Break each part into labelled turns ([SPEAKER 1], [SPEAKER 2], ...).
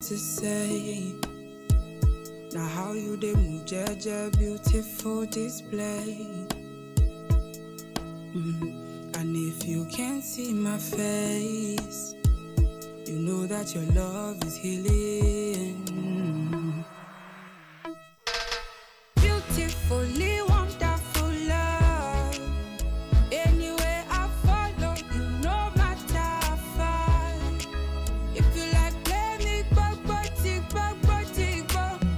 [SPEAKER 1] to say. Now how you dey move, Jaja, beautiful display. And if you can't see my face, you know that your love is healing. Beautifully wonderful love. Anywhere I follow, you no matter far. If you like play me, bug,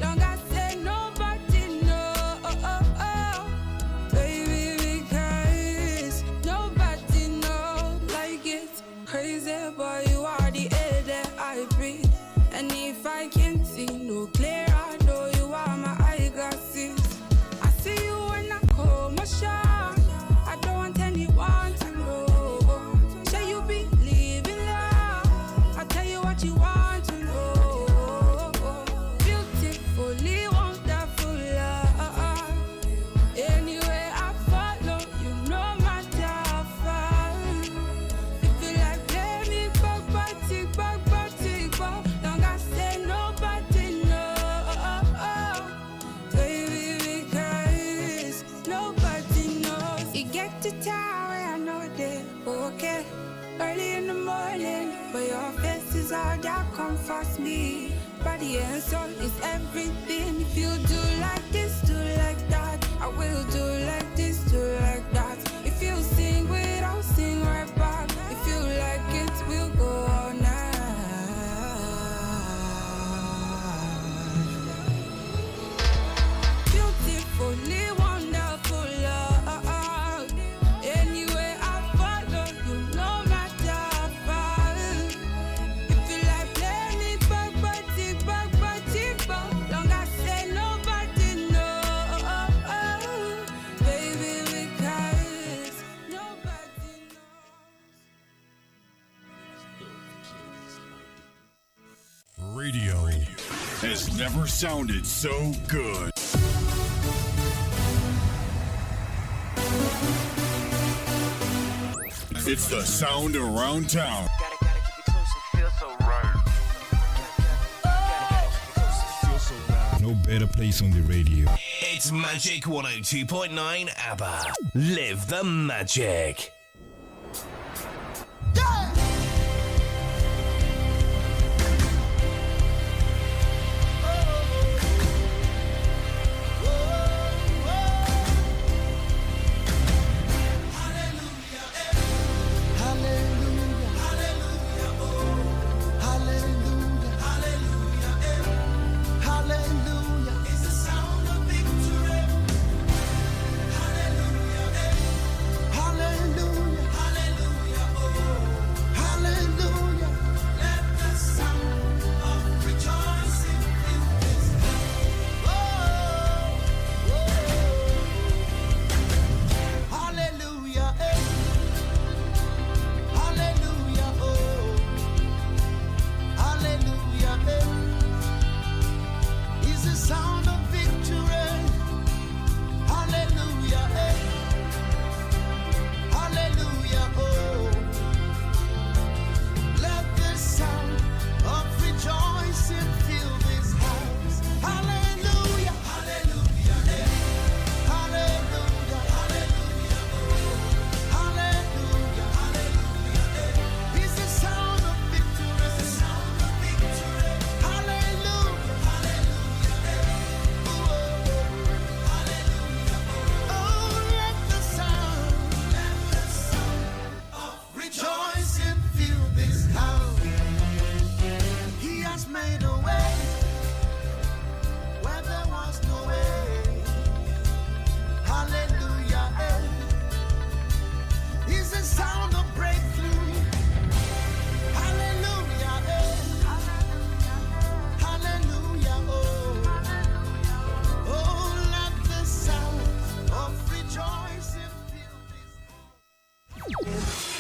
[SPEAKER 1] long as say nobody know. Baby, because nobody know like it. Crazy boy, you are the air that I breathe. And if I can't see no clear, I know you are my eyeglasses. I see you when I call my shot. I don't want anyone to know. Say you believe in love, I'll tell you what you want to know. Beautifully wonderful love. Anywhere I follow, you no matter how far. If you like play me, bug, long as say nobody know. Baby, because nobody knows. You get to town where I know they okay. Early in the morning, but your face is all that comforts me. Body and soul is everything. If you do like this, do like that, I will do like this, do like that. If you sing with, I'll sing right back. If you like it, we'll go all night. Beautifully wonderful love. Anywhere I follow, you no matter how far. If you like play me, bug, long as say nobody know. Baby, because nobody knows.
[SPEAKER 2] Radio has never sounded so good. It's the sound around town.
[SPEAKER 3] Gotta keep it close, it feels so right. Gotta keep it close, it feels so right.
[SPEAKER 2] No better place on the radio.
[SPEAKER 4] It's Magic 102.9 ABBA. Live the magic.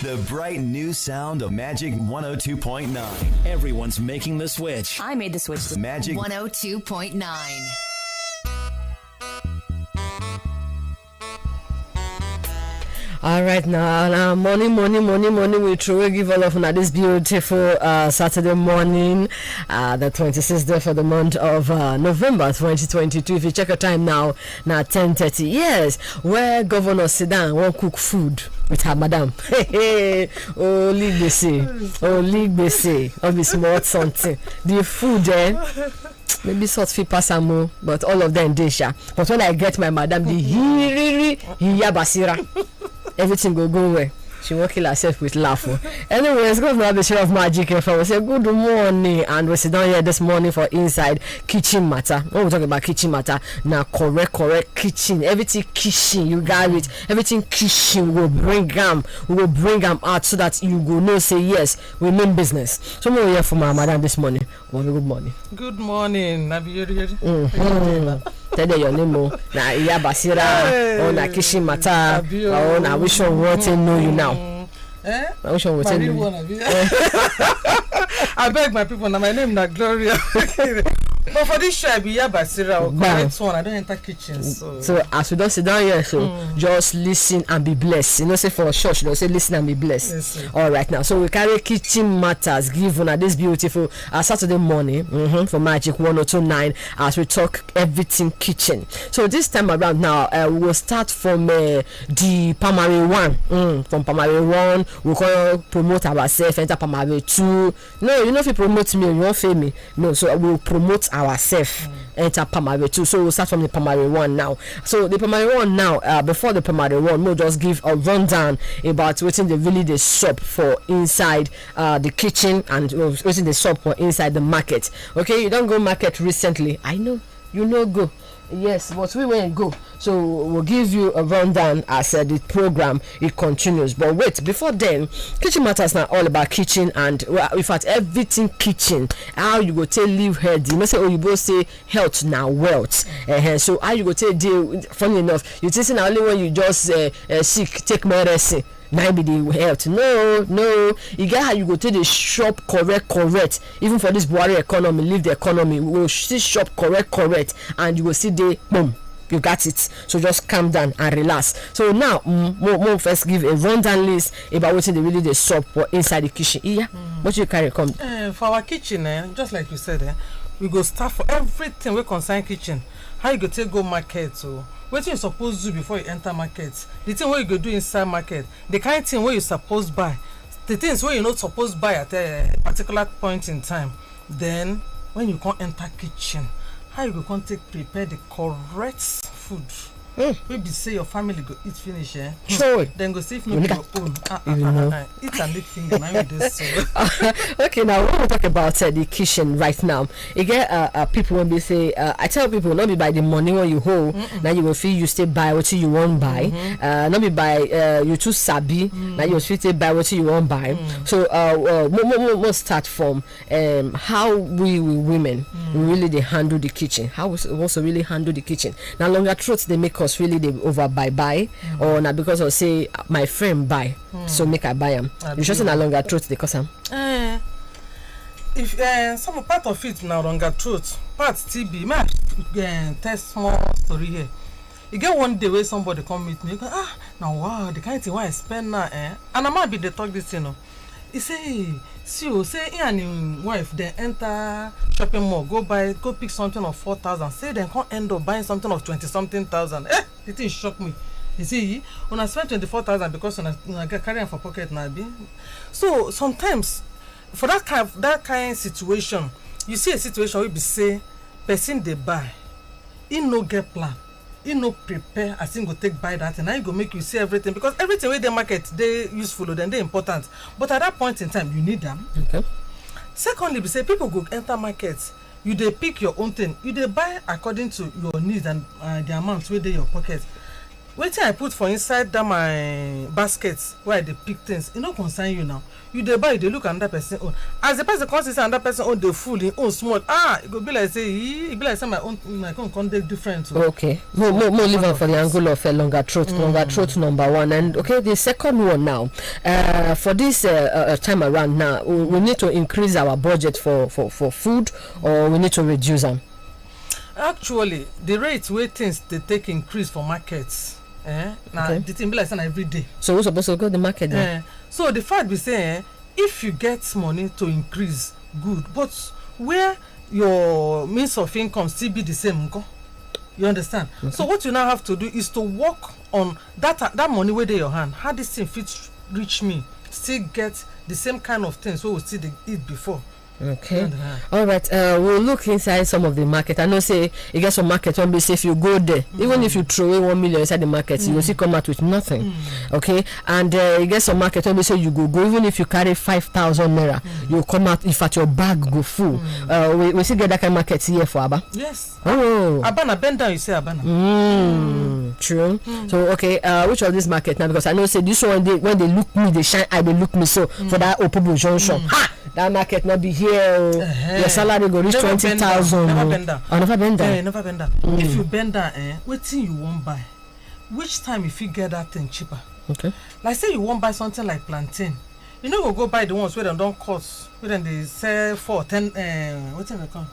[SPEAKER 5] The bright new sound of Magic 102.9. Everyone's making the switch.
[SPEAKER 6] I made the switch to
[SPEAKER 5] Magic
[SPEAKER 6] 102.9.
[SPEAKER 7] All right, now money we truly give all of now this beautiful Saturday morning, the 26th day for the month of November 2022. If you check your time now 10:30. Yes, where Governor Sidan won't cook food with her madam. Oh, league they say, oh, be smart something. The food maybe sort fit pass more, but all of them they share. But when I get my madam, the hiya basira, everything go away. She won't kill herself with laugh. Anyways, go to have the share of Magic FM. We say good morning, and we sit down here this morning for inside kitchen matter. When we talk about kitchen matter, now correct kitchen, everything kitchen, you got it. Everything kitchen we will bring them out so that you go know say yes, we mean business. So we here for my madam this morning. Well, good morning.
[SPEAKER 8] Good morning.
[SPEAKER 7] Tell them your name. Na iya basira or na kitchen matter or na which one want to know you now. Which one want to know you?
[SPEAKER 8] I beg my people. Now my name na Gloria. But for this show, I be Basira or correct one. I don't enter kitchen.
[SPEAKER 7] So as we don't sit down here, so just listen and be blessed. You know, say for church, don't say listen and be blessed.
[SPEAKER 8] Yes,
[SPEAKER 7] all right now. So we carry kitchen matters given at this beautiful Saturday morning for Magic 102.9 as we talk everything kitchen. So this time around now, we will start from the primary one. From primary one, we will promote ourselves. Enter primary 2. No, you know if you promote me, you won't fail me. No, so we'll promote ourselves. Enter primary 2. So we'll start from the primary 1 now. So the primary 1 now, before the primary 1, we'll just give a rundown about what's the shop for inside the kitchen and what's the shop for inside the market. Okay, you don't go market recently. I know, you know go. Yes, but we won't go. So we'll give you a rundown as the program it continues. But wait, before then, kitchen matters now all about kitchen and in fact everything kitchen. How you go tell live healthy. You know say you both say health now wealth. So how you go tell deal. Funny enough, you think now only when you just sick take medicine. Now be the health. No. You get how you go to the shop correct. Even for this Buhari economy, leave the economy. We will see shop correct, and you will see the boom. You got it. So just calm down and relax. So now, we'll first give a rundown list about what the shop for inside the kitchen. Yeah, what you carry come?
[SPEAKER 8] For our kitchen, just like you said, we go start for everything we concern kitchen. How you go take go market so. What you supposed to do before you enter market, the thing what you go do inside market, the kind of thing where you supposed buy, the things where you not supposed buy at a particular point in time. Then when you can't enter kitchen, how you go can take prepare the correct food. Maybe say your family go eat finish,
[SPEAKER 7] Sure.
[SPEAKER 8] Then go see if maybe your own. Eat and lick finger. Now this.
[SPEAKER 7] Okay, now when we talk about the kitchen right now, you get people when they say, I tell people not be by the money when you hold, now you will feel you stay buy what you won't buy. Not be by you too sabi, now you will feel stay buy what you won't buy. So we'll start from how we women really they handle the kitchen. How we also really handle the kitchen. Now longer truth they make us really they over buy or not because of say my friend buy so make I buy them. You just no longer truth they cause them.
[SPEAKER 8] If some part of it now longer truth, part TB, may test small story here. You get one day where somebody come meet me, you go, now wow, the kind of thing why I spend now, and I might be the talk this, you know. He say, see, say, he and his wife, they enter shopping mall, go pick something of 4,000. Say, they can't end up buying something of 20-something thousand. The thing shocked me. You see, when I spend 24,000 because when I get carrying for pocket now, so sometimes for that kind of situation, you see a situation where you say, person they buy, he no get plan. You know, prepare as in go take buy that and now you go make you see everything because everything where they market they useful then they important but at that point in time you need them.
[SPEAKER 7] Okay.
[SPEAKER 8] Secondly, we say people go enter markets, you they pick your own thing, you they buy according to your needs and the amount where they your pocket. Waiting I put for inside that my baskets where they pick things, it no concern you now. You they buy, they look another person own. As the person comes another person own the full in own small. It go be like say it be like say my own conduct different. So.
[SPEAKER 7] Okay. More leave on for the angle of a longer throat. Longer throat number one. And okay, the second one now. For this time around now, we need to increase our budget for food or we need to reduce them.
[SPEAKER 8] Actually, the rates where things they take increase for markets. Now the thing be like every day.
[SPEAKER 7] So we're supposed to go to the market now.
[SPEAKER 8] So the fact be saying, if you get money to increase, good. But where your means of income still be the same, you understand? Okay. So what you now have to do is to work on that money where they your hand. How this thing fit reach me? Still get the same kind of things we still eat before.
[SPEAKER 7] Okay. All right. We'll look inside some of the market. I know say you get some market when we say if you go there, even if you throw away 1 million inside the market, you will still come out with nothing. Okay. And you get some market when we say you go even if you carry 5,000 naira, you come out if at your bag go full. We still get that kind of market here for Abba.
[SPEAKER 8] Yes.
[SPEAKER 7] Oh.
[SPEAKER 8] Abana bend down. You say Abana.
[SPEAKER 7] True. So okay. Which of this market now? Because I know say this one when they look me, they shine eye. They look me so for that Opobo Junction. Ha! That market not be here. Your salary go reach 20,000.
[SPEAKER 8] Never bend down.
[SPEAKER 7] Never bend down.
[SPEAKER 8] Never bend down. If you bend down, what thing you won't buy? Which time if you get that thing cheaper?
[SPEAKER 7] Okay.
[SPEAKER 8] Like say you won't buy something like plantain. You know we'll go buy the ones where they don't cost. Where then they sell for 10. What's it called?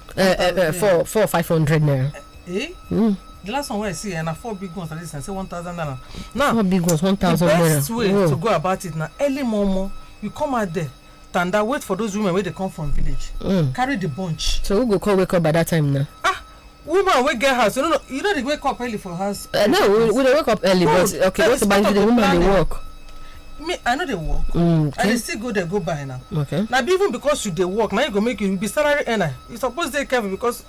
[SPEAKER 7] 500 naira.
[SPEAKER 8] The last one where I see and 4 big ones at least and say 1,000 naira. Now
[SPEAKER 7] 4 big ones 1,000 naira.
[SPEAKER 8] The best way to go about it now, early momo, you come out there. Tanda wait for those women where they come from village. Carry the bunch.
[SPEAKER 7] So who go wake up by that time now?
[SPEAKER 8] Woman we get house. You know they wake up early for house.
[SPEAKER 7] No, we don't wake up early, but okay, what's about the woman they work?
[SPEAKER 8] Me, I know they work. And they still go there, go buy now. Okay. Now, even because you they work, now you go make you be salary earner. You supposed to take careful because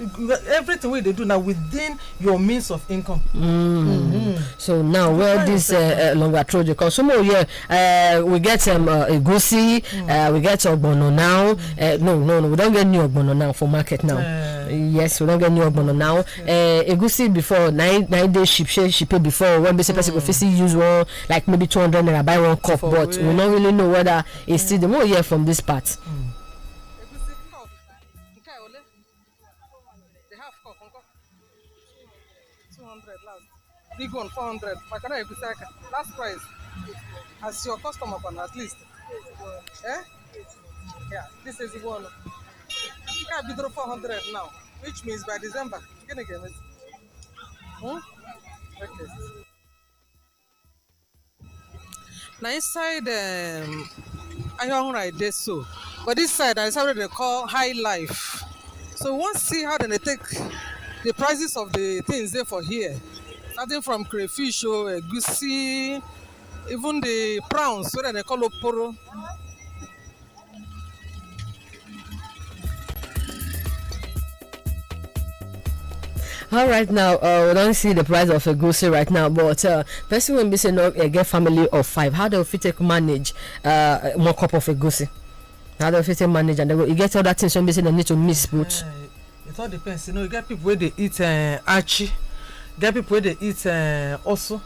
[SPEAKER 8] everything what they do now within your means of income.
[SPEAKER 7] So now where this longer throw they come? So more we get egusi, we get ogbono now. No, we don't get new ogbono now for market now. Yes, we don't get new ogbono now. Egusi before 9 days she pay before when basic person go physically use one like maybe 200 naira buy one cup. But we don't really know whether it's still the more here from this part.
[SPEAKER 8] The half cup, 200 last. Big one 400. Last price. As your customer at least. Yeah, this is the one. You can't be 400 now, which means by December you can get it. Okay. Now inside iron right there so, but this side is what they call high life. So we want to see how they take the prices of the things there for here, starting from crayfish or goosey, even the prawns, what they call oporo.
[SPEAKER 7] All right, now we don't see the price of a grocery right now, but person when we say no get family of 5, how do you take manage one cup of a grocery? How do you take manage and they go, you get all that things when we say they need to miss put.
[SPEAKER 8] It all depends, you know. You get people where they eat achi, get people where they eat also,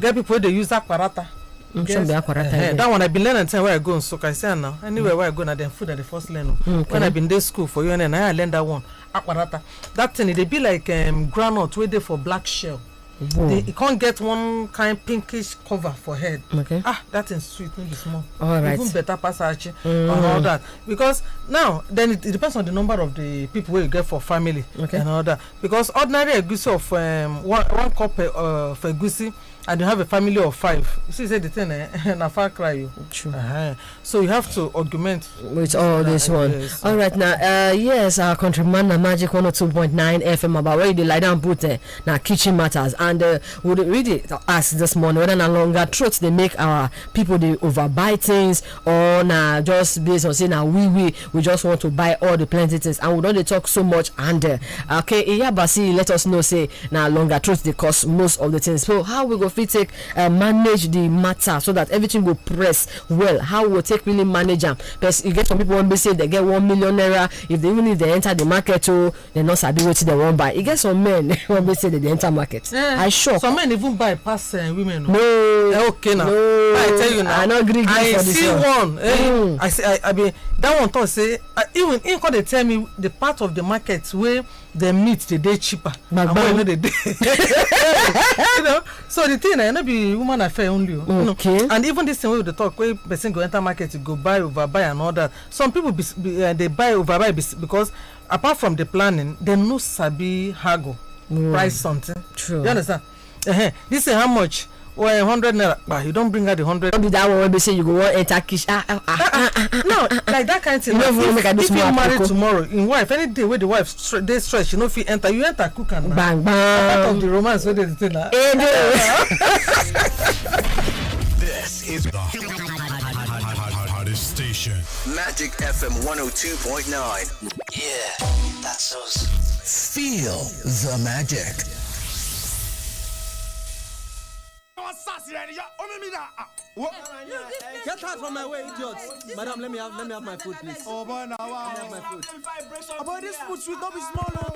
[SPEAKER 8] get people where they use aquarata. That one I've been learning time where I go in Soka. I say now anywhere where I go now, then food at the first learn. When I've been there school for you and I learned that one. Aquarata. That thing they be like granite where they for black shell. You can't get one kind pinkish cover for head. Okay. That thing sweet, maybe small.
[SPEAKER 7] All right.
[SPEAKER 8] Even better passachi and all that. Because now then it depends on the number of the people where you get for family and all that. Because ordinary egusi of one cup for egusi. And you have a family of 5. You see, say the thing, na far cry you. True. So you have to augment
[SPEAKER 7] with all this one. Yes. All right, now, yes, our countryman, Magic 102.9 FM, about where they lie down put now kitchen matters. And we really ask this morning whether no longer truths they make our people they overbuy things or now just based on saying now we just want to buy all the plenty things and we don't talk so much and okay, Iyabasi let us know say now longer truths they cost most of the things. So how we go take manage the matter so that everything will press well? How will take really manage them? Because you get some people when they say they get 1 million naira, if they enter the market, they're not sabi what they won't buy. You get some men when they say that they enter market. I shock.
[SPEAKER 8] Some men even buy past women.
[SPEAKER 7] No.
[SPEAKER 8] Okay now. No. I tell you now.
[SPEAKER 7] I not agree.
[SPEAKER 8] I see one. I say I mean that one thought say even when they tell me the part of the market where the meat the day cheaper. You know, so the thing I not be woman affair only. Okay. You know? And even this thing with the talk where person go enter market to go buy overbuy and all that. Some people they buy overbuy because apart from the planning, they no sabi hago price something.
[SPEAKER 7] True.
[SPEAKER 8] You understand? This is how much Well, 100 naira, but you don't bring her the 100.
[SPEAKER 7] Don't be that one when they say you go want enter kitchen.
[SPEAKER 8] No, like that kind of thing.
[SPEAKER 7] You
[SPEAKER 8] Like,
[SPEAKER 7] know,
[SPEAKER 8] if you're married tomorrow, in wife, any day where the wife they stress, you know, if you enter cook and
[SPEAKER 7] bang
[SPEAKER 8] part
[SPEAKER 7] bang.
[SPEAKER 8] of the romance where they say that.
[SPEAKER 2] This is the hottest station.
[SPEAKER 4] Magic FM 102.9. Yeah, that's us. Feel the magic.
[SPEAKER 9] Get out from my way, idiots. Madam, let me have my food, please.
[SPEAKER 3] Oh boy, now wow.
[SPEAKER 9] Let me have my food.
[SPEAKER 3] About this food sweet, don't be small. No.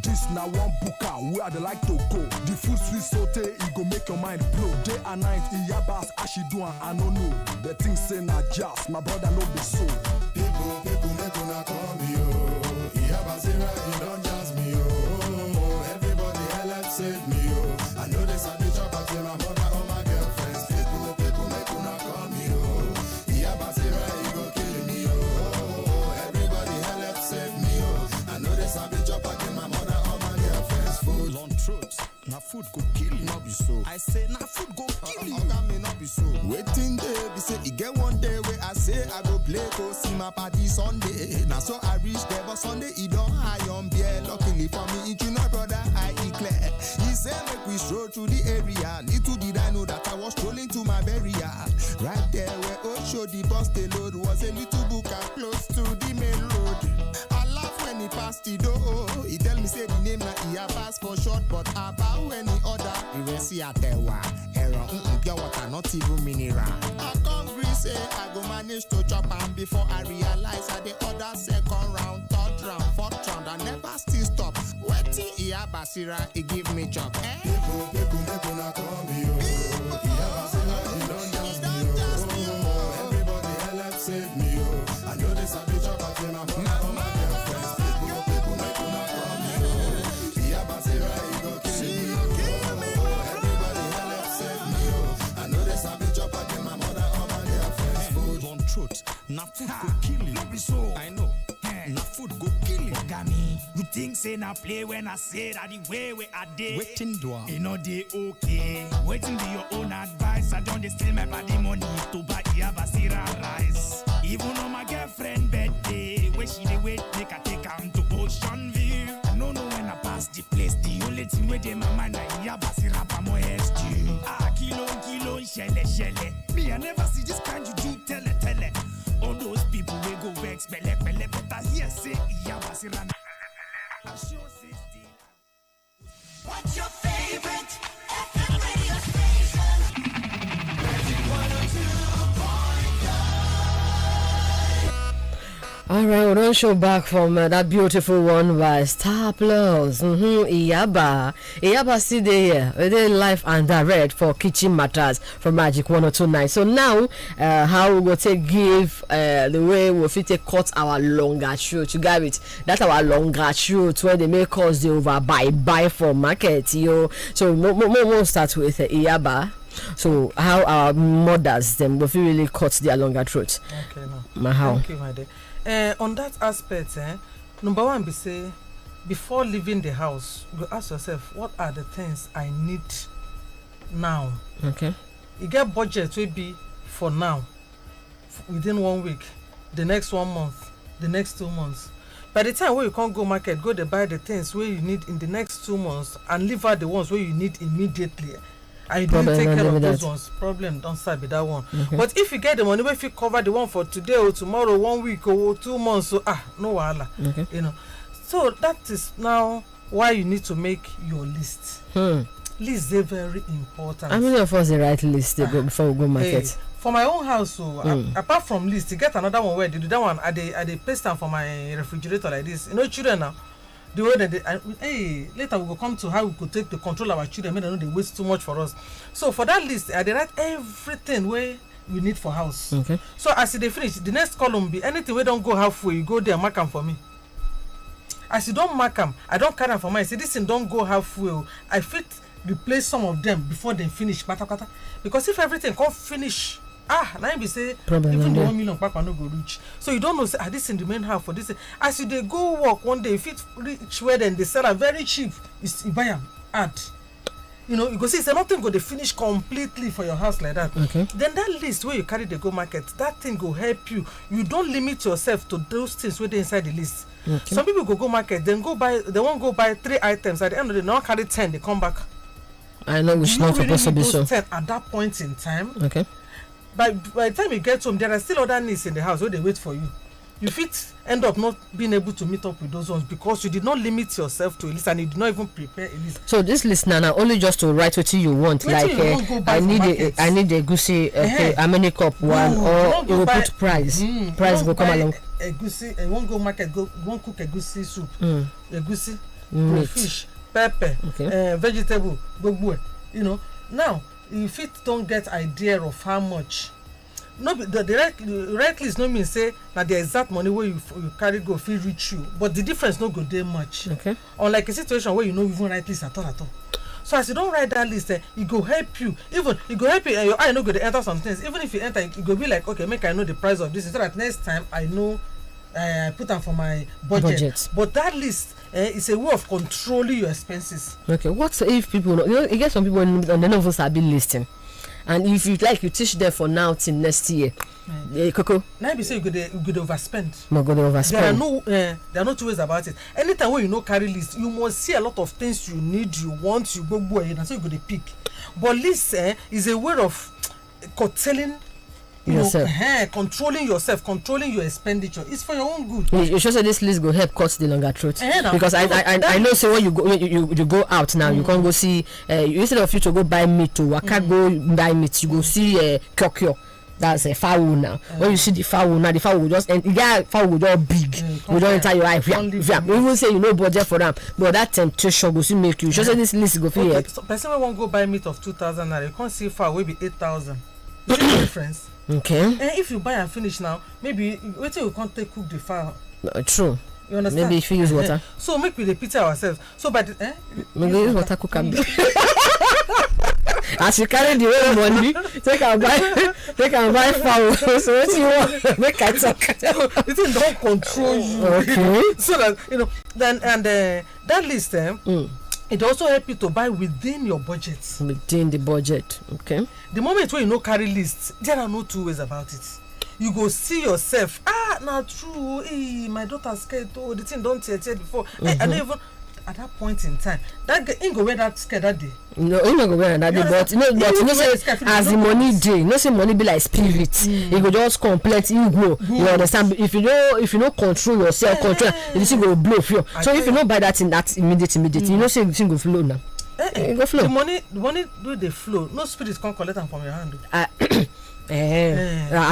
[SPEAKER 3] This now one booker where they like to go. The food sweet saute, it go make your mind blow. Day and night, Iyabas, Ashidua, I don't know. The thing say na just, my brother no be so. People, make una call me, oh. Iyabasira, he don't just me, oh. Everybody help save me, oh. I know this I be chop at my mother or my girlfriends. People, make una call me, oh. Iyabasira, he go kill me, oh. Everybody help save me, oh. I know this I be chop at my mother. Long truth. Now food go kill you, not be so. I say now food go kill you. May not be so. Waiting day, be say it get one day where I say I go play go see my party Sunday. Now so I reach there, but Sunday he don't high on beer. Luckily for me, it you know brother I declare. He said make we stroll through the area. Little did I know that I was strolling to my burial. Right there where Osho the bus the load was a little booker close to the main road. I laugh when he passed the door. He tell me say the name na Iyabas for short, but about when he order, he will see at the error. Pure water, not even mineral. I can't agree say I go manage to chop am before I realize I the other second round, third round, fourth round, I never still stop. Waiting Iyabasira, he give me chop. People, make una call me, oh. Iyabasira, he don't just me, oh. Everybody help save me, oh. I know this I be chop at my mama.
[SPEAKER 10] Now food go kill you. Be so. I know. Now food go kill you. Ogami, you think say na play when I say that the way we are there.
[SPEAKER 3] Waiting do
[SPEAKER 10] you know they okay. Waiting be your own advice. I don't dey steal my body money to buy Iyabasira rice. Even on my girlfriend birthday, where she dey wait make I take am to Ocean View. I no know when I pass the place. The only thing where dey my mind na Iyabasira pamo SG. Kilo, shelle. Me I never see this kind you do tele. All those people will go vex, belle, better here say Iyabasira.
[SPEAKER 11] What's your favorite FM radio station? Magic 102.9.
[SPEAKER 7] Alright, we don't show back from that beautiful one by Star Plus. Iyaba still there. They live and direct for Kitchen Matters from Magic 102.9. So now, how we go take give the way we fit take cut our longer shoot. You got it. That's our longer shoot where they make us the over buy for market. Yo. So we'll start with Iyaba. So how our mothers them go really cut their longer throat.
[SPEAKER 8] Okay, no.
[SPEAKER 7] How?
[SPEAKER 8] Okay, my dear. On that aspect, number one, be say before leaving the house, you ask yourself, what are the things I need now?
[SPEAKER 7] Okay.
[SPEAKER 8] You get budget will be for now, within 1 week, the next 1 month, the next 2 months. By the time where you can't go market, go to buy the things where you need in the next 2 months and leave out the ones where you need immediately. I didn't take care of those ones. Problem don't start with that one.
[SPEAKER 7] Okay.
[SPEAKER 8] But if you get the money, if you cover the one for today or tomorrow, 1 week or 2 months, so no wahala.
[SPEAKER 7] Okay.
[SPEAKER 8] You know. So that is now why you need to make your list. List is very important.
[SPEAKER 7] How many of us the right list to go before we go market?
[SPEAKER 8] Hey, for my own house, so apart from list, you get another one where they do that one. I they paste them for my refrigerator like this. You know, children now. The way that they, later we will come to how we could take to control our children, make them know they waste too much for us. So for that list, I write everything where we need for house.
[SPEAKER 7] Okay.
[SPEAKER 8] So as they finish, the next column be anything we don't go halfway, you go there mark them for me. As you don't mark them, I don't carry them for mine. See this thing don't go halfway. I fit replace some of them before they finish, because if everything can't finish now be say
[SPEAKER 7] Problem
[SPEAKER 8] even the
[SPEAKER 7] there.
[SPEAKER 8] 1 million papa no go reach. So you don't know say this in the main house for this thing. As you dey go work one day, if it reach where then they sell am very cheap, you buy am add. You know, you go see say nothing go dey finish completely for your house like that.
[SPEAKER 7] Okay.
[SPEAKER 8] Then that list where you carry dey go market, that thing go help you. You don't limit yourself to those things wey dey inside the list.
[SPEAKER 7] Okay.
[SPEAKER 8] Some people go market, then they won't go buy 3 items. At the end of the day, now carry 10, they come back.
[SPEAKER 7] I know which not supposed to be so.
[SPEAKER 8] 10 at that point in time.
[SPEAKER 7] Okay.
[SPEAKER 8] By the time you get home, there are still other needs in the house where they wait for you. You fit end up not being able to meet up with those ones because you did not limit yourself to a list and you did not even prepare a list.
[SPEAKER 7] So this list now only just to write what you want.
[SPEAKER 8] Wetin
[SPEAKER 7] Like
[SPEAKER 8] you wan go buy
[SPEAKER 7] I
[SPEAKER 8] for
[SPEAKER 7] need
[SPEAKER 8] market?
[SPEAKER 7] I need a goosey. Okay, how many cup one or you will put price. Price will come along.
[SPEAKER 8] Egusi, you won't go market. Won't cook egusi soup. Egusi,
[SPEAKER 7] Meat.
[SPEAKER 8] fish, pepper, vegetable, gbogbo. You know. Now, if it don't get idea of how much, no, the right list no mean say na the exact money where you carry go fit reach you, but the difference no go dey much.
[SPEAKER 7] Okay.
[SPEAKER 8] Unlike a situation where you no even write list at all. So as you don't write that list, it go help you. Even it go help you, and your eye no go dey enter some things. Even if you enter, it go be like, okay, make I know the price of this, so that next time I know I put them for my budget. But that list is a way of controlling your expenses.
[SPEAKER 7] Okay. What if people know, you get some people and they never sabi listing, and if you like, you teach them for now till next year. Coco.
[SPEAKER 8] Now be say you go overspend.
[SPEAKER 7] No go dey overspend.
[SPEAKER 8] There are no two ways about it. Anytime when you no carry list, you must see a lot of things you need, you want, you go and so you go dey pick. But list is a way of curtailing
[SPEAKER 7] yourself.
[SPEAKER 8] Controlling yourself, controlling your expenditure. It's for your own good.
[SPEAKER 7] You sure say this list go help cut the longer throat? Because I know say when you go out now, you can't go see instead of you to go buy meat to waka go buy meat, you go see kyokyo. That's a fowl now. When you see the fowl now, the fowl will just fowl will just big. We don't enter your eye. We will say you know budget for them, but that temptation go see make you. Just say this list go fit help.
[SPEAKER 8] So person wey wan go buy meat of 2,000 naira, you can't see fowl wey be 8,000. You see the difference?
[SPEAKER 7] Okay.
[SPEAKER 8] And if you buy and finish now, maybe wetin you can't take cook the fowl.
[SPEAKER 7] True.
[SPEAKER 8] You understand?
[SPEAKER 7] Maybe if you use water.
[SPEAKER 8] So make we dey pity ourselves. So by the
[SPEAKER 7] maybe use water cook am. As you carry the whole money, take and buy fowl. So what you want? Make I talk.
[SPEAKER 8] The thing don't control you.
[SPEAKER 7] Okay.
[SPEAKER 8] So that then that list it also help you to buy within your budget.
[SPEAKER 7] Within the budget, okay.
[SPEAKER 8] The moment when you no carry lists, there are no two ways about it. You go see yourself. Not true. Hey, my daughter scared. Oh, the thing don't tear before. Hey, I don't even. At that point in time, that guy ain't go wear that skirt that day.
[SPEAKER 7] No, he not go wear that day. But you know, say as the money day, you know, say money be like spirit. You go just complete, you go. You understand? If you don't control yourself, the thing go blow for you. So if you don't buy that in that immediate, you know, say the thing go flow now. It go flow.
[SPEAKER 8] The money do they flow. No spirit can collect them from your hand.
[SPEAKER 7] I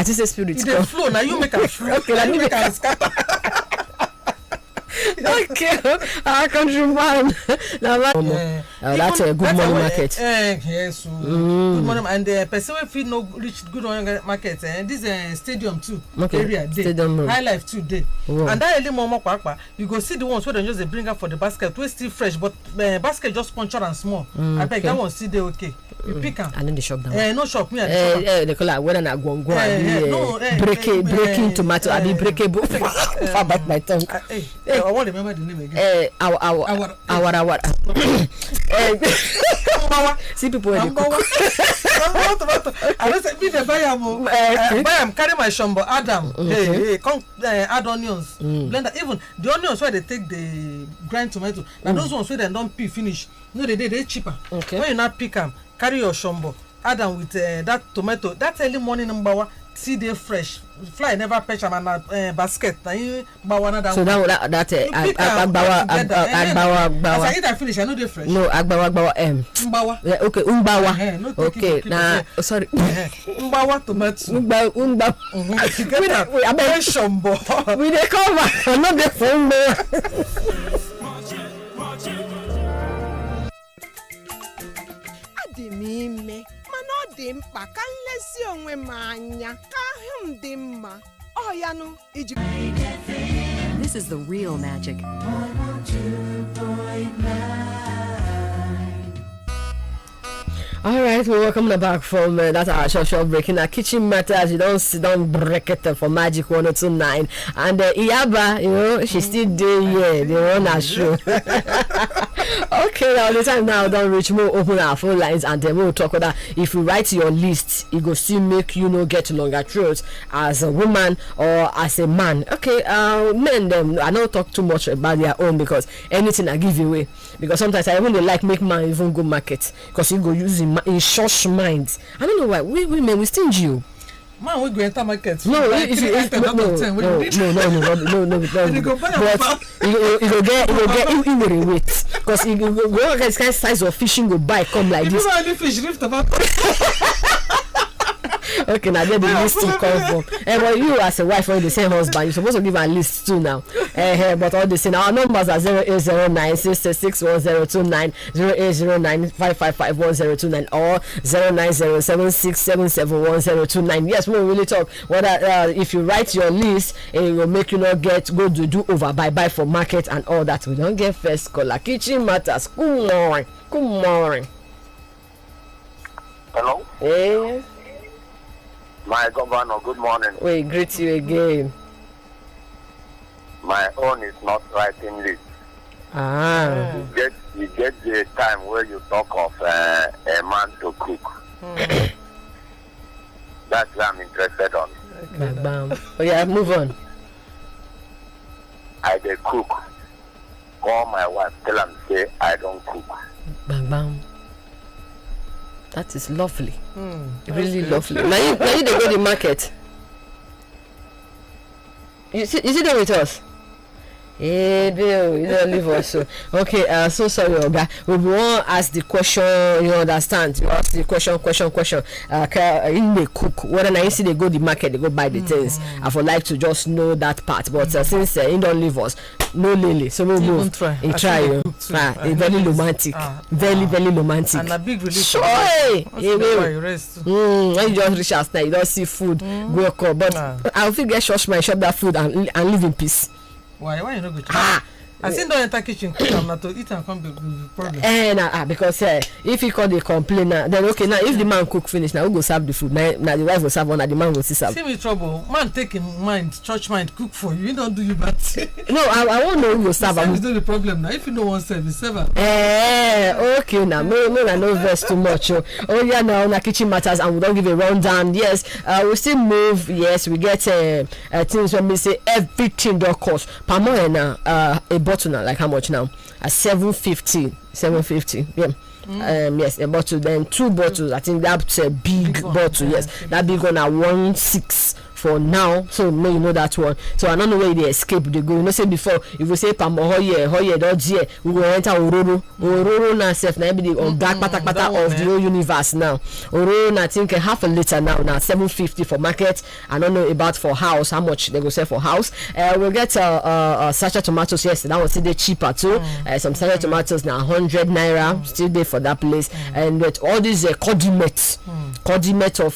[SPEAKER 7] just say spirit.
[SPEAKER 8] They flow now. You make a flow. Okay,
[SPEAKER 7] let me make a scatter. Okay, our countryman. That's a good money market.
[SPEAKER 8] Yes, good money, and the person will feel no reach good money market. This stadium too area day, high life too day, and that early morning you go see the ones where they just bring up for the basket, we still fresh, but basket just punctured and small. I beg that one still they okay. You pick them.
[SPEAKER 7] And then the shop down.
[SPEAKER 8] No shop me.
[SPEAKER 7] They call it whether na gongo, breaking tomato, I be breakable. Far back my tongue.
[SPEAKER 8] I want to remember the name again.
[SPEAKER 7] Our. See people in the
[SPEAKER 8] I don't say me the buy am carry my shombo Adam. Hey, come add onions. Blender even the onions where they take the grind tomato. Now those ones where they don't peel finish. No, they cheaper.
[SPEAKER 7] Okay.
[SPEAKER 8] When you not pick them, carry your shombo. Add them with that tomato. That early morning number see they fresh. Fly never patch am na basket. Na you bawa na.
[SPEAKER 7] So that agbawa.
[SPEAKER 8] As I eat and finish, I know they fresh.
[SPEAKER 7] No, agbawa
[SPEAKER 8] Mbawa.
[SPEAKER 7] Yeah, okay, umbawa. Okay, nah, sorry.
[SPEAKER 8] Mbawa tomato.
[SPEAKER 7] Umbawa.
[SPEAKER 8] I bet shombo.
[SPEAKER 7] We dey cover. Not the phone.
[SPEAKER 12] Adị m ime mana ọ dị mkpa ka nlezi onwe m anya ka ahụ m dị mma ọ ya nụ iji.
[SPEAKER 6] This is the real magic. 102.9.
[SPEAKER 7] All right, we're welcome back from that our short break. In our kitchen matters, you don't sit down break it for Magic 102.9. And Iyaba, you know, she's still doing here. They run our show. Okay, now the time now don't reach more open our phone lines and then we'll talk about if you write your list, it go still make you know get longer throats as a woman or as a man. Okay, men them I don't talk too much about their own because anything I give away. Because sometimes I even like make man even go market because he go use in short minds. I don't know why women we stingy you.
[SPEAKER 8] Man, we go enter market.
[SPEAKER 7] No,
[SPEAKER 8] like
[SPEAKER 7] if you no, but you go get in weight because you go get kind size of fishing go buy come like this.
[SPEAKER 8] You know fish lift about.
[SPEAKER 7] Okay, now get the list to come from. But you as a wife or the same husband, you're supposed to give a list too now. But all the same, our numbers are 0809 666 1029, 0809 555 1029, or 09076771029. Yes, we will really talk. Whether if you write your list, it will make you not go to do over buy for market and all that. We don't get first caller. Kitchen matters. Good morning. Good morning.
[SPEAKER 13] Hello.
[SPEAKER 7] Yes.
[SPEAKER 13] My governor, good morning.
[SPEAKER 7] We greet you again.
[SPEAKER 13] My own is not writing list.
[SPEAKER 7] Ah.
[SPEAKER 13] You get the time where you talk of a man to cook. That's what I'm interested on.
[SPEAKER 7] Bam. Oh yeah, move on.
[SPEAKER 13] I dey cook. Call my wife, tell him say I don't cook.
[SPEAKER 7] Bam. That is lovely. Really lovely. Now you they go to the market. You see there with us? Hey, Bill, you don't leave us. Okay, so sorry, Oga. We want to ask the question, you understand? You ask the question. In the cook, whether I see they go to the market, they go buy the things. I would like to just know that part. But since you don't leave us, no lily. So we move. Try. It's very romantic. Very romantic.
[SPEAKER 8] And a big relief.
[SPEAKER 7] Sure. When you just reach us now, you don't see food. Go up. But I'll figure shop that food and live in peace.
[SPEAKER 8] Why you not go to I think don't enter kitchen cook am na to eat and come be problem.
[SPEAKER 7] Because if he call the complainer, then okay now if the man cook finish now who go serve the food? Now the wife will serve one, the man will serve.
[SPEAKER 8] See me trouble. Man take him mind, church mind, cook for you. He don't do you bad.
[SPEAKER 7] No, I won't know who will serve.
[SPEAKER 8] It's not the problem now. If you know one service, serve.
[SPEAKER 7] Okay now. No verse too much. Oh yeah, now na kitchen matters and we don't give a rundown. Yes, we still move. Yes, we get things when we say everything don't cost. Per month now a bottle now, like how much now? 750. Yeah. Yes, a bottle. Then 2 bottles. I think that's a big bottle. Yes, that big one at 1.6 for now. So you know that one. So I don't know where they escape. They go. You know, say before if we say Pamohoye, don't we go enter Ororo now. Self now be the black pata of the whole universe now. Ororo I think half a liter now 750 for market. I don't know about for house how much they go sell for house. We'll get sachet tomatoes. Yes, that was still cheaper too. Some sachet tomatoes now 100 naira still there for that place. And with all these condiments of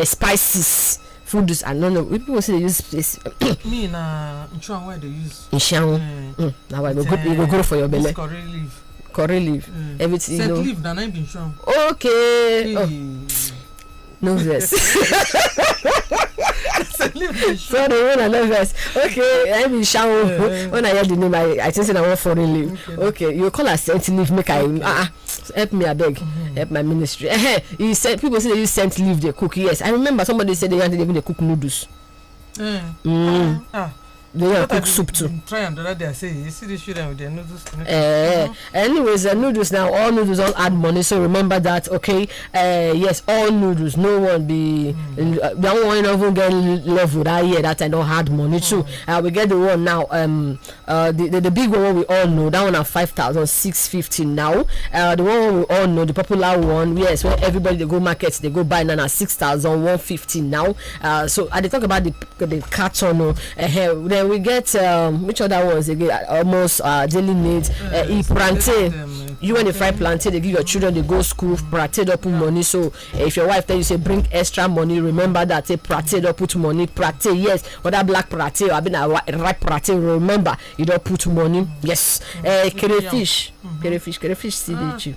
[SPEAKER 7] spices. Foods, I don't know. People say they use this.
[SPEAKER 8] Me na Nchuan where they use.
[SPEAKER 7] Nchuan. Now I go good for your belly. Curry leaf. Everything.
[SPEAKER 8] Set leaf na name be Nchuan.
[SPEAKER 7] Okay. No verse. Sorry, when I know verse. Okay, I mean Nchuan. When I hear the name, I think I want foreign leaf. Okay, you call us scent leaf. Make I help me, I beg. Help my ministry. You said people say they use scent leaf they cook. Yes, I remember somebody said they cook noodles. They cook soup too.
[SPEAKER 8] Try and the other day I say you see the children with their noodles.
[SPEAKER 7] Anyways, noodles now, all noodles don't add money, so remember that. Okay, yes, all noodles, no one be that one even get level that year that I don't add money too. We get the one now, the big one we all know, that one at 5,650 now. The one we all know, the popular one, yes, where everybody they go markets, they go buy now at 6,150 now. So I talk about the carton. Then we get which other ones again? Almost daily needs. Plantain. You when they fry plantain, they give your children they go school. Plantain don't put money. So if your wife tell you say bring extra money, remember that say plantain don't put money. Plantain, yes, whether black plantain or been a ripe plantain, remember you don't put money. Yes, crayfish, still cheap.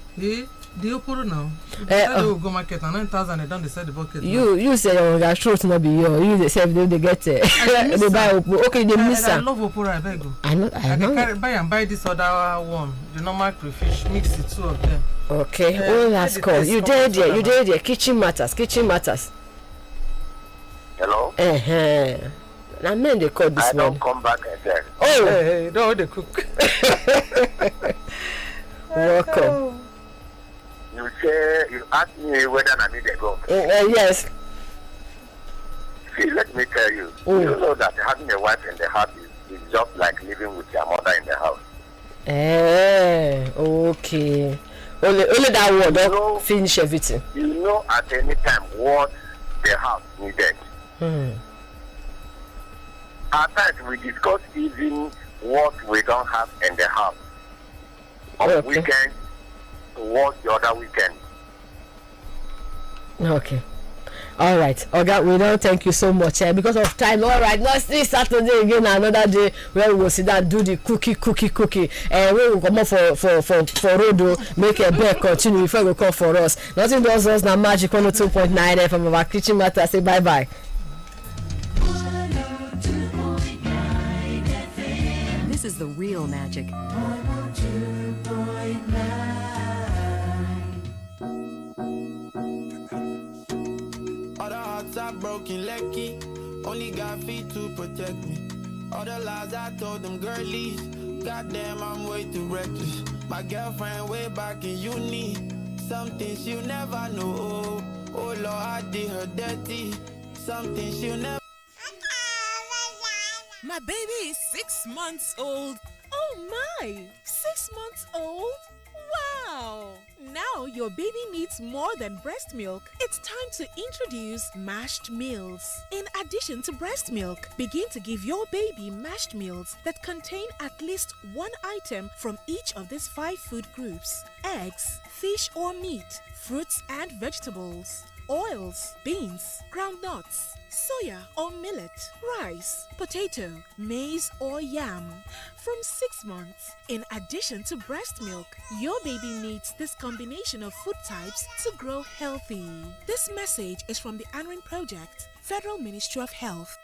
[SPEAKER 8] The Oporo now. They go market and 9,000 they don't decide the bucket.
[SPEAKER 7] You say your throat not be your. You say they get they buy Oporo. Okay, they miss.
[SPEAKER 8] I love Oporo. I beg you.
[SPEAKER 7] I know.
[SPEAKER 8] Can buy this other one. The normal crayfish. Mix the two of them.
[SPEAKER 7] Okay. Oh, last call. You did there. You did there. Kitchen matters.
[SPEAKER 13] Hello?
[SPEAKER 7] I mean they call this
[SPEAKER 13] I
[SPEAKER 7] one.
[SPEAKER 13] don't come back again.
[SPEAKER 7] Oh!
[SPEAKER 8] Hey, no, they cook.
[SPEAKER 7] Welcome.
[SPEAKER 13] You asked me whether I need a go.
[SPEAKER 7] Yes.
[SPEAKER 13] See, let me tell you. You know that having a wife in the house is just like living with your mother in the house.
[SPEAKER 7] Okay. Only that one don't finish everything.
[SPEAKER 13] You know at any time what the house needed. At times we discuss even what we don't have in the house. On weekends towards the other weekend.
[SPEAKER 7] Okay. All right. Okay, we don't thank you so much because of time. All right. Not this Saturday again, another day where we will sit down, do the cookie. And we will come up for Rodo, make a bed continue before we come for us. Nothing does us now. Magic 102.9 from our kitchen matter. Say bye bye.
[SPEAKER 6] This is the real magic.
[SPEAKER 14] 102.9. Other hearts are broken, lucky. Only God feet to protect me. All the lies I told them girlies. Goddamn, I'm way too reckless. My girlfriend way back in uni. Something she'll never know. Oh Lord, I did her dirty. Something she'll never.
[SPEAKER 15] My baby is 6 months old. Oh my! 6 months old? Wow! Now your baby needs more than breast milk. It's time to introduce mashed meals. In addition to breast milk, begin to give your baby mashed meals that contain at least one item from each of these 5 food groups: eggs, fish or meat, fruits and vegetables, oils, beans, groundnuts, soya or millet, rice, potato, maize or yam. From 6 months, in addition to breast milk, your baby needs this combination of food types to grow healthy. This message is from the ANRIN Project, Federal Ministry of Health.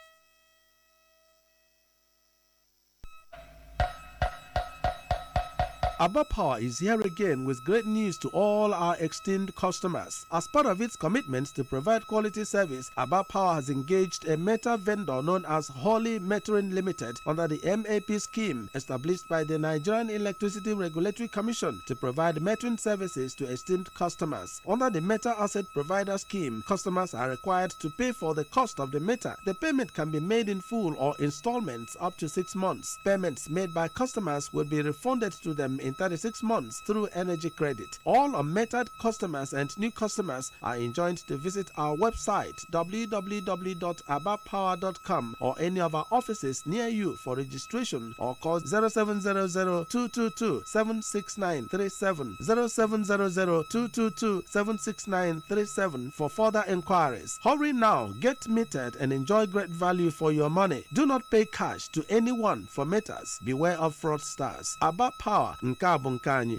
[SPEAKER 16] Abba Power is here again with great news to all our esteemed customers. As part of its commitment to provide quality service, Abba Power has engaged a meter vendor known as Holy Metering Limited under the MAP scheme established by the Nigerian Electricity Regulatory Commission to provide metering services to esteemed customers. Under the Meter Asset Provider scheme, customers are required to pay for the cost of the meter. The payment can be made in full or installments up to 6 months. Payments made by customers will be refunded to them in 36 months through energy credit. All unmetered customers and new customers are enjoined to visit our website www.abapower.com or any of our offices near you for registration or call 0700-222-76937 0700-222-76937 for further inquiries. Hurry now, get metered and enjoy great value for your money. Do not pay cash to anyone for meters. Beware of fraudsters. Abba Power nke a bụ nke anyị.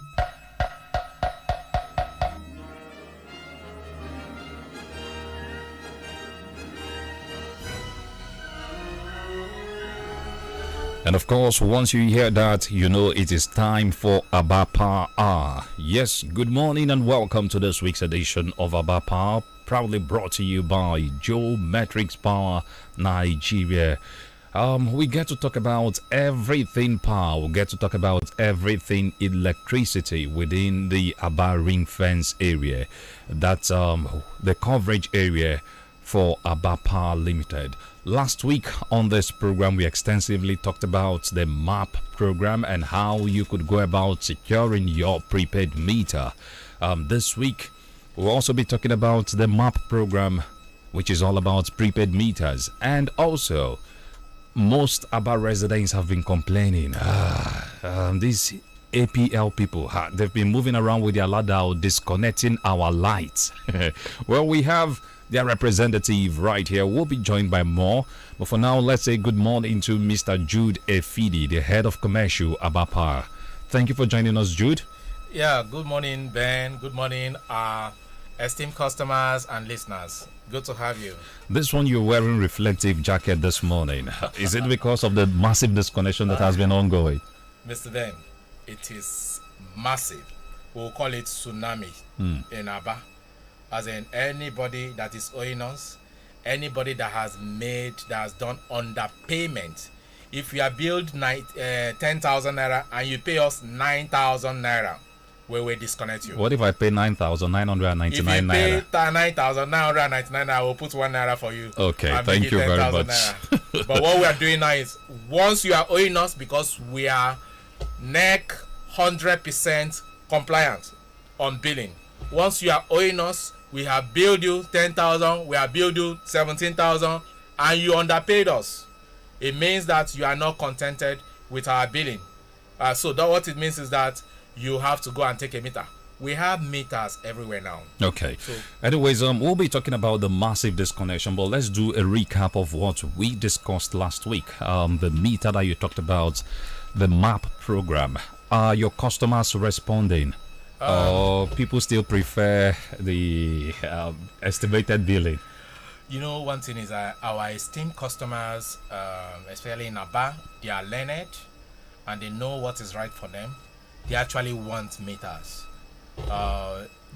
[SPEAKER 17] And of course, once you hear that, you know it is time for Abba Power. Yes, good morning and welcome to this week's edition of Abba Power, proudly brought to you by Joe Matrix Power Nigeria. We get to talk about everything power. We get to talk about everything electricity within the Aba Ring Fence area. That's the coverage area for Aba Power Limited. Last week on this program, we extensively talked about the MAP program and how you could go about securing your prepaid meter. This week, we'll also be talking about the MAP program, which is all about prepaid meters. And also, most Aba residents have been complaining. These APL people, they've been moving around with their ladder, disconnecting our lights. Well, we have their representative right here. We'll be joined by more. But for now, let's say good morning to Mr. Jude Efidi, the head of commercial Aba Power. Thank you for joining us, Jude.
[SPEAKER 18] Yeah, good morning, Ben. Good morning, esteemed customers and listeners. Good to have you.
[SPEAKER 17] This one you're wearing reflective jacket this morning. Is it because of the massive disconnection that has been ongoing?
[SPEAKER 18] Mr. Ben, it is massive. We'll call it tsunami in Aba. As in anybody that is owing us, anybody that has done underpayment. If you are billed 10,000 naira and you pay us 9,000 naira, we will disconnect you.
[SPEAKER 17] What if I pay 9,999 naira?
[SPEAKER 18] If you pay 9,999 naira, I will put 1 naira for you.
[SPEAKER 17] Okay, thank you very much.
[SPEAKER 18] But what we are doing now is, once you are owing us, because we are NEC 100% compliant on billing. Once you are owing us, we have billed you 10,000, we have billed you 17,000, and you underpaid us. It means that you are not contented with our billing. So that what it means is that you have to go and take a meter. We have meters everywhere now.
[SPEAKER 17] Okay. Anyways, we'll be talking about the massive disconnection, but let's do a recap of what we discussed last week. The meter that you talked about, the MAP program. Are your customers responding? Or people still prefer the estimated billing?
[SPEAKER 18] You know, one thing is our esteemed customers, especially in Aba, they are learned and they know what is right for them. They actually want meters.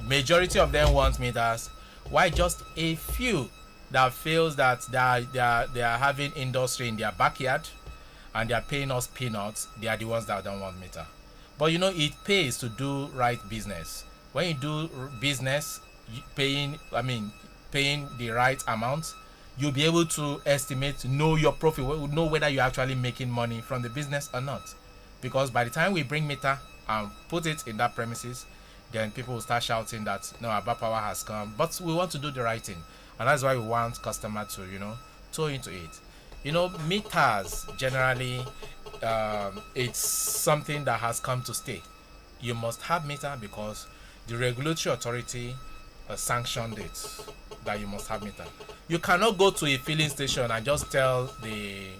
[SPEAKER 18] Majority of them want meters. Why just a few that feels that they are having industry in their backyard and they are paying us peanuts? They are the ones that don't want meter. But you know, it pays to do right business. When you do business, paying the right amount, you'll be able to estimate, know your profit, know whether you're actually making money from the business or not. Because by the time we bring meter and put it in that premises, then people will start shouting that no, Aba Power has come. But we want to do the right thing, and that's why we want customer to toe into it. Meters generally, it's something that has come to stay. You must have meter because the regulatory authority sanctioned it, that you must have meter. You cannot go to a filling station and just tell the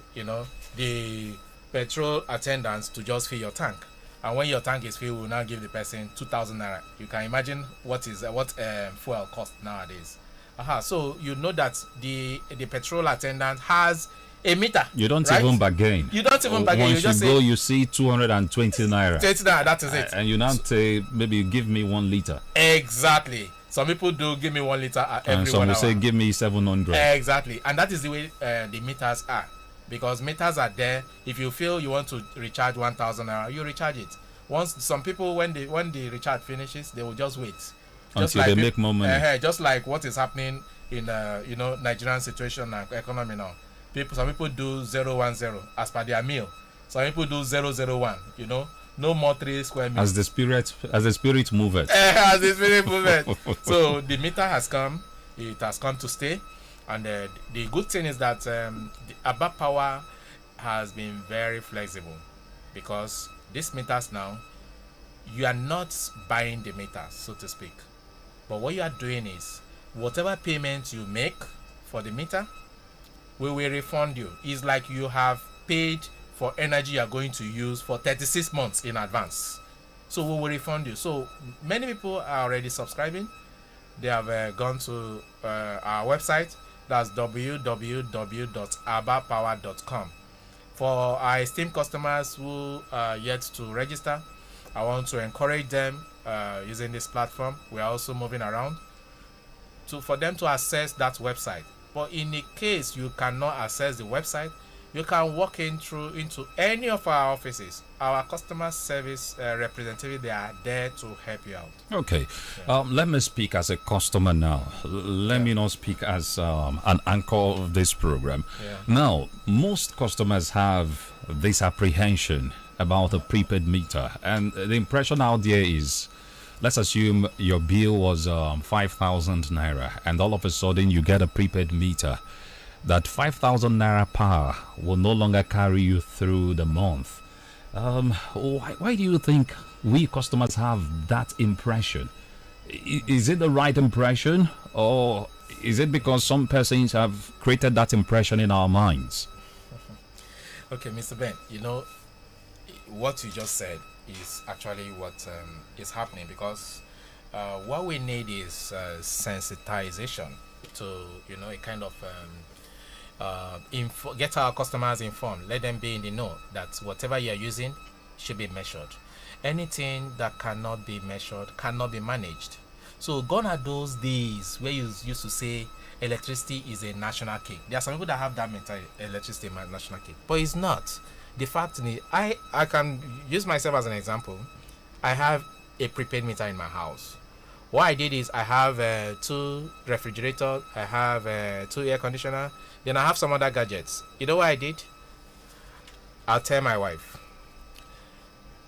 [SPEAKER 18] petrol attendants to just fill your tank, and when your tank is filled, we'll now give the person 2,000 naira. You can imagine what fuel cost nowadays. So you know that the petrol attendant has a meter.
[SPEAKER 17] You don't
[SPEAKER 18] right?
[SPEAKER 17] even bargain.
[SPEAKER 18] You don't even bargain.
[SPEAKER 17] Once
[SPEAKER 18] you just
[SPEAKER 17] go, you see 220 naira.
[SPEAKER 18] 20 naira, that is it.
[SPEAKER 17] And you now say, maybe give me 1 liter.
[SPEAKER 18] Exactly. Some people do give me 1 liter every 1 hour.
[SPEAKER 17] And some will say, give me 700.
[SPEAKER 18] Exactly. And that is the way the meters are. Because meters are there. If you feel you want to recharge 1,000 naira, you recharge it. Once some people, when the recharge finishes, they will just wait.
[SPEAKER 17] Until they make more money.
[SPEAKER 18] Just like what is happening in Nigerian situation and economy now. Some people do 010 as per their meal. Some people do 001. No more 3 square meters.
[SPEAKER 17] As the spirit moveth.
[SPEAKER 18] As the spirit moveth. So the meter has come. It has come to stay. And the good thing is that the Aba Power has been very flexible, because these meters now, you are not buying the meters, so to speak. But what you are doing is, whatever payment you make for the meter, we will refund you. It's like you have paid for energy you are going to use for 36 months in advance. So we will refund you. So many people are already subscribing. They have gone to our website. That's www.abapower.com. For our esteemed customers who are yet to register, I want to encourage them using this platform. We are also moving around for them to access that website. But in the case you cannot access the website, you can walk into any of our offices. Our customer service representative, they are there to help you out.
[SPEAKER 17] Okay. Yeah. Let me speak as a customer now. Let me not speak as an anchor of this program. Yeah. Now, most customers have this apprehension about a prepaid meter. And the impression out there is, let's assume your bill was 5,000 naira, and all of a sudden you get a prepaid meter. That 5,000 naira power will no longer carry you through the month. Why do you think we customers have that impression? Is it the right impression, or is it because some persons have created that impression in our minds?
[SPEAKER 18] Okay, Mr. Ben, what you just said is actually what is happening, because what we need is sensitization to, a kind of get our customers informed. Let them be in the know that whatever you are using should be measured. Anything that cannot be measured cannot be managed. So gone are those days where you used to say electricity is a national cake. There are some people that have that mentality, electricity is a national cake, but it's not. The fact is, I can use myself as an example. I have a prepaid meter in my house. What I did is I have 2 refrigerators, I have 2 air conditioner, then I have some other gadgets. You know what I did? I'll tell my wife,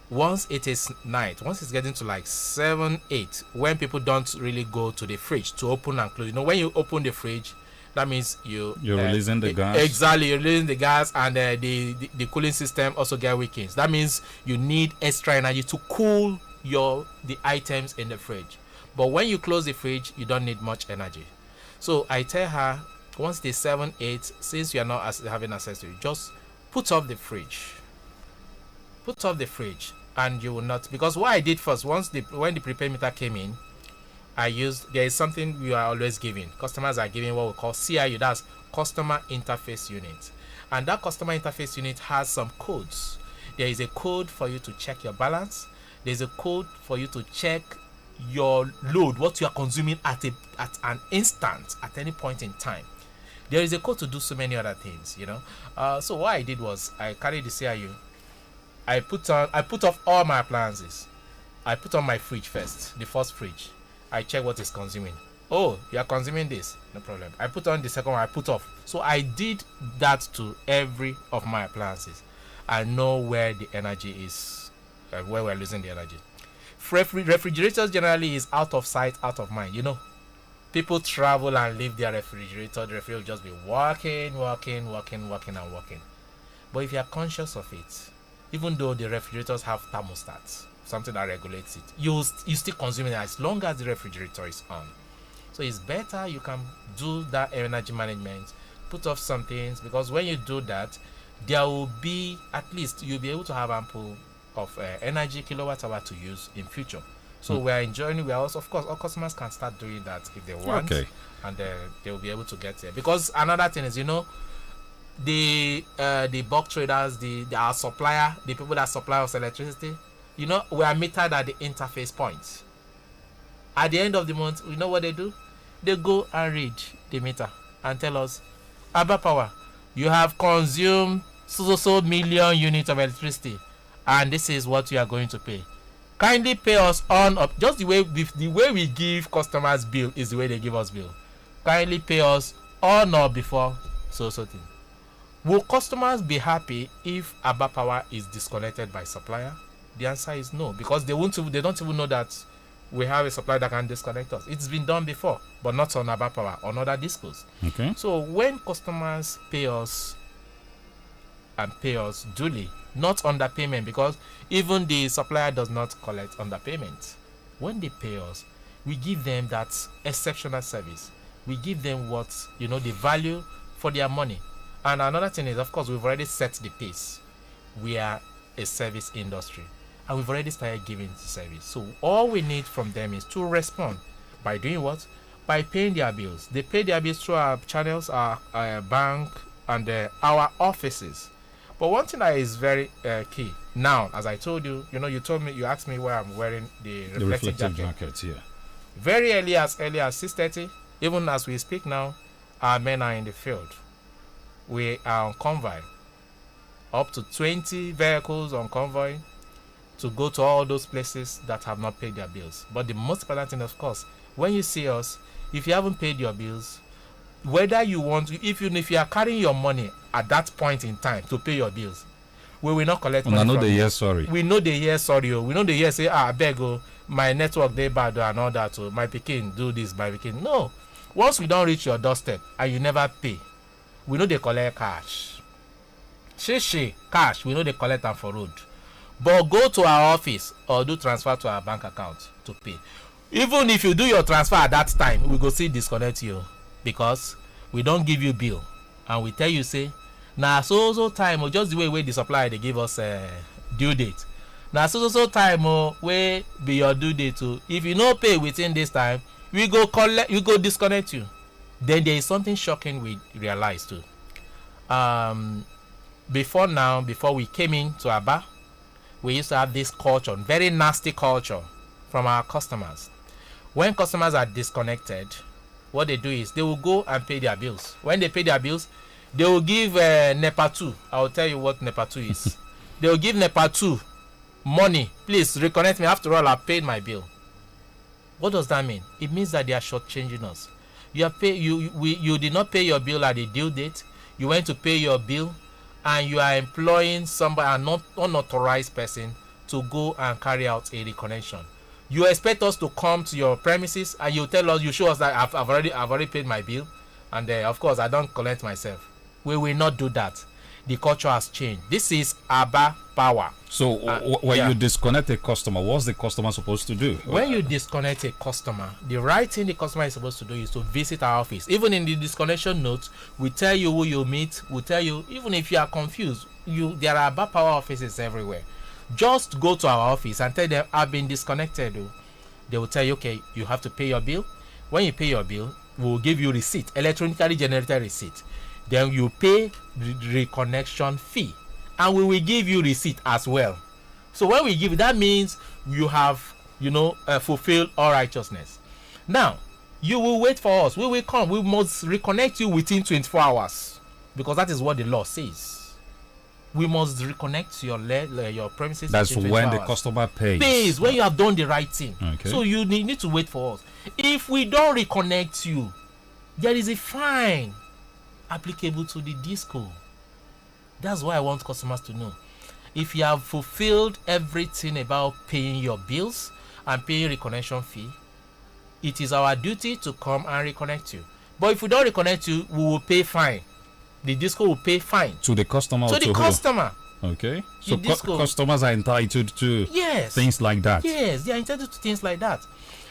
[SPEAKER 18] once it is night, once it's getting to like 7, 8, when people don't really go to the fridge to open and close. When you open the fridge, that means you're
[SPEAKER 17] releasing the gas.
[SPEAKER 18] Exactly, you're releasing the gas, and the cooling system also get weakens. That means you need extra energy to cool the items in the fridge. But when you close the fridge, you don't need much energy. So I tell her, once the 7, 8, since you are not having access to it, just put off the fridge. Put off the fridge, and you will not, because what I did first, when the prepaid meter came in, there is something we are always giving. Customers are giving what we call CIU, that's Customer Interface Unit. And that Customer Interface Unit has some codes. There is a code for you to check your balance. There's a code for you to check your load, what you are consuming at an instant, at any point in time. There is a code to do so many other things, So what I did was I carried the CIU. I put off all my appliances. I put on my fridge first, the first fridge. I check what is consuming. Oh, you are consuming this, no problem. I put on the second one, I put off. So I did that to every of my appliances. I know where the energy is, where we're losing the energy. Refrigerators generally is out of sight, out of mind. People travel and leave their refrigerator. The refrigerator will just be working. But if you are conscious of it, even though the refrigerators have thermostats, something that regulates it, you still consume it as long as the refrigerator is on. So it's better you can do that energy management, put off some things, because when you do that, there will be, at least you'll be able to have ample of energy kilowatt hour to use in future. So we are enjoying. We are also, of course, all customers can start doing that if they want, and they will be able to get there. Because another thing is, the bulk traders, our supplier, the people that supply us electricity, we are metered at the interface points. At the end of the month, you know what they do? They go and read the meter and tell us, Abba Power, you have consumed so million units of electricity, and this is what you are going to pay. Kindly pay us on up. Just the way we give customers bill is the way they give us bill. Kindly pay us on or before so thing. Will customers be happy if Abba Power is disconnected by supplier? The answer is no, because they don't even know that we have a supplier that can disconnect us. It's been done before, but not on Abba Power, on other discos.
[SPEAKER 17] Okay.
[SPEAKER 18] So when customers pay us duly, not underpayment, because even the supplier does not collect underpayment. When they pay us, we give them that exceptional service. We give them what, the value for their money. And another thing is, of course, we've already set the pace. We are a service industry, and we've already started giving service. So all we need from them is to respond by doing what? By paying their bills. They pay their bills through our channels, our bank, and our offices. But one thing that is very key now, as I told you, you asked me why I'm wearing the reflective jacket.
[SPEAKER 17] Yeah.
[SPEAKER 18] Very early as 6:30, even as we speak now, our men are in the field. We are on convoy, up to 20 vehicles on convoy to go to all those places that have not paid their bills. But the most important thing, of course, when you see us, if you haven't paid your bills, whether you want, if you are carrying your money at that point in time to pay your bills, we will not collect money.
[SPEAKER 17] We know the sorry.
[SPEAKER 18] We know the sorry. We know the say, I beg, my network they bad and all that. So my pikin do this, my pikin. No. Once we don't reach your doorstep and you never pay, we know they collect cash. Cash, we know they collect them for road. But go to our office or do transfer to our bank account to pay. Even if you do your transfer at that time, we go still disconnect you, because we don't give you bill and we tell you say, so time, or just the way the supplier they give us due date. na so time wey be your due date o. If you no pay within this time, we go disconnect you. Then there is something shocking we realized too. Before we came into Aba, we used to have this culture, very nasty culture from our customers. When customers are disconnected, what they do is they will go and pay their bills. When they pay their bills, they will give NEPA 2. I will tell you what NEPA 2 is. They will give NEPA 2 money. Please reconnect me. After all, I paid my bill. What does that mean? It means that they are shortchanging us. You did not pay your bill at the due date. You went to pay your bill, and you are employing somebody, an unauthorized person, to go and carry out a reconnection. You expect us to come to your premises and you tell us, you show us that I've already paid my bill, and of course I don't collect myself. We will not do that. The culture has changed. This is Aba power.
[SPEAKER 17] So when you disconnect a customer, what's the customer supposed to do?
[SPEAKER 18] When you disconnect a customer, the right thing the customer is supposed to do is to visit our office. Even in the disconnection note, we tell you who you meet. We tell you, even if you are confused, there are Aba power offices everywhere. Just go to our office and tell them I've been disconnected. They will tell you, okay, you have to pay your bill. When you pay your bill, we will give you receipt, electronically generated receipt. Then you pay the reconnection fee, and we will give you receipt as well. So when we give it, that means you have, fulfilled all righteousness. Now, you will wait for us. We will come. We must reconnect you within 24 hours, because that is what the law says. We must reconnect your premises.
[SPEAKER 17] That's when the customer pays.
[SPEAKER 18] When you have done the right thing.
[SPEAKER 17] Okay.
[SPEAKER 18] So you need to wait for us. If we don't reconnect you, there is a fine applicable to the disco. That's why I want customers to know. If you have fulfilled everything about paying your bills and paying reconnection fee, it is our duty to come and reconnect you. But if we don't reconnect you, we will pay fine. The disco will pay fine
[SPEAKER 17] to the customer.
[SPEAKER 18] To the customer.
[SPEAKER 17] Okay. So customers are entitled to things like that.
[SPEAKER 18] Yes, they are entitled to things like that.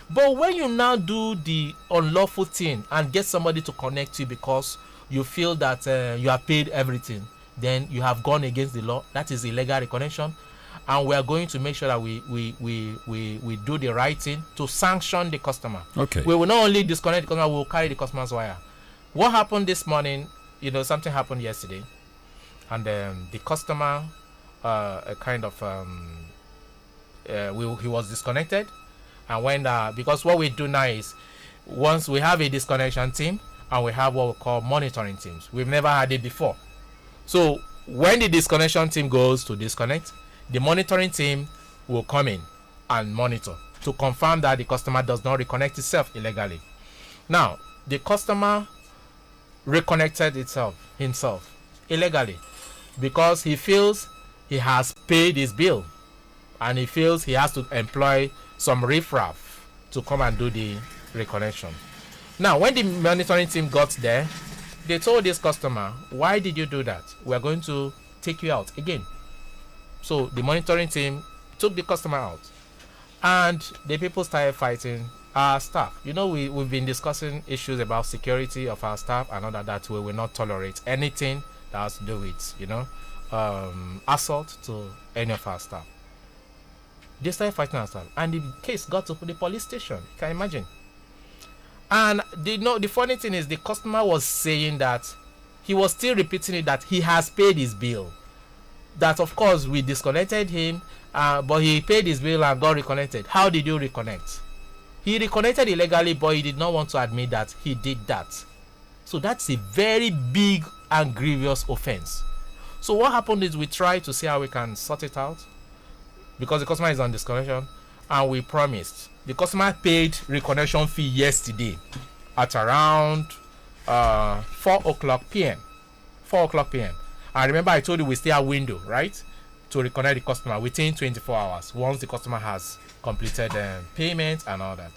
[SPEAKER 18] But when you now do the unlawful thing and get somebody to connect you because you feel that you have paid everything, then you have gone against the law. That is illegal reconnection, and we are going to make sure that we do the right thing to sanction the customer.
[SPEAKER 17] Okay.
[SPEAKER 18] We will not only disconnect the customer, we will carry the customer's wire. What happened this morning? Something happened yesterday, and the customer he was disconnected, and when because what we do now is, once we have a disconnection team and we have what we call monitoring teams. We've never had it before. So when the disconnection team goes to disconnect, the monitoring team will come in and monitor to confirm that the customer does not reconnect itself illegally. Now, the customer reconnected himself illegally because he feels he has paid his bill and he feels he has to employ some riffraff to come and do the reconnection. Now, when the monitoring team got there, they told this customer, why did you do that? We're going to take you out again. So the monitoring team took the customer out, and the people started fighting our staff. We've been discussing issues about security of our staff and all that we will not tolerate anything that has to do with assault to any of our staff. They started fighting our staff, and the case got to the police station. You can imagine. And the funny thing is, the customer was saying that he was still repeating it, that he has paid his bill. That of course we disconnected him, but he paid his bill and got reconnected. How did you reconnect? He reconnected illegally, but he did not want to admit that he did that. So that's a very big and grievous offense. So what happened is, we tried to see how we can sort it out, because the customer is on disconnection, and we promised. The customer paid reconnection fee yesterday at around 4 o'clock p.m. 4 o'clock p.m. And remember, I told you we still have window, right, to reconnect the customer within 24 hours once the customer has completed payment and all that.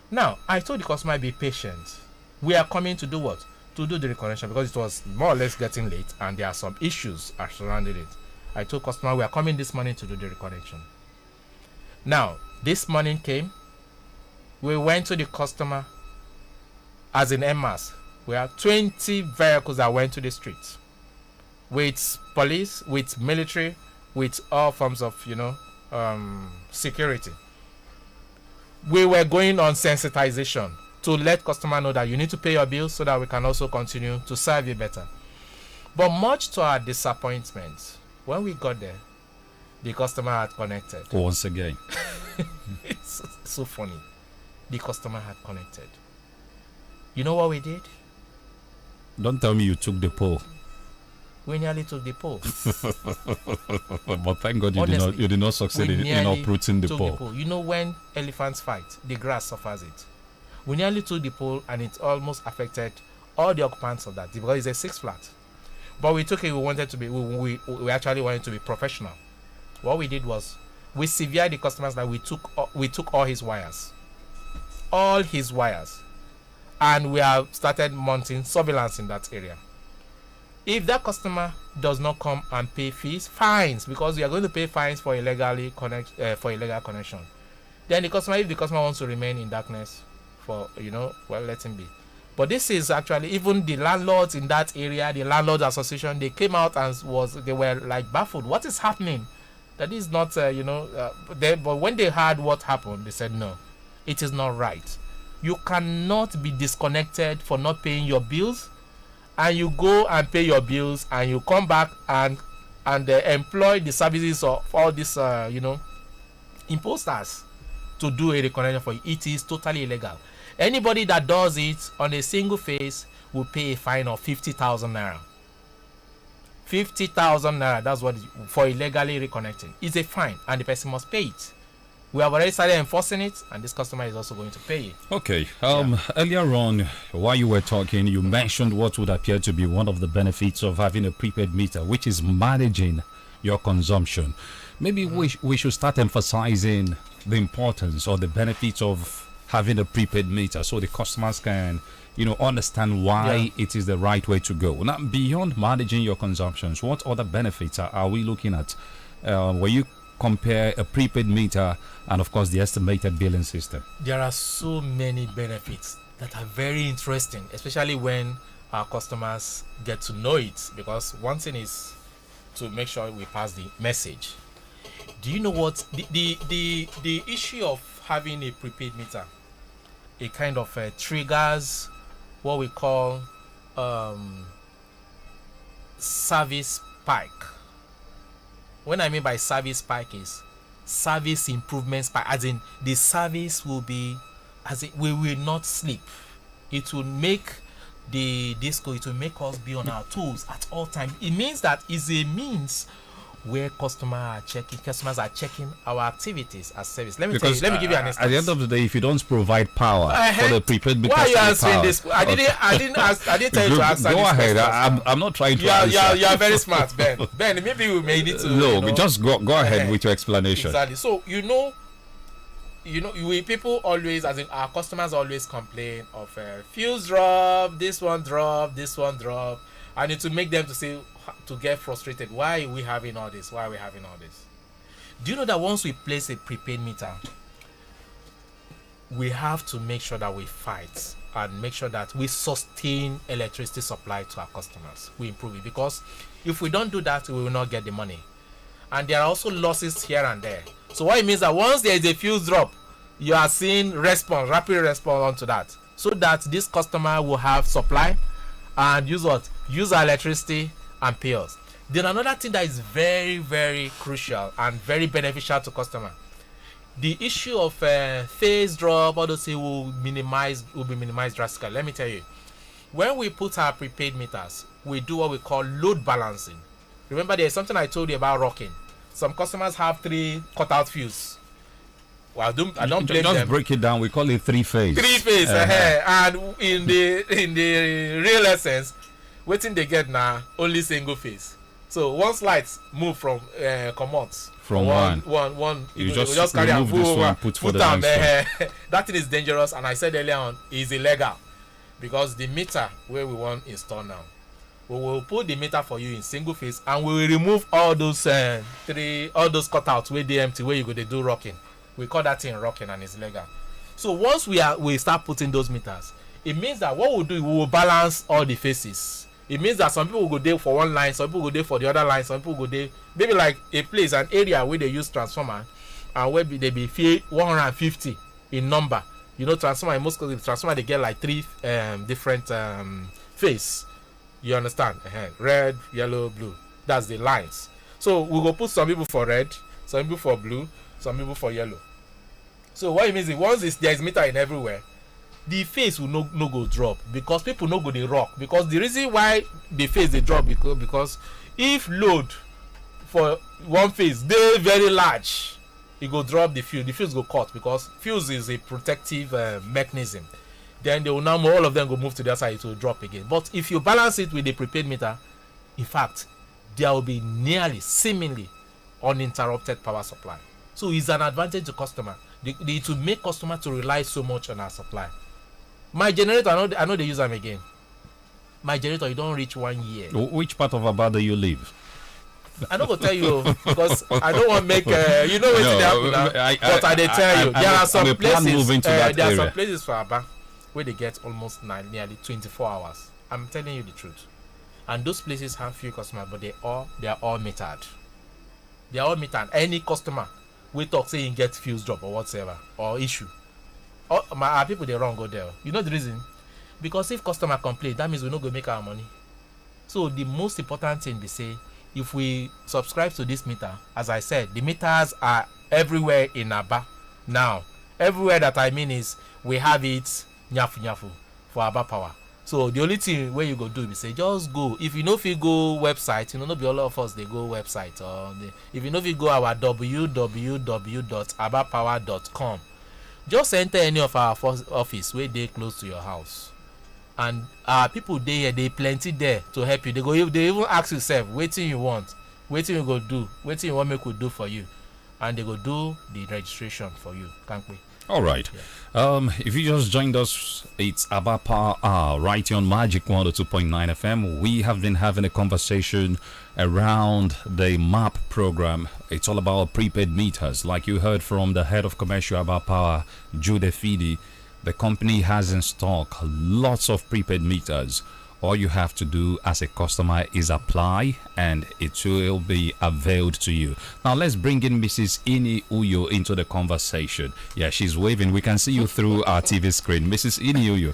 [SPEAKER 18] Now, I told the customer, be patient. We are coming to do what? To do the reconnection, because it was more or less getting late and there are some issues surrounding it. I told customer, we are coming this morning to do the reconnection. Now, this morning came, we went to the customer as in EMAS. We have 20 vehicles that went to the streets with police, with military, with all forms of, security. We were going on sensitization to let customer know that you need to pay your bills so that we can also continue to serve you better. But much to our disappointment, when we got there, the customer had connected.
[SPEAKER 17] Once again.
[SPEAKER 18] It's so funny. The customer had connected. You know what we did?
[SPEAKER 17] Don't tell me you took the poll.
[SPEAKER 18] We nearly took the poll.
[SPEAKER 17] But thank God you did not succeed in uprooting the pole.
[SPEAKER 18] You know, when elephants fight, the grass suffers it. We nearly took the pole, and it almost affected all the occupants of that because it's a 6 flat. But we took it. We wanted to be. We actually wanted to be professional. What we did was we severed the customers that we took all his wires, and we have started mounting surveillance in that area. If that customer does not come and pay fines, because we are going to pay fines for illegal connection, then if the customer wants to remain in darkness, let him be. But this is actually, even the landlords in that area, the landlords association, they came out and they were like baffled. What is happening? That is not, but when they heard what happened, they said, no, it is not right. You cannot be disconnected for not paying your bills, and you go and pay your bills, and you come back and employ the services of all these, imposters to do a reconnection for you. It is totally illegal. Anybody that does it on a single phase will pay a fine of 50,000 naira. 50,000 naira, that's what for illegally reconnecting. It's a fine, and the person must pay it. We have already started enforcing it, and this customer is also going to pay it.
[SPEAKER 17] Okay. Earlier on, while you were talking, you mentioned what would appear to be one of the benefits of having a prepaid meter, which is managing your consumption. Maybe we should start emphasizing the importance or the benefits of having a prepaid meter, so the customers can understand why it is the right way to go. Now, beyond managing your consumptions, what other benefits are we looking at when you compare a prepaid meter and, of course, the estimated billing system?
[SPEAKER 18] There are so many benefits that are very interesting, especially when our customers get to know it, because one thing is to make sure we pass the message. Do you know what the issue of having a prepaid meter? It kind of triggers what we call service spike. What I mean by service spike is service improvement spike, as in the service will be, we will not sleep. It will make it will make us be on our toes at all times. It means that is a means where customers are checking our activities as service. Let me give you an instance.
[SPEAKER 17] At the end of the day, if you don't provide power for the prepaid meter,
[SPEAKER 18] why are you answering this? I didn't tell you to answer this.
[SPEAKER 17] Go ahead. I'm not trying to answer.
[SPEAKER 18] You are very smart, Ben. Ben, maybe we may need to.
[SPEAKER 17] No, just go ahead with your explanation.
[SPEAKER 18] Exactly. So people always, as in our customers always complain of fuse drop, this one drop, and it will make them to get frustrated. Why are we having all this? Do you know that once we place a prepaid meter, we have to make sure that we fight and make sure that we sustain electricity supply to our customers. We improve it, because if we don't do that, we will not get the money. And there are also losses here and there. So what it means that once there is a fuse drop, you are seeing rapid response onto that, so that this customer will have supply and use our electricity and pay us. Then another thing that is very, very crucial and very beneficial to customer, the issue of phase drop, all those things will be minimized drastically. Let me tell you, when we put our prepaid meters, we do what we call load balancing. Remember, there's something I told you about rocking. Some customers have 3 cutout fuse. Well, I don't blame them.
[SPEAKER 17] Just break it down. We call it 3-phase.
[SPEAKER 18] 3-phase, and in the real essence, waiting they get now only single phase. So once lights move from one, you just carry and put down there. That thing is dangerous, and I said earlier on, is illegal, because the meter where we want installed now, we will put the meter for you in single phase, and we will remove all those cutouts where they empty, where you go to do rocking. We call that thing rocking, and it's legal. So once we start putting those meters, it means that what we'll do, we will balance all the phases. It means that some people will go there for one line, some people will go there for the other line, some people will go there, maybe like a place, an area where they use transformer, and where they be fee 150 in number. You know, transformer in most cases, transformer they get like 3 different phase. You understand? Red, yellow, blue. That's the lines. So we go put some people for red, some people for blue, some people for yellow. So what it means is once there is meter in everywhere, the phase will no go drop because people no go they rock. Because the reason why the phase they drop because if load for one phase they very large, it go drop the fuse. The fuse go cut because fuse is a protective mechanism. Then they will now all of them go move to the other side, it will drop again. But if you balance it with a prepaid meter, in fact, there will be nearly seemingly uninterrupted power supply. So it's an advantage to customer. It will make customer to rely so much on our supply. My generator, I know they use them again. My generator, you don't reach 1 year.
[SPEAKER 17] Which part of Aba do you live?
[SPEAKER 18] I don't go tell you because I don't want to make you know what's happen now. But I did tell you there are some places. There are some places for Aba where they get almost nearly 24 hours. I'm telling you the truth. And those places have few customers, but they are all metered. They are all metered. Any customer we talk saying get fuse drop or whatsoever or issue. Our people they wrong go there. You know the reason? Because if customer complain, that means we not go make our money. So the most important thing they say, if we subscribe to this meter, as I said, the meters are everywhere in Aba now. Everywhere that I mean is we have it nyafu for Aba Power. So the only thing where you go do is say just go. If you know if you go website, you know not be all of us they go website or if you know if you go our www.abapower.com. Just enter any of our office where they close to your house, and people there they plenty there to help you. They even ask yourself waiting you want, waiting you go do, waiting you want me could do for you, and they go do the registration for you. Can't we?
[SPEAKER 17] All right. Yeah. If you just joined us, it's Aba Power Hour right here on Magic 102.9 FM. We have been having a conversation around the MAP program. It's all about prepaid meters. Like you heard from the head of commercial Aba Power, Jude Fidi, the company has in stock lots of prepaid meters. All you have to do as a customer is apply and it will be availed to you. Now let's bring in Mrs. Ini Uyo into the conversation. Yeah, she's waving. We can see you through our TV screen. Mrs. Ini Uyo,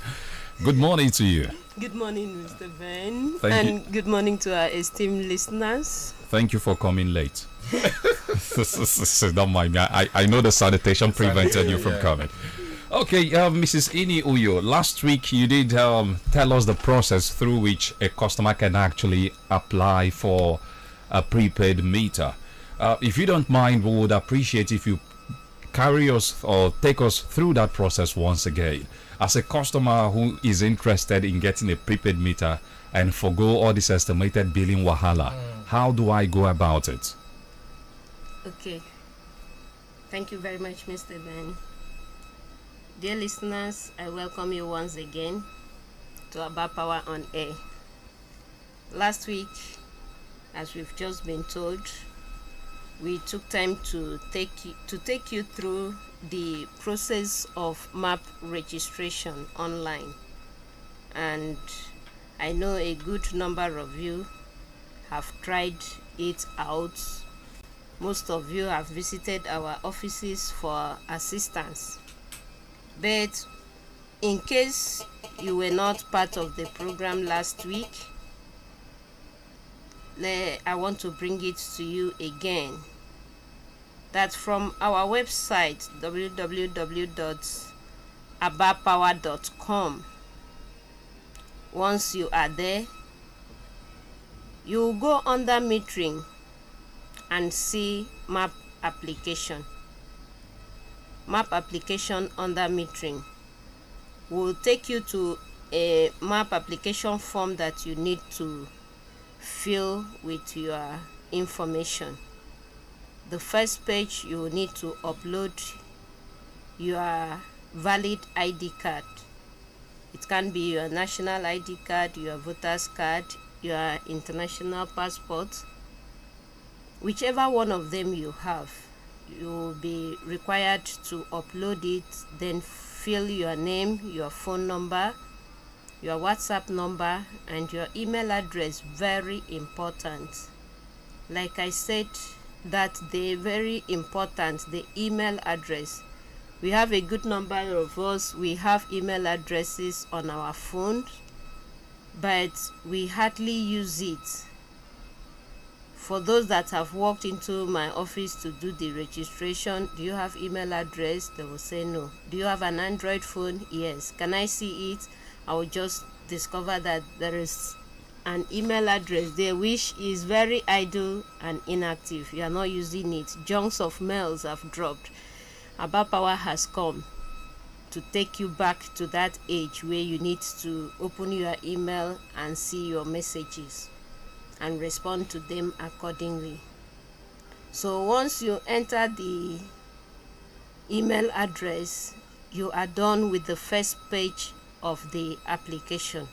[SPEAKER 17] good morning to you.
[SPEAKER 19] Good morning, Mr. Ben.
[SPEAKER 17] Thank
[SPEAKER 19] you. Good morning to our esteemed listeners.
[SPEAKER 17] Thank you for coming late. Don't mind me. I know the sanitation prevented you from coming. Okay, Mrs. Ini Uyo, last week you did tell us the process through which a customer can actually apply for a prepaid meter. If you don't mind, we would appreciate if you carry us or take us through that process once again. As a customer who is interested in getting a prepaid meter and forgo all this estimated billing wahala, how do I go about it?
[SPEAKER 19] Okay. Thank you very much, Mr. Ben. Dear listeners, I welcome you once again to Aba Power on Air. Last week, as we've just been told, we took time to take you through the process of MAP registration online. And I know a good number of you have tried it out. Most of you have visited our offices for assistance. But in case you were not part of the program last week, I want to bring it to you again. That from our website www.abapower.com, once you are there, you will go under metering and see MAP application. MAP application under metering will take you to a MAP application form that you need to fill with your information. The first page, you will need to upload your valid ID card. It can be your national ID card, your voter's card, your international passport, whichever one of them you have. You will be required to upload it, then fill your name, your phone number, your WhatsApp number, and your email address. Very important. Like I said that day, very important, the email address. We have a good number of us, we have email addresses on our phones, but we hardly use it. For those that have walked into my office to do the registration, do you have email address? They will say no. Do you have an Android phone? Yes. Can I see it? I will just discover that there is an email address there which is very idle and inactive. You are not using it. Chunks of mails have dropped. Aba Power has come to take you back to that age where you need to open your email and see your messages and respond to them accordingly. So once you enter the email address, you are done with the first page of the application.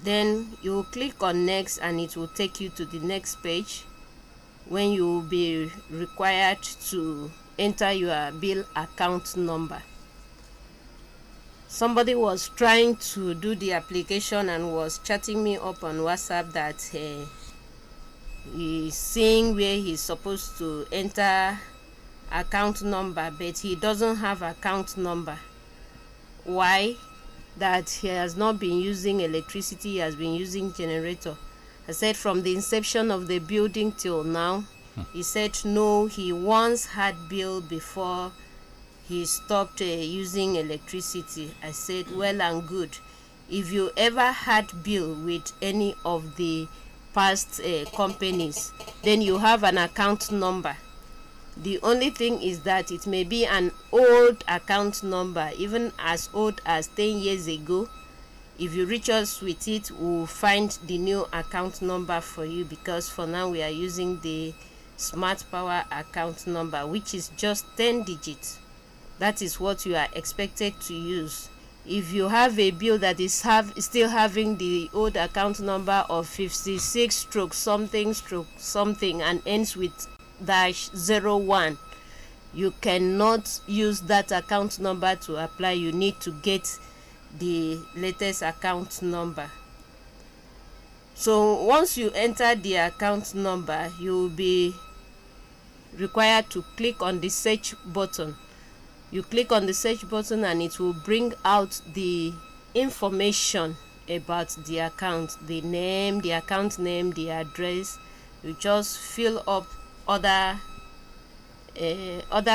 [SPEAKER 19] Then you click on next and it will take you to the next page when you will be required to enter your bill account number. Somebody was trying to do the application and was chatting me up on WhatsApp that he's seeing where he's supposed to enter account number, but he doesn't have account number. Why? That he has not been using electricity, he has been using generator. I said from the inception of the building till now, he said no, he once had bill before he stopped using electricity. I said well and good. If you ever had bill with any of the past companies, then you have an account number. The only thing is that it may be an old account number, even as old as 10 years ago. If you reach us with it, we'll find the new account number for you, because for now we are using the Smart Power account number, which is just 10 digits. That is what you are expected to use. If you have a bill that is still having the old account number of 56 stroke something and ends with -01, you cannot use that account number to apply. You need to get the latest account number. So once you enter the account number, you will be required to click on the search button. You click on the search button and it will bring out the information about the account, the name, the account name, the address. You just fill up other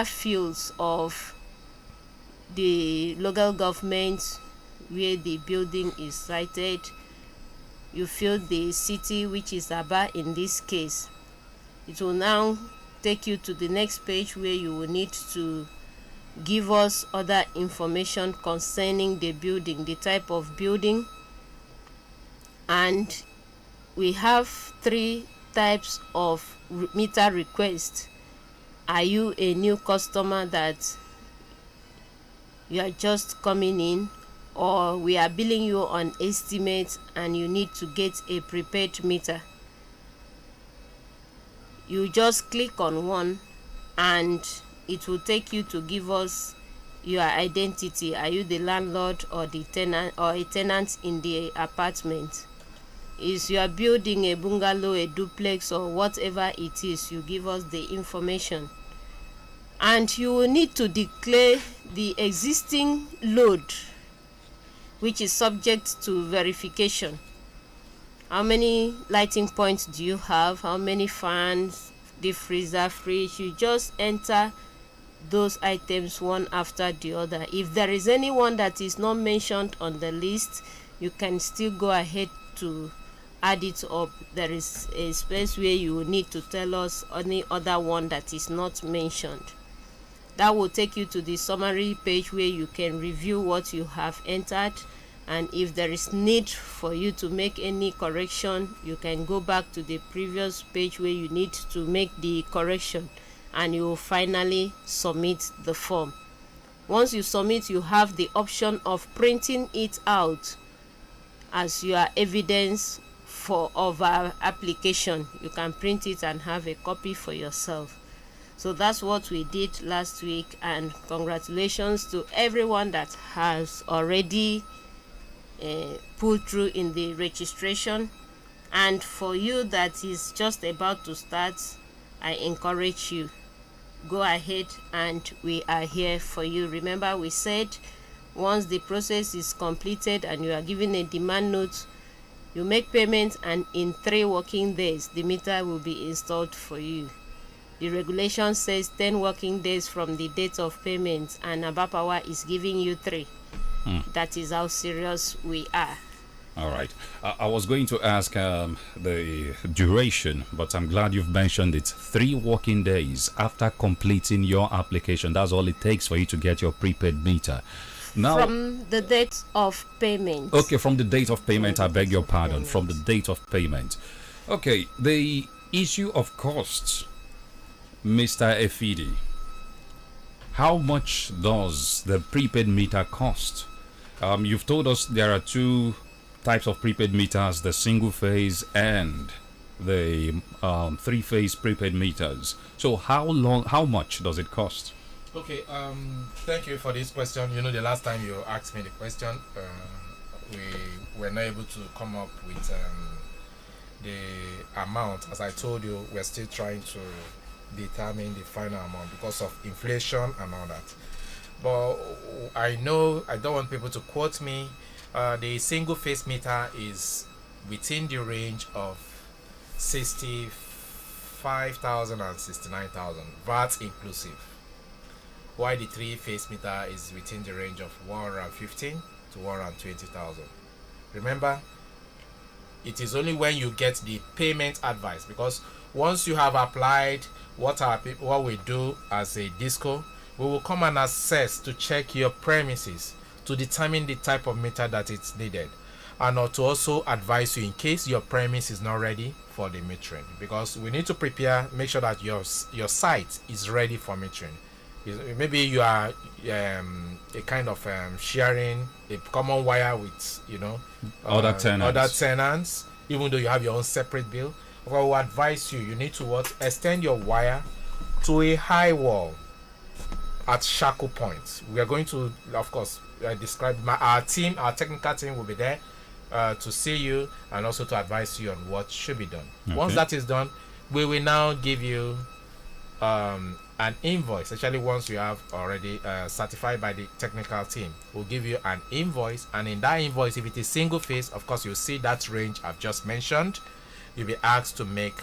[SPEAKER 19] fields of the local government where the building is sited. You fill the city, which is Aba in this case. It will now take you to the next page where you will need to give us other information concerning the building, the type of building. And we have 3 types of meter request. Are you a new customer that you are just coming in, or we are billing you on estimate and you need to get a prepaid meter? You just click on one and it will take you to give us your identity. Are you the landlord or the tenant, or a tenant in the apartment? Is you are building a bungalow, a duplex, or whatever it is? You give us the information. And you will need to declare the existing load, which is subject to verification. How many lighting points do you have? How many fans, the freezer, fridge? You just enter those items one after the other. If there is anyone that is not mentioned on the list, you can still go ahead to add it up. There is a space where you will need to tell us any other one that is not mentioned. That will take you to the summary page where you can review what you have entered, and if there is need for you to make any correction, you can go back to the previous page where you need to make the correction, and you will finally submit the form. Once you submit, you have the option of printing it out as your evidence of our application. You can print it and have a copy for yourself. So that's what we did last week, and congratulations to everyone that has already pulled through in the registration. And for you that is just about to start, I encourage you. Go ahead, and we are here for you. Remember, we said once the process is completed and you are given a demand note, you make payment, and in 3 working days the meter will be installed for you. The regulation says 10 working days from the date of payment, and Aba Power is giving you 3. That is how serious we are.
[SPEAKER 17] All right. I was going to ask the duration, but I'm glad you've mentioned it. 3 working days after completing your application. That's all it takes for you to get your prepaid meter. Now,
[SPEAKER 19] from the date of payment.
[SPEAKER 17] Okay, from the date of payment. I beg your pardon. From the date of payment. Okay, the issue of costs, Mr. Efidi. How much does the prepaid meter cost? You've told us there are 2 types of prepaid meters, the single phase and the 3-phase prepaid meters. So how much does it cost?
[SPEAKER 18] Okay, thank you for this question. You know, the last time you asked me the question, we were not able to come up with the amount. As I told you, we're still trying to determine the final amount because of inflation and all that. But I know, I don't want people to quote me. The single phase meter is within the range of 65,000 and 69,000, VAT inclusive. While the 3-phase meter is within the range of 115 to 120,000. Remember, it is only when you get the payment advice, because once you have applied, what we do as a disco, we will come and assess to check your premises to determine the type of meter that it's needed, and to also advise you in case your premise is not ready for the metering, because we need to prepare, make sure that your site is ready for metering. Maybe you are a kind of sharing a common wire with
[SPEAKER 17] other
[SPEAKER 18] tenants, even though you have your own separate bill. I will advise you need to extend your wire to a high wall at shackle points. We are going to, of course, describe our technical team will be there to see you and also to advise you on what should be done. Okay. Once that is done, we will now give you an invoice. Actually, once you have already certified by the technical team, we'll give you an invoice, and in that invoice, if it is single phase, of course, you'll see that range I've just mentioned. You'll be asked to make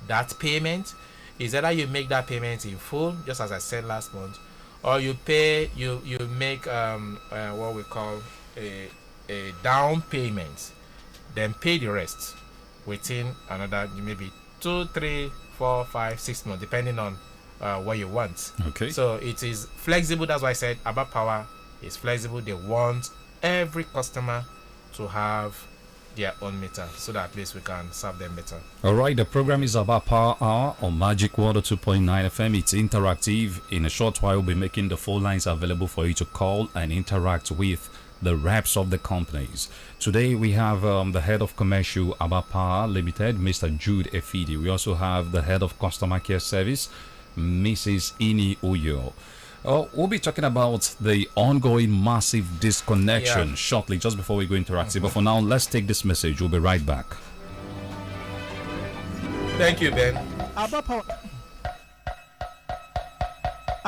[SPEAKER 18] that payment. Is either you make that payment in full, just as I said last month, or you make what we call a down payment, then pay the rest within another maybe 2, 3, 4, 5, 6 months, depending on what you want.
[SPEAKER 17] Okay.
[SPEAKER 18] So it is flexible. That's why I said Aba Power is flexible. They want every customer to have their own meter, so that at least we can serve them better.
[SPEAKER 17] All right, the program is about Power Hour on Magic 102.9 FM. It's interactive. In a short while, we'll be making the phone lines available for you to call and interact with the reps of the companies. Today, we have the head of commercial Aba Power Limited, Mr. Jude Efidi. We also have the head of customer care service, Mrs. Ini Uyo. We'll be talking about the ongoing massive disconnection shortly, just before we go interactive. But for now, let's take this message. We'll be right back.
[SPEAKER 18] Thank you, Ben.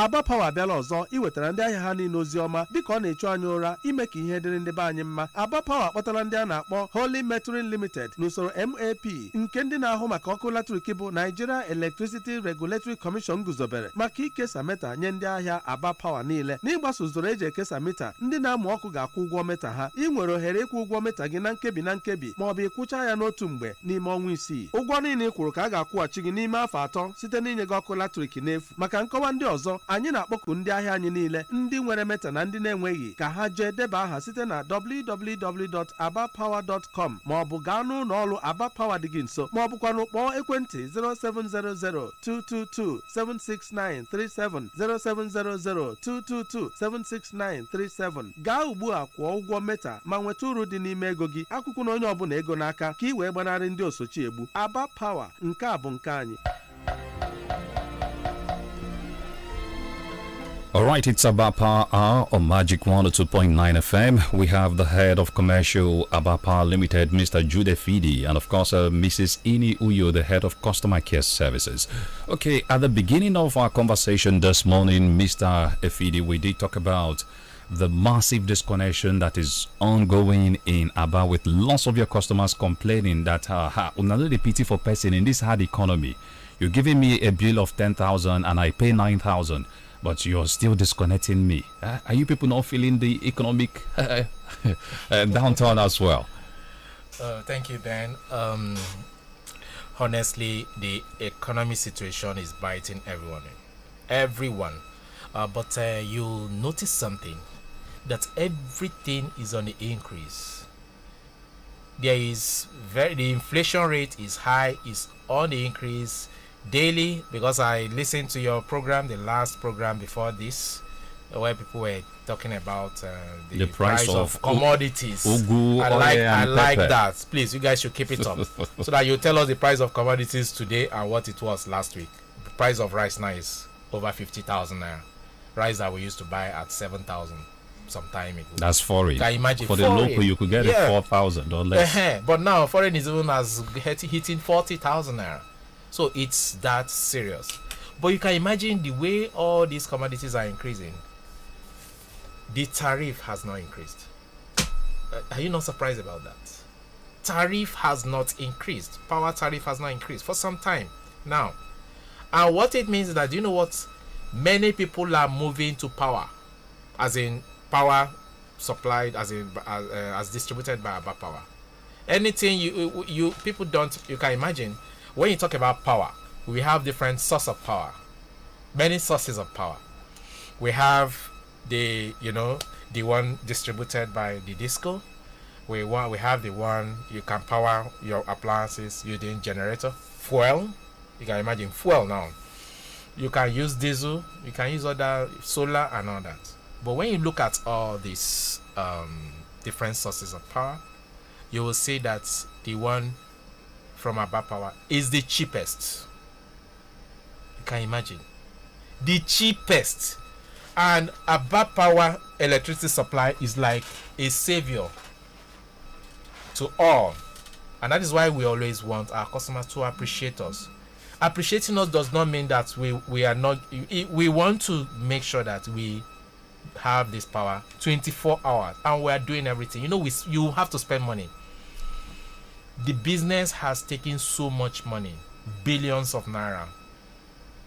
[SPEAKER 16] Aba Power abịala ọzọ iwetara ndị ahịa ha niile ozi ọma dịka ọ na-echu anyị ụra ime ka ihe dịrị ndị be anyị mma. Aba Power akpọtara ndị a na-akpọ Holy Metering Limited n'usoro MAP nke ndị na-ahụ maka ọkụ latrik bụ Nigeria Electricity Regulatory Commission guzobere maka ikesa mita nye ndị ahịa Aba Power niile. N'ịgbaso usoro eji ekesa mita, ndị na-amụ ọkụ ga-akwụ ụgwọ mita ha. Ị nwere ohere ịkwụ ụgwọ mita gị na nkebi ma ọ bụ ịkwụcha ya n'otu mgbe n'ime ọnwa 6. Ụgwọ niile ị kwụrụ ka a ga-akwụghachi gị n'ime afọ 3 site n'inye gị ọkụ latrik n'efu. Maka nkọwa ndị ọzọ, anyị na-akpọku ndị ahịa anyị niile, ndị nwere meta na ndị na-enweghị, ka ha jee deba aha site na www.abapower.com ma ọ bụ gaa n'ụlọ ọrụ Aba Power dị gị nso, ma ọ bụkwa n'ụkpọ ekwentị 0700222766937 0700222766937. Gaa ugbu a kwụọ ụgwọ meta ma nweta uru dị n'ime ego gị. Akwụkwọ na onye ọbụla ego n'aka ka ị wee gbanarị ndị osochi egbu. Aba Power, nke a bụ nke anyị.
[SPEAKER 17] All right, it's Abapa Hour on Magic 102.9 FM. We have the head of commercial Abapa Limited, Mr. Jude Efidi, and of course, Mrs. Ini Uyo, the head of customer care services. Okay, at the beginning of our conversation this morning, Mr. Efidi, we did talk about the massive disconnection that is ongoing in Aba, with lots of your customers complaining that the pity for person in this hard economy. You're giving me a bill of 10,000 and I pay 9,000, but you're still disconnecting me. Are you people not feeling the economic downturn as well?
[SPEAKER 18] Thank you, Ben. Honestly, the economic situation is biting everyone. But you notice something, that everything is on the increase. The inflation rate is high, is on the increase daily, because I listened to your program, the last program before this, where people were talking about the price of commodities.
[SPEAKER 17] Ugu,
[SPEAKER 18] I like that. Please, you guys should keep it up so that you tell us the price of commodities today and what it was last week. The price of rice now is over 50,000 naira. Rice that we used to buy at 7,000 some time ago.
[SPEAKER 17] That's foreign.
[SPEAKER 18] Can you imagine?
[SPEAKER 17] For the local, you could get it 4,000 or less.
[SPEAKER 18] But now foreign is even as hitting 40,000 naira. So it's that serious. But you can imagine the way all these commodities are increasing. The tariff has not increased. Are you not surprised about that? Tariff has not increased. Power tariff has not increased for some time now. And what it means is that, you know what? Many people are moving to power, as in power supplied, as distributed by Aba Power. Anything you people don't, you can imagine, when you talk about power, we have different sources of power, many sources of power. We have the one distributed by the disco. We have the one you can power your appliances using generator, fuel. You can imagine fuel now. You can use diesel, you can use other solar and all that. But when you look at all these different sources of power, you will see that the one from Aba Power is the cheapest. You can imagine. The cheapest. And Aba Power electricity supply is like a savior to all. And that is why we always want our customers to appreciate us. Appreciating us does not mean that we are not. We want to make sure that we have this power 24 hours and we are doing everything. You have to spend money. The business has taken so much money, billions of naira,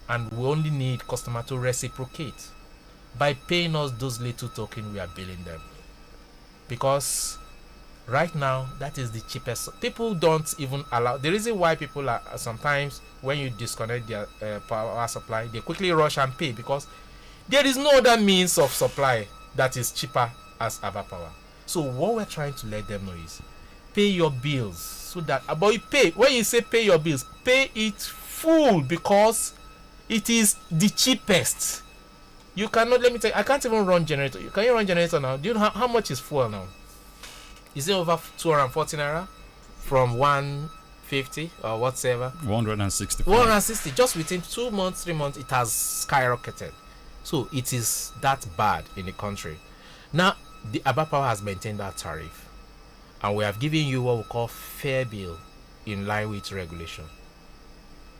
[SPEAKER 18] and we only need customer to reciprocate by paying us those little tokens. We are billing them because right now that is the cheapest. People don't even allow. The reason why people are sometimes, when you disconnect their power supply, they quickly rush and pay because there is no other means of supply that is cheaper as Aba Power. So what we're trying to let them know is pay your bills, so that but you pay. When you say pay your bills, pay it full because it is the cheapest. You cannot, let me tell you, I can't even run generator. Can you run generator now? Do you know how much is fuel now? Is it over 240 naira from 150 or whatever?
[SPEAKER 17] 160.
[SPEAKER 18] 160. Just within 2 months, 3 months, it has skyrocketed. So it is that bad in the country. Now, the Aba Power has maintained that tariff, and we have given you what we call fair bill in line with regulation.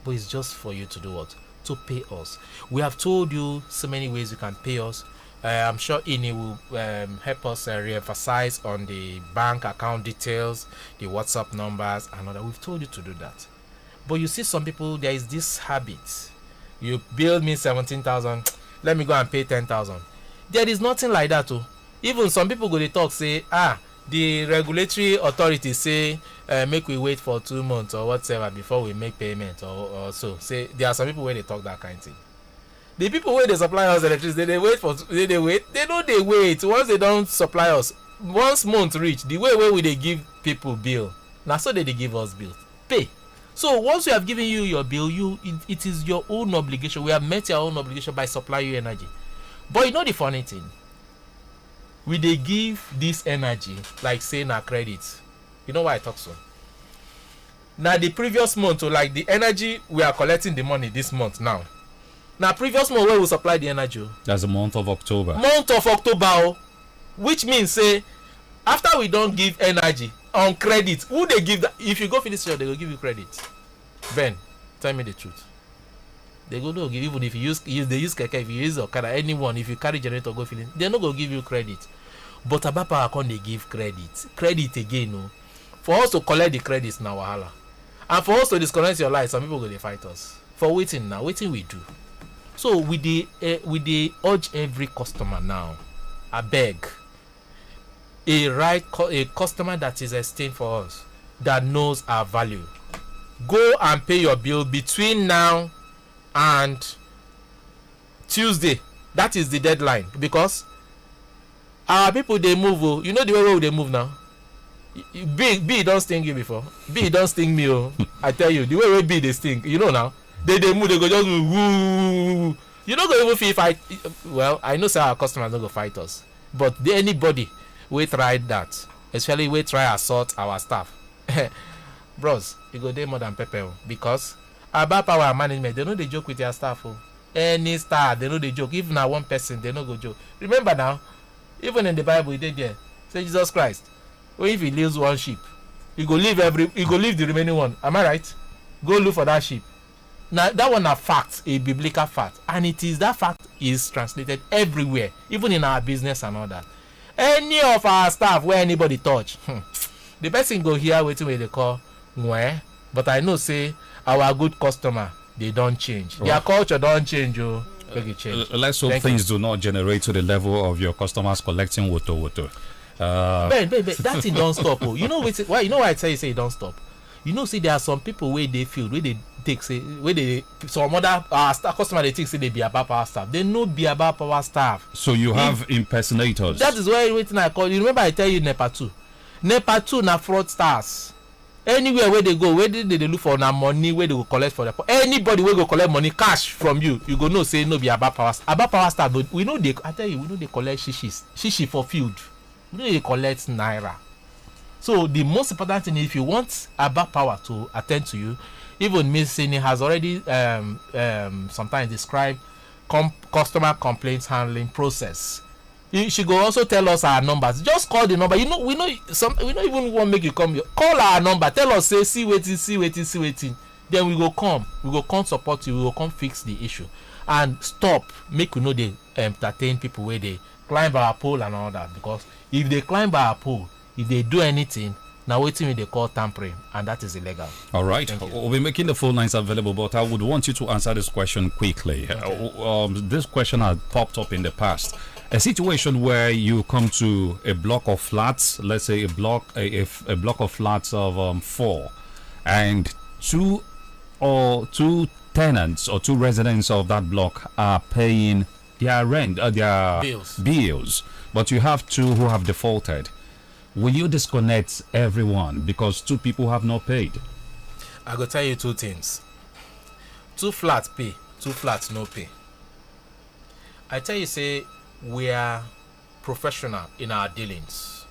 [SPEAKER 18] But it's just for you to do what? To pay us. We have told you so many ways you can pay us. I'm sure Ini will help us re-emphasize on the bank account details, the WhatsApp numbers, and all that. We've told you to do that. But you see, some people, there is this habit. You bill me 17,000, let me go and pay 10,000. There is nothing like that too. Even some people go to talk, say, the regulatory authorities say make we wait for 2 months or whatever before we make payment or so. Say there are some people where they talk that kind of thing. The people where they supply us electricity, they wait. They know they wait. Once they don't supply us, once month reach, the way where we they give people bill. Now so they give us bill. Pay. So once we have given you your bill, it is your own obligation. We have met your own obligation by supplying you energy. But you know the funny thing? We they give this energy like saying our credit. You know why I talk so? Now the previous month, so like the energy we are collecting the money this month now. Now previous month where we supply the energy.
[SPEAKER 17] That's the month of October.
[SPEAKER 18] Month of October, which means say after we don't give energy on credit, who they give that? If you go finish your, they will give you credit. Ben, tell me the truth. They go no give, even if you use they use keke, if you use Okada, anyone, if you carry generator go finish, they're not gonna give you credit. But Aba Power can they give credit again, no. For us to collect the credits now wahala, and for us to disconnect your light, some people go they fight us for waiting now. Waiting we do. So we dey urge every customer now. I beg. A customer that is esteemed for us, that knows our value, go and pay your bill between now and Tuesday. That is the deadline, because our people they move. Oh, you know the way they move now. B don't sting you before. B don't sting me. Oh, I tell you the way B they sting. You know now. They move. They go just move. Woo. You don't go even feel fight. Well, I know say our customers don't go fight us, but anybody we tried that, especially we try assault our staff. Bros, you go there more than pepper, because Aba Power management, they know they joke with their staff. Oh. Any star, they know they joke. Even now one person, they know go joke. Remember now, even in the Bible, it did there. Say Jesus Christ, well, if he leaves one sheep, he go leave the remaining one. Am I right? Go look for that sheep. Now that one a fact, a biblical fact, and it is that fact is translated everywhere, even in our business and all that. Any of our staff where anybody touch, the person go here waiting where they call Mwe, but I know say our good customer, they don't change. Their culture don't change. Oh, change.
[SPEAKER 17] Let's hope things do not generate to the level of your customers collecting woto.
[SPEAKER 18] Ben, that thing don't stop. Oh. You know why? You know why I tell you say it don't stop. You know, see, there are some people where they feel where they take say where they some other customer they think say they be Aba Power staff. They know be Aba Power staff.
[SPEAKER 17] So you have impersonators.
[SPEAKER 18] That is why waiting I call you. Remember I tell you NEPA 2 na fraudsters. Anywhere where they go, where they look for na money where they go collect for the anybody where go collect money cash from you go know say no be Aba Power staff. We know they, I tell you, we know they collect shishi for field. We know they collect naira. So the most important thing, if you want Aba Power to attend to you, even Ms. Sini has already sometimes described customer complaints handling process. She go also tell us our numbers. Just call the number. You know, we don't even want to make you come here. Call our number. Tell us, say, see waiting. Then we go come support you. We will come fix the issue and stop. Make we know they entertain people where they climb our pole and all that. Because if they climb our pole, if they do anything, now waiting they call tampering, and that is illegal.
[SPEAKER 17] All right, we'll be making the phone lines available, but I would want you to answer this question quickly. Okay. This question had popped up in the past. A situation where you come to a block of flats, let's say a block of flats of 4, and two tenants or two residents of that block are paying their rent, their bills, but you have two who have defaulted. Will you disconnect everyone because 2 people have not paid?
[SPEAKER 18] I go tell you 2 things. 2 flats pay, 2 flats no pay. I tell you, say, we are professional in our dealings.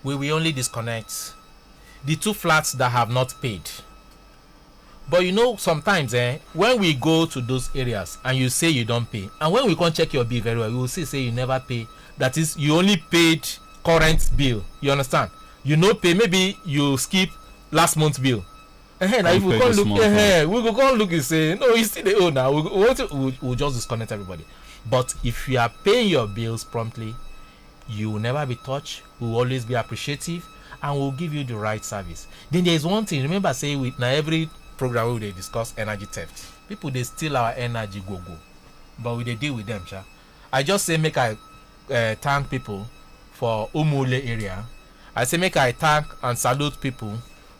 [SPEAKER 18] We will only disconnect the 2 flats that have not paid. But you know, sometimes when we go to those areas and you say you don't pay, and when we can't check your bill very well, we will say you never pay. That is, you only paid current bill. You understand? You no pay, maybe you skip last month's bill. Now if we can't look, we go go look and say no, you still the owe now. We'll just disconnect everybody. But if you are paying your bills promptly, you will never be touched. We will always be appreciative, and we'll give you the right service. Then there is one thing. Remember, say with now every program we they discuss energy theft. People they steal our energy go, but we they deal with them. I just say make I thank people for Umule area. I say make I thank and salute people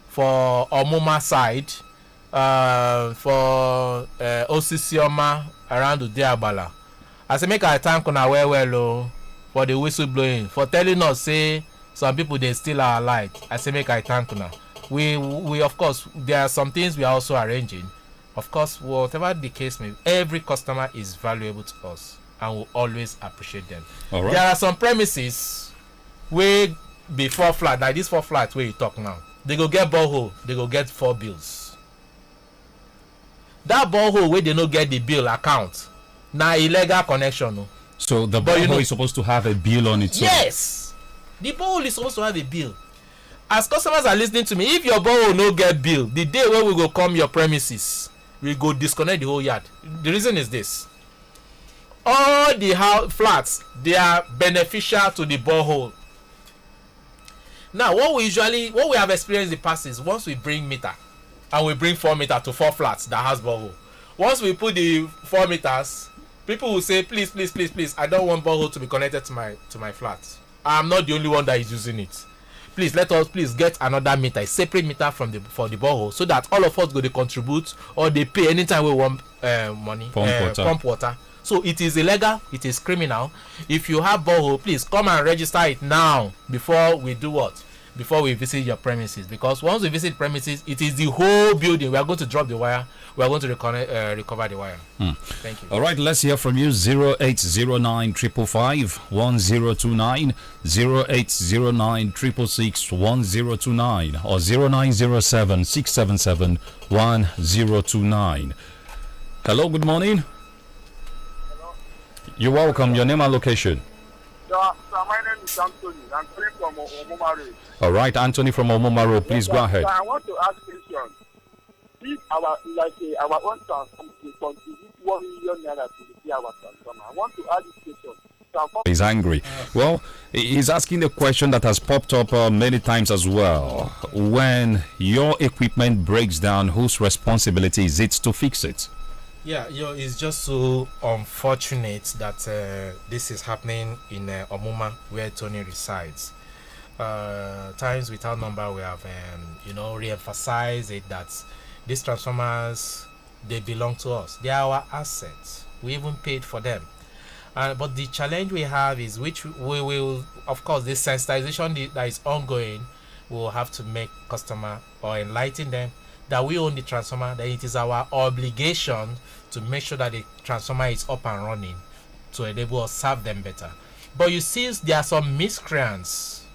[SPEAKER 18] for Omoma side, for Osisioma around the Diabala. I say make I thank on our well for the whistle blowing, for telling us say some people they steal our light. I say make I thank on. We of course there are some things we are also arranging. Of course, whatever the case may be, every customer is valuable to us and we'll always appreciate them. All right. There are some premises where before flat, like this 4 flats where you talk now, they go get borehole, they go get 4 bills. that borehole where they no get the bill account, na illegal connection. No.
[SPEAKER 17] So the borehole is supposed to have a bill on it.
[SPEAKER 18] Yes, the borehole is supposed to have a bill. As customers are listening to me, if your borehole no get bill, the day when we go come your premises, we go disconnect the whole yard. The reason is this: all the flats, they are beneficial to the borehole. Now, what we have experienced in the past is once we bring meter, and we bring 4 meter to 4 flats that has borehole. Once we put the 4 meters, people will say, please, please, please, please, I don't want borehole to be connected to my flat. I'm not the only one that is using it. Please let us get another meter, a separate meter for the borehole, so that all of us go to contribute or they pay anytime we want money, pump water. So it is illegal, it is criminal. If you have borehole, please come and register it now before we do what? Before we visit your premises. Because once we visit premises, it is the whole building. We are going to drop the wire. We are going to recover the wire. Thank you.
[SPEAKER 17] All right, let's hear from you. 0809 555 1029, 0809 666 1029, or 0907 677 1029. Hello, good morning. You're welcome. Your name and location.
[SPEAKER 20] My name is Anthony. I'm calling from Omoma Road.
[SPEAKER 17] All right, Anthony from Omoma Road. Please go ahead.
[SPEAKER 20] I want to ask question. If our own transformer contribute 1 million naira to repair our transformer, I want to ask this question.
[SPEAKER 17] He's angry. Well, he's asking a question that has popped up many times as well. When your equipment breaks down, whose responsibility is it to fix it?
[SPEAKER 18] Yeah, it's just so unfortunate that this is happening in Omuma, where Tony resides. Times without number, we have re-emphasized it that these transformers, they belong to us. They are our assets. We even paid for them. But the challenge we have is, which we will, of course, this sensitization that is ongoing, we will have to make customer or enlighten them that we own the transformer, that it is our obligation to make sure that the transformer is up and running to enable us serve them better. But you see, there are some miscreants,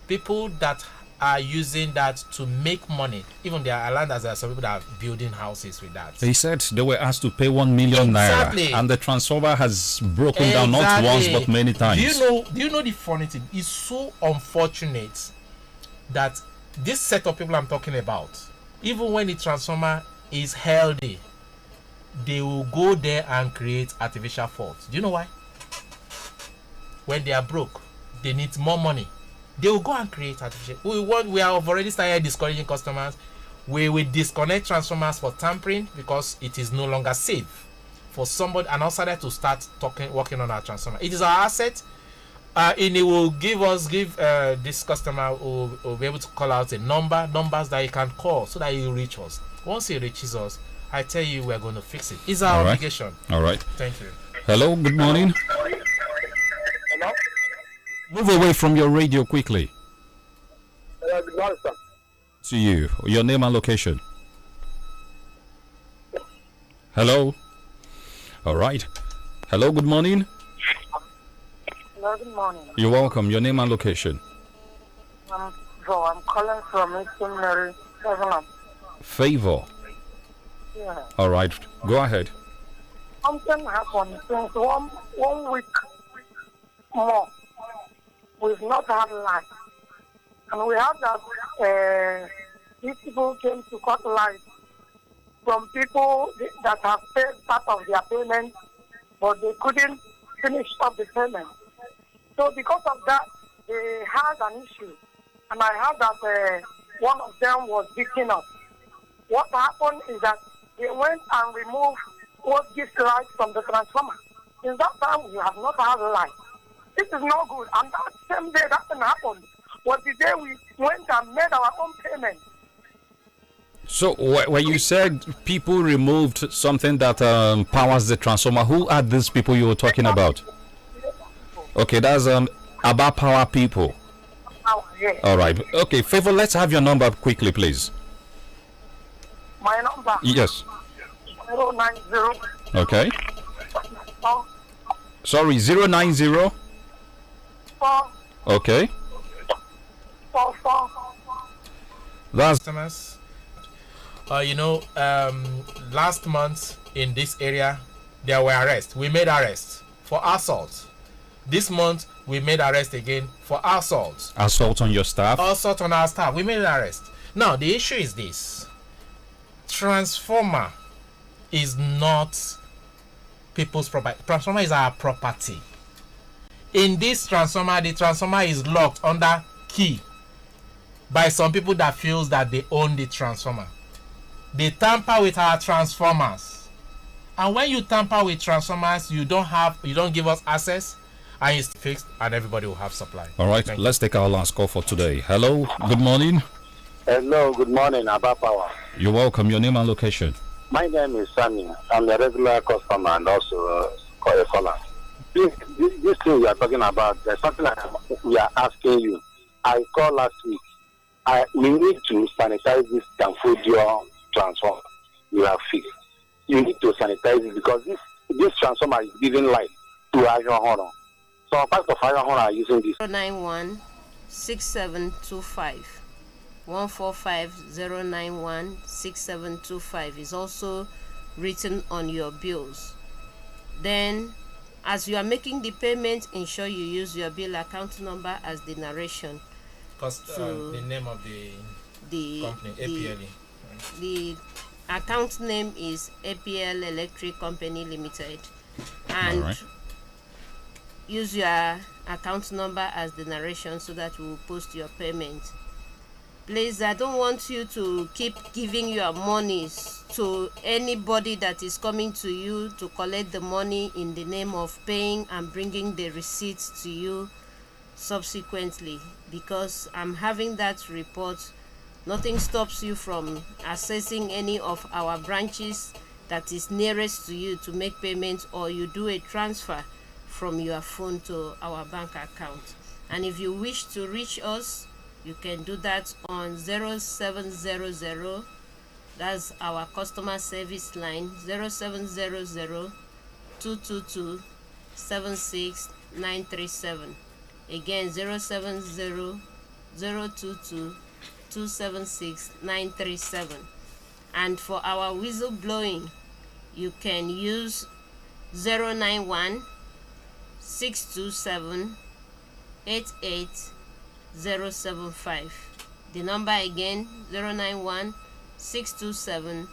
[SPEAKER 18] people that are using that to make money. Even there are land, as there are some people that are building houses with that.
[SPEAKER 17] He said they were asked to pay 1 million naira, and the transformer has broken down not once but many times.
[SPEAKER 18] Do you know the funny thing? It's so unfortunate that this set of people I'm talking about, even when the transformer is healthy, they will go there and create artificial faults. Do you know why? When they are broke, they need more money. They will go and create artificial. We have already started discouraging customers. We will disconnect transformers for tampering because it is no longer safe for somebody, an outsider, to start working on our transformer. It is our asset. And it will give this customer will be able to call out numbers that he can call so that he will reach us. Once he reaches us, I tell you, we're going to fix it. It's our obligation.
[SPEAKER 17] All right.
[SPEAKER 18] Thank you.
[SPEAKER 17] Hello, good morning.
[SPEAKER 20] Hello?
[SPEAKER 17] Move away from your radio quickly.
[SPEAKER 20] Good morning, sir.
[SPEAKER 17] To you. Your name and location. Hello. All right. Hello, good morning.
[SPEAKER 21] Hello, good morning.
[SPEAKER 17] You're welcome. Your name and location.
[SPEAKER 21] I'm calling from Eastern Mary.
[SPEAKER 17] Favor.
[SPEAKER 21] Yeah.
[SPEAKER 17] All right. Go ahead.
[SPEAKER 21] Something happened since one week more. We've not had light. And we heard that these people came to cut light from people that have paid part of their payment, but they couldn't finish up the payment. So because of that, they had an issue. And I heard that one of them was beaten up. What happened is that they went and removed what gives light from the transformer. Since that time, we have not had light. This is not good. And that same day that thing happened was the day we went and made our own payment.
[SPEAKER 17] So when you said people removed something that powers the transformer, who are these people you were talking about? Okay, that's Aba Power people.
[SPEAKER 21] Yes.
[SPEAKER 17] All right. Okay, Favor, let's have your number quickly, please.
[SPEAKER 21] My number?
[SPEAKER 17] Yes.
[SPEAKER 21] 090.
[SPEAKER 17] Okay. Sorry, 090.
[SPEAKER 21] 4.
[SPEAKER 17] Okay.
[SPEAKER 21] 4.
[SPEAKER 17] That's
[SPEAKER 18] customers. Last month in this area, there were arrests. We made arrests for assault. This month, we made arrest again for assault.
[SPEAKER 17] Assault on your staff?
[SPEAKER 18] Assault on our staff. We made an arrest. Now, the issue is this. Transformer is not people's property. Transformer is our property. In this transformer, the transformer is locked under key by some people that feels that they own the transformer. They tamper with our transformers. And when you tamper with transformers, you don't give us access, and it's fixed, and everybody will have supply.
[SPEAKER 17] All right, let's take our last call for today. Hello, good morning.
[SPEAKER 1] Hello, good morning, Abba Power.
[SPEAKER 17] You're welcome. Your name and location.
[SPEAKER 1] My name is Sammy. I'm a regular customer and also a caller. This thing you are talking about, there's something we are asking you. I called last week. We need to sanitize this Danfodio transformer you have fixed. You need to sanitize it because this transformer is giving life to Iron Horror. So part of Iron Horror are using this.
[SPEAKER 19] 091 6725 145 091 6725 is also written on your bills. Then, as you are making the payment, ensure you use your bill account number as the narration.
[SPEAKER 18] Because the name of the company, APL.
[SPEAKER 19] The account name is APL Electric Company Limited, and use your account number as the narration so that we will post your payment. Please, I don't want you to keep giving your monies to anybody that is coming to you to collect the money in the name of paying and bringing the receipts to you subsequently, because I'm having that report. Nothing stops you from accessing any of our branches that is nearest to you to make payments, or you do a transfer from your phone to our bank account. And if you wish to reach us, you can do that on 0700, that's our customer service line, 0700 222 76937. Again, 0700 022 276-937. And for our whistle blowing, you can use 091 627 88075. The number again, 091 627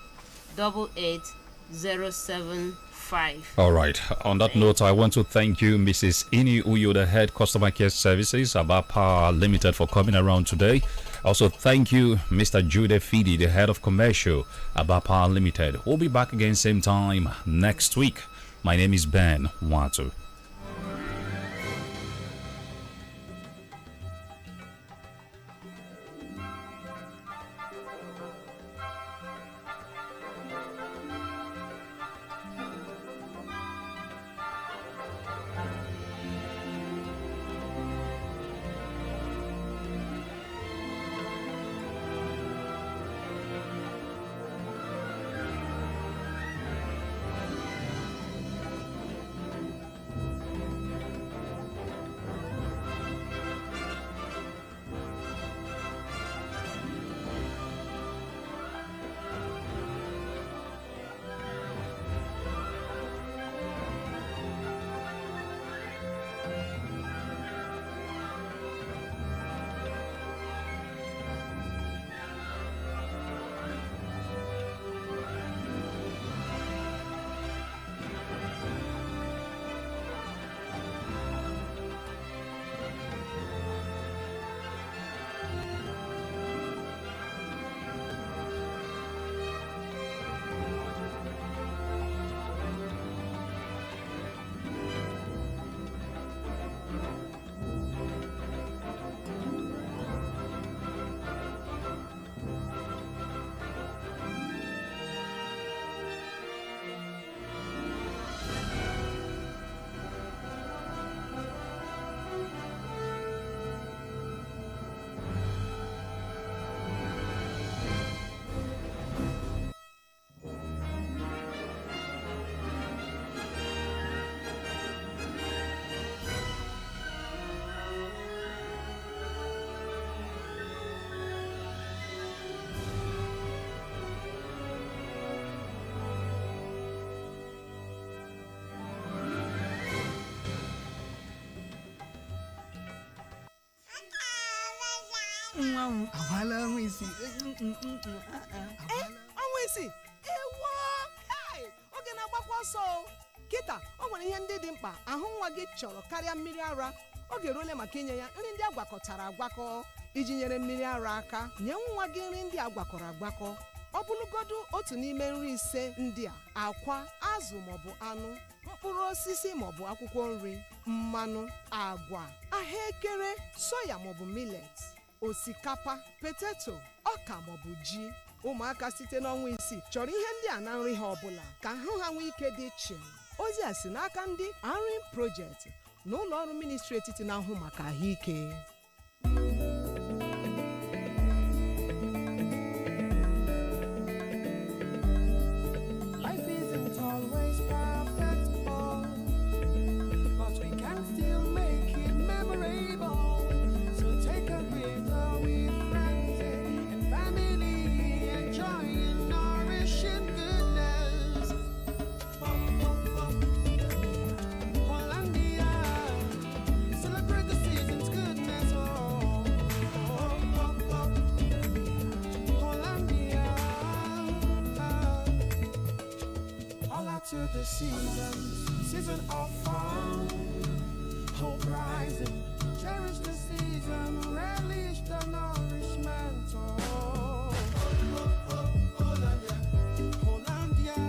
[SPEAKER 19] 88075.
[SPEAKER 17] All right. On that note, I want to thank you, Mrs. Ini Uyo, the head customer care services, Abba Power Limited, for coming around today. Also, thank you, Mr. Jude Fidi, the head of commercial, Abba Power Limited. We'll be back again same time next week. My name is Ben Watu.
[SPEAKER 5] anwụ agbala ọnwa isii
[SPEAKER 12] ọnwa isii ewo oge na-agbakwa ọsọ kịta o nwere ihe ndị dị mkpa ahụ nwa gị chọrọ karịa mmiri ara oge ruole maka inye ya nri ndị agwakọtara agwakọ iji nyere mmiri ara aka nye nwa gị nri ndị agwakọrọ agwakọ ọ bụrụgodu otu n'ime nri ise ndị a akwa azụ maọbụ anụ mkpụrụ osisi maọbụ akwụkwọ nri mmanụ agwa ahụekere soya maọbụ millet osikapa poteto ọka maọbụ ji ụmụaka site n'ọnwa isii chọrọ ihe ndị a na nri ha ọbụla ka ahụ ha nwee ike dị chịm ozi a si n'aka ndị ARIM Project na ụlọ ọrụ ministri etiti na-ahụ maka ahụike.
[SPEAKER 11] Life isn't always perfect, oh, but we can still make it memorable. So take a breather with friends and family, enjoying nourishing goodness. Hollandia, celebrate the season's goodness, oh. Hollandia, holla to the season of fall, hope rising, cherish the season, relish the nourishment, oh. Hollandia,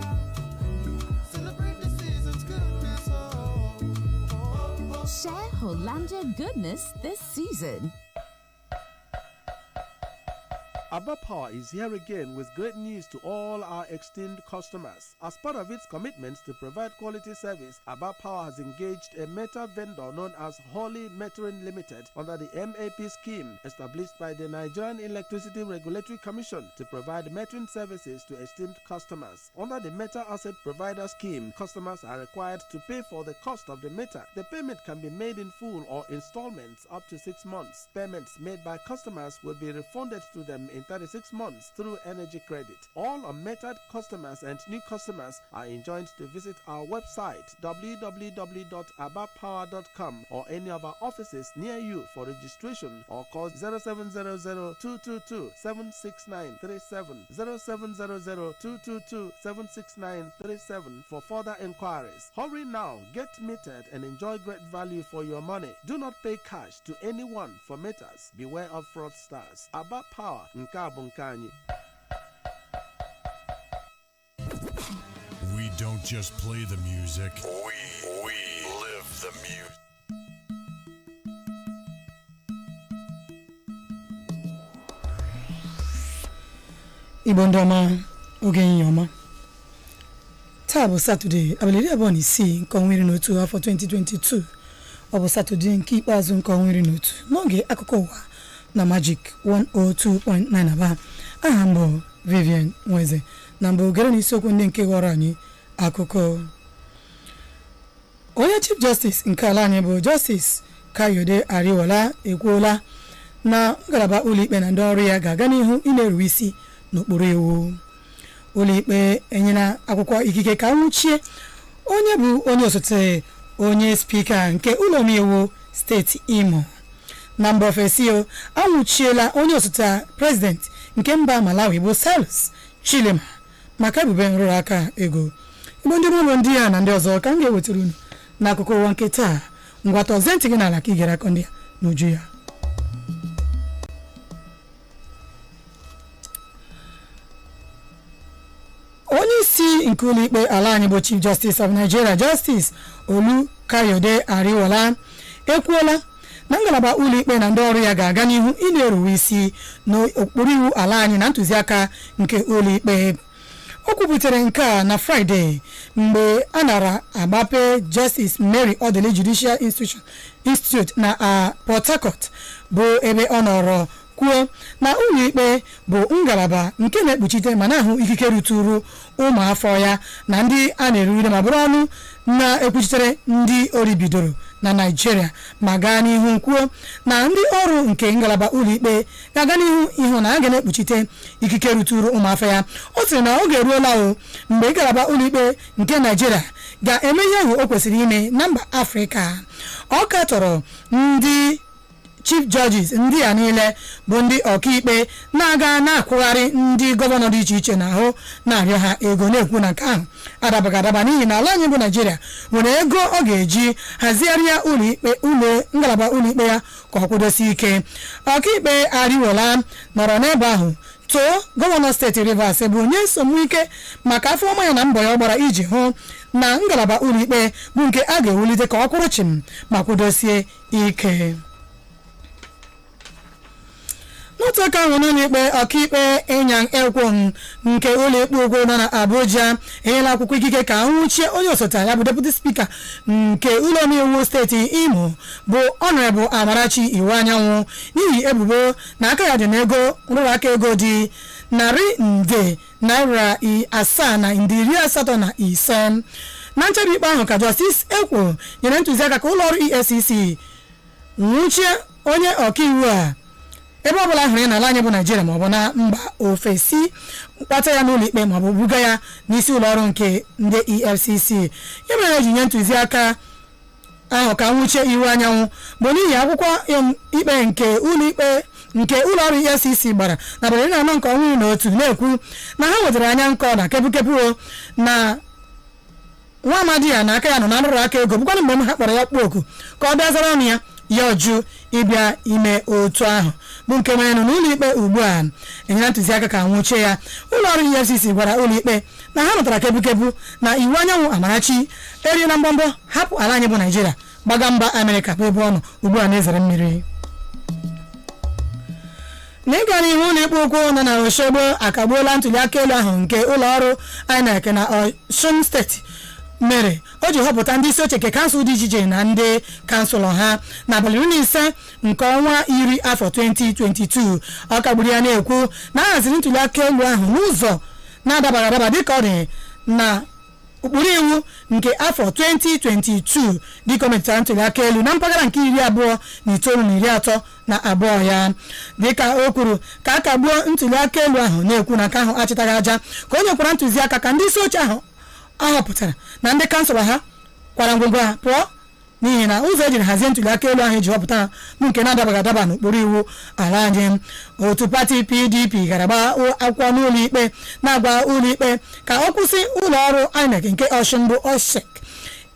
[SPEAKER 11] celebrate the season's goodness, oh.
[SPEAKER 22] Share Hollandia goodness this season.
[SPEAKER 16] Abba Power is here again with great news to all our esteemed customers. As part of its commitment to provide quality service, Abba Power has engaged a meter vendor known as Holy Metering Limited under the MAP scheme established by the Nigerian Electricity Regulatory Commission to provide metering services to esteemed customers. Under the Meter Asset Provider scheme, customers are required to pay for the cost of the meter. The payment can be made in full or installments up to 6 months. Payments made by customers will be refunded to them in 36 months through energy credit. All unmetered customers and new customers are enjoined to visit our website www.abapower.com or any of our offices near you for registration or call 0700-222-76937, 0700-222-76937 for further inquiries. Hurry now, get metered and enjoy great value for your money. Do not pay cash to anyone for meters. Beware of fraudsters. Abba Power, Nkabunkanyi.
[SPEAKER 2] We don't just play the music. We live the music.
[SPEAKER 5] Igbo ndị ọma oge enyi ọma taa bụ Satọde abalị 26 nke ọnwa iri na otu afọ 2022 ọ bụ Satọde nke ikpeazụ nke ọnwa iri na otu n'oge akụkọ ụwa na Magic 102.9 Aba. Aha mbụ Vivian Nweze na mbụ gere n'isiokwu ndị nke ghọrọ anyị akụkọ. Onye Chief Justice nke ala anyị bụ Justice Kayode Ariwola ekwuola na ngalaba ụlọikpe na ndị ọrụ ya ga-aga n'ihu ịna-eru isi n'okpuru iwu. Ụlọikpe enyela akwụkwọ ikike ka nwụchie onye bụ onye osote onye spika nke ụlọ omeiwu steeti Imo. Na mba ofesi anwụchiela onye osote president nke mba Malawi bụ Silas Chilima maka ebubo nrụrụ aka ego. Igbo ndị ụlọ ndị a na ndị ọzọ ka m ga-ewetara unu n'akụkọ ụwa nke taa. Ngwata ọzọ ntị gị n'ala ka ị gere akọ ndị a n'uju ya. Onye isi nke ụlọikpe ala anyị bụ Chief Justice of Nigeria Justice Olu Kayode Ariwola ekwuola na ngalaba ụlọikpe na ndị ọrụ ya ga-aga n'ihu ịna-eruwe isi n'okpuru iwu ala anyị na ntụziaka nke ụlọikpe. O kwuputere nke a na Friday mgbe a nara agbape Justice Mary Odili Judicial Institute na Port Harcourt bụ ebe ọ nọrọ kwuo na ụlọikpe bụ ngalaba nke na-ekpuchite ma na-ahụ ikike ruturu ụmụafọ ya na ndị a na-erugide ma bụrụ ọnụ na-ekwuchitere ndị ori bidoro na Nigeria ma gaa n'ihu kwuo na ndị ọrụ nke ngalaba ụlọikpe ga-aga n'ihu ịhụ na a ga na-ekpuchite ikike ruturu ụmụafọ ya. O sịrị na oge eruola mgbe ngalaba ụlọikpe nke Nigeria ga-eme ihe ahụ o kwesịrị ime na mba Afrịka. Ọ katọrọ ndị chief judges ndị a niile bụ ndị ọkaikpe na-aga na-akwụgharị ndị gọvanọ dị iche iche n'ahụ na-arịọ ha ego, na-ekwu na nke ahụ adabaghị adaba n'ihi na ala anyị bụ Naijiria nwere ego ọ ga-eji hazigharịa ngalaba ụlọikpe ya ka ọ kwụdosi ike. Ọkaikpe Ariwola nọrọ n'ebe ahụ too gọvanọ steeti Rivers bụ onye nsogbu ike maka afọ ọma ya na mbọ ya ọ gbara iji hụ na ngalaba ụlọikpe bụ nke a ga-ewulite ka ọ kwụrụ chịm ma kwụdosie ike. n'otu aka ahụ n'ụlọikpe ọkaikpe Ịnyang Ekwong nke ụlọikpe ukwu nọ na Abuja enyela akwụkwọ ikike ka nwụchie onye osote ya bụ deputy spika nke ụlọ omeiwu steeti Imo bụ Honorable Amarachi Iweanyanwụ n'ihi ebubo na aka ya dị n'ego nrụrụ aka ego dị $785 na nchebi ikpe ahụ ka Justice Ekwo nyere ntụziaka ka ụlọọrụ EFCC nwụchie onye ọkaiwu a ebe ọ bụla hụrụ ya n'ala anyị bụ Naijiria maọbụ na mba ofesi, kpata ya n'ụlọ ikpe maọbụ buga ya n'isi ụlọọrụ nke ndị EFCC. ya mere eji nye ntụziaka ahụ ka nwụchie Iweanyanwụ bụ n'ihi akwụkwọ ikpe nke ụlọọrụ EFCC gbara na abalị 4 nke ọnwa n'otu na-ekwu na ha nwetara anya nkọ na kepụkepụ na nwa amadi ya na aka ya nọ na nrụrụ aka ego, bụkwana mgbe ha kpọrọ ya kpọọ oku ka ọ bịa zara ọnụ ya ọjụ ịbịa ime otu ahụ bụ nke mere n'ụlọ ikpe ugbu a enyere ntụziaka ka nwụchie ya. ụlọọrụ EFCC gwara ụlọ ikpe na ha nụtara kepụkepụ na Iweanyanwụ Amarachi eriela mgbọmbọ hapụ ala anyị bụ Naijiria gbaga mba Amerịka bụ ebe ọ nọ ugbu a na-ezere mmiri. n'ịga n'ihu ụlọikpe ukwu nọ na Oshogbo akagbuola ntụliaka elu ahụ nke ụlọọrụ INEC na Osun steeti mere o ji họpụta ndị isi oche nke kansụl dị iche iche na ndị kansụl ha n'abalị 15 nke ọnwa iri afọ 2022. ọ kagburu ya na-ekwu na a haziri ntụliaka elu ahụ n'ụzọ na-adabaghị adaba dịka ọ dị na ụkpụrụ iwu nke afọ 2022 dịka o metụtara ntụliaka elu na mpaghara nke 29 na 32 ya. dịka o kwuru ka a kagbuo ntụliaka elu ahụ na-ekwu na nke ahụ achịtaghị aja ka o nyekwara ntụziaka ka ndị isi oche ahụ ahọpụtara na ndị kansụl ha kwara ngwongwo ha pụọ n'ihi na ụzọ ejiri hazie ntụliaka elu ahụ eji họpụta bụ nke na-adabaghị adaba n'ụkpụrụ iwu ala anyị. otu pati PDP gara gbaa akwụkwọ n'ụlọ ikpe na-agwa ụlọ ikpe ka ọ kwụsị ụlọ ọrụ INEC nke Osun bụ OSEC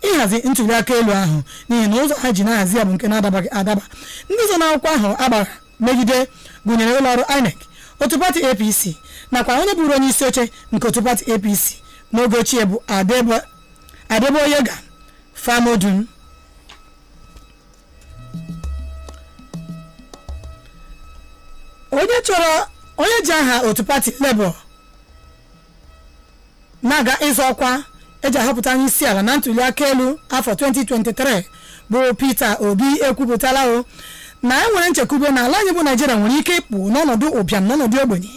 [SPEAKER 5] ịhazi ntụliaka elu ahụ n'ihi na ụzọ ha ji na-ahazi ya bụ nke na-adabaghị adaba. ndị so n'akwụkwọ ahụ agbara megide gụnyere ụlọ ọrụ INEC, otu pati APC nakwa onye bụrụ onye isi oche nke otu pati APC n'oge ochie bụ Adeboyega Famodun. onye ji aha otu pati Labour na-aga ịzọ ọkwa eji ahọpụta onye isi ala na ntụliaka elu afọ 2023 bụ Peter Obi ekwupụtala na enwere nchekwube na ala anyị bụ Naijiria nwere ike ịpụ n'ọnọdụ ụbịam n'ọnọdụ ogbenye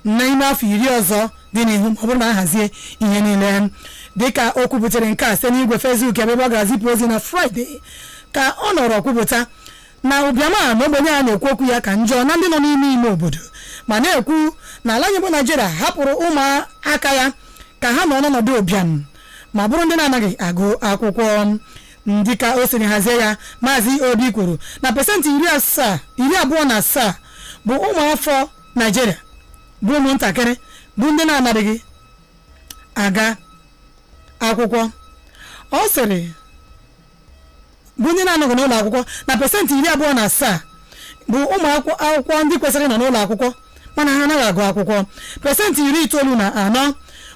[SPEAKER 5] n'ime afọ 10 ọzọ dị n'ihu ma ọ bụrụ na ahazie ihe niile. dịka o kwupụtara nke a site n'igwe Facebook ebe ọ ga-azipụ ozi na Fraịde ka ọ nọrọ kwupụta na ụbịam a na ogbenye a na-ekwu okwu ya ka njọ na ndị nọ n'ime ime obodo, ma na-ekwu na ala anyị bụ Naijiria hapụrụ ụmụaka ya ka ha nọ n'ọnọdụ ụbịam ma bụrụ ndị na-anaghị agụ akwụkwọ. dịka o siri hazie ya, Maazị Obi kwuru na pasentị 27 bụ ụmụafọ Naijiria bụ ụmụntakịrị bụ ndị na-anaghị aga akwụkwọ. ọ sịrị bụ ndị na-anọghị n'ụlọ akwụkwọ na pasentị 27 bụ ụmụ akwụkwọ ndị kwesịrị nọ n'ụlọ akwụkwọ mana ha anaghị agụ akwụkwọ. pasentị 94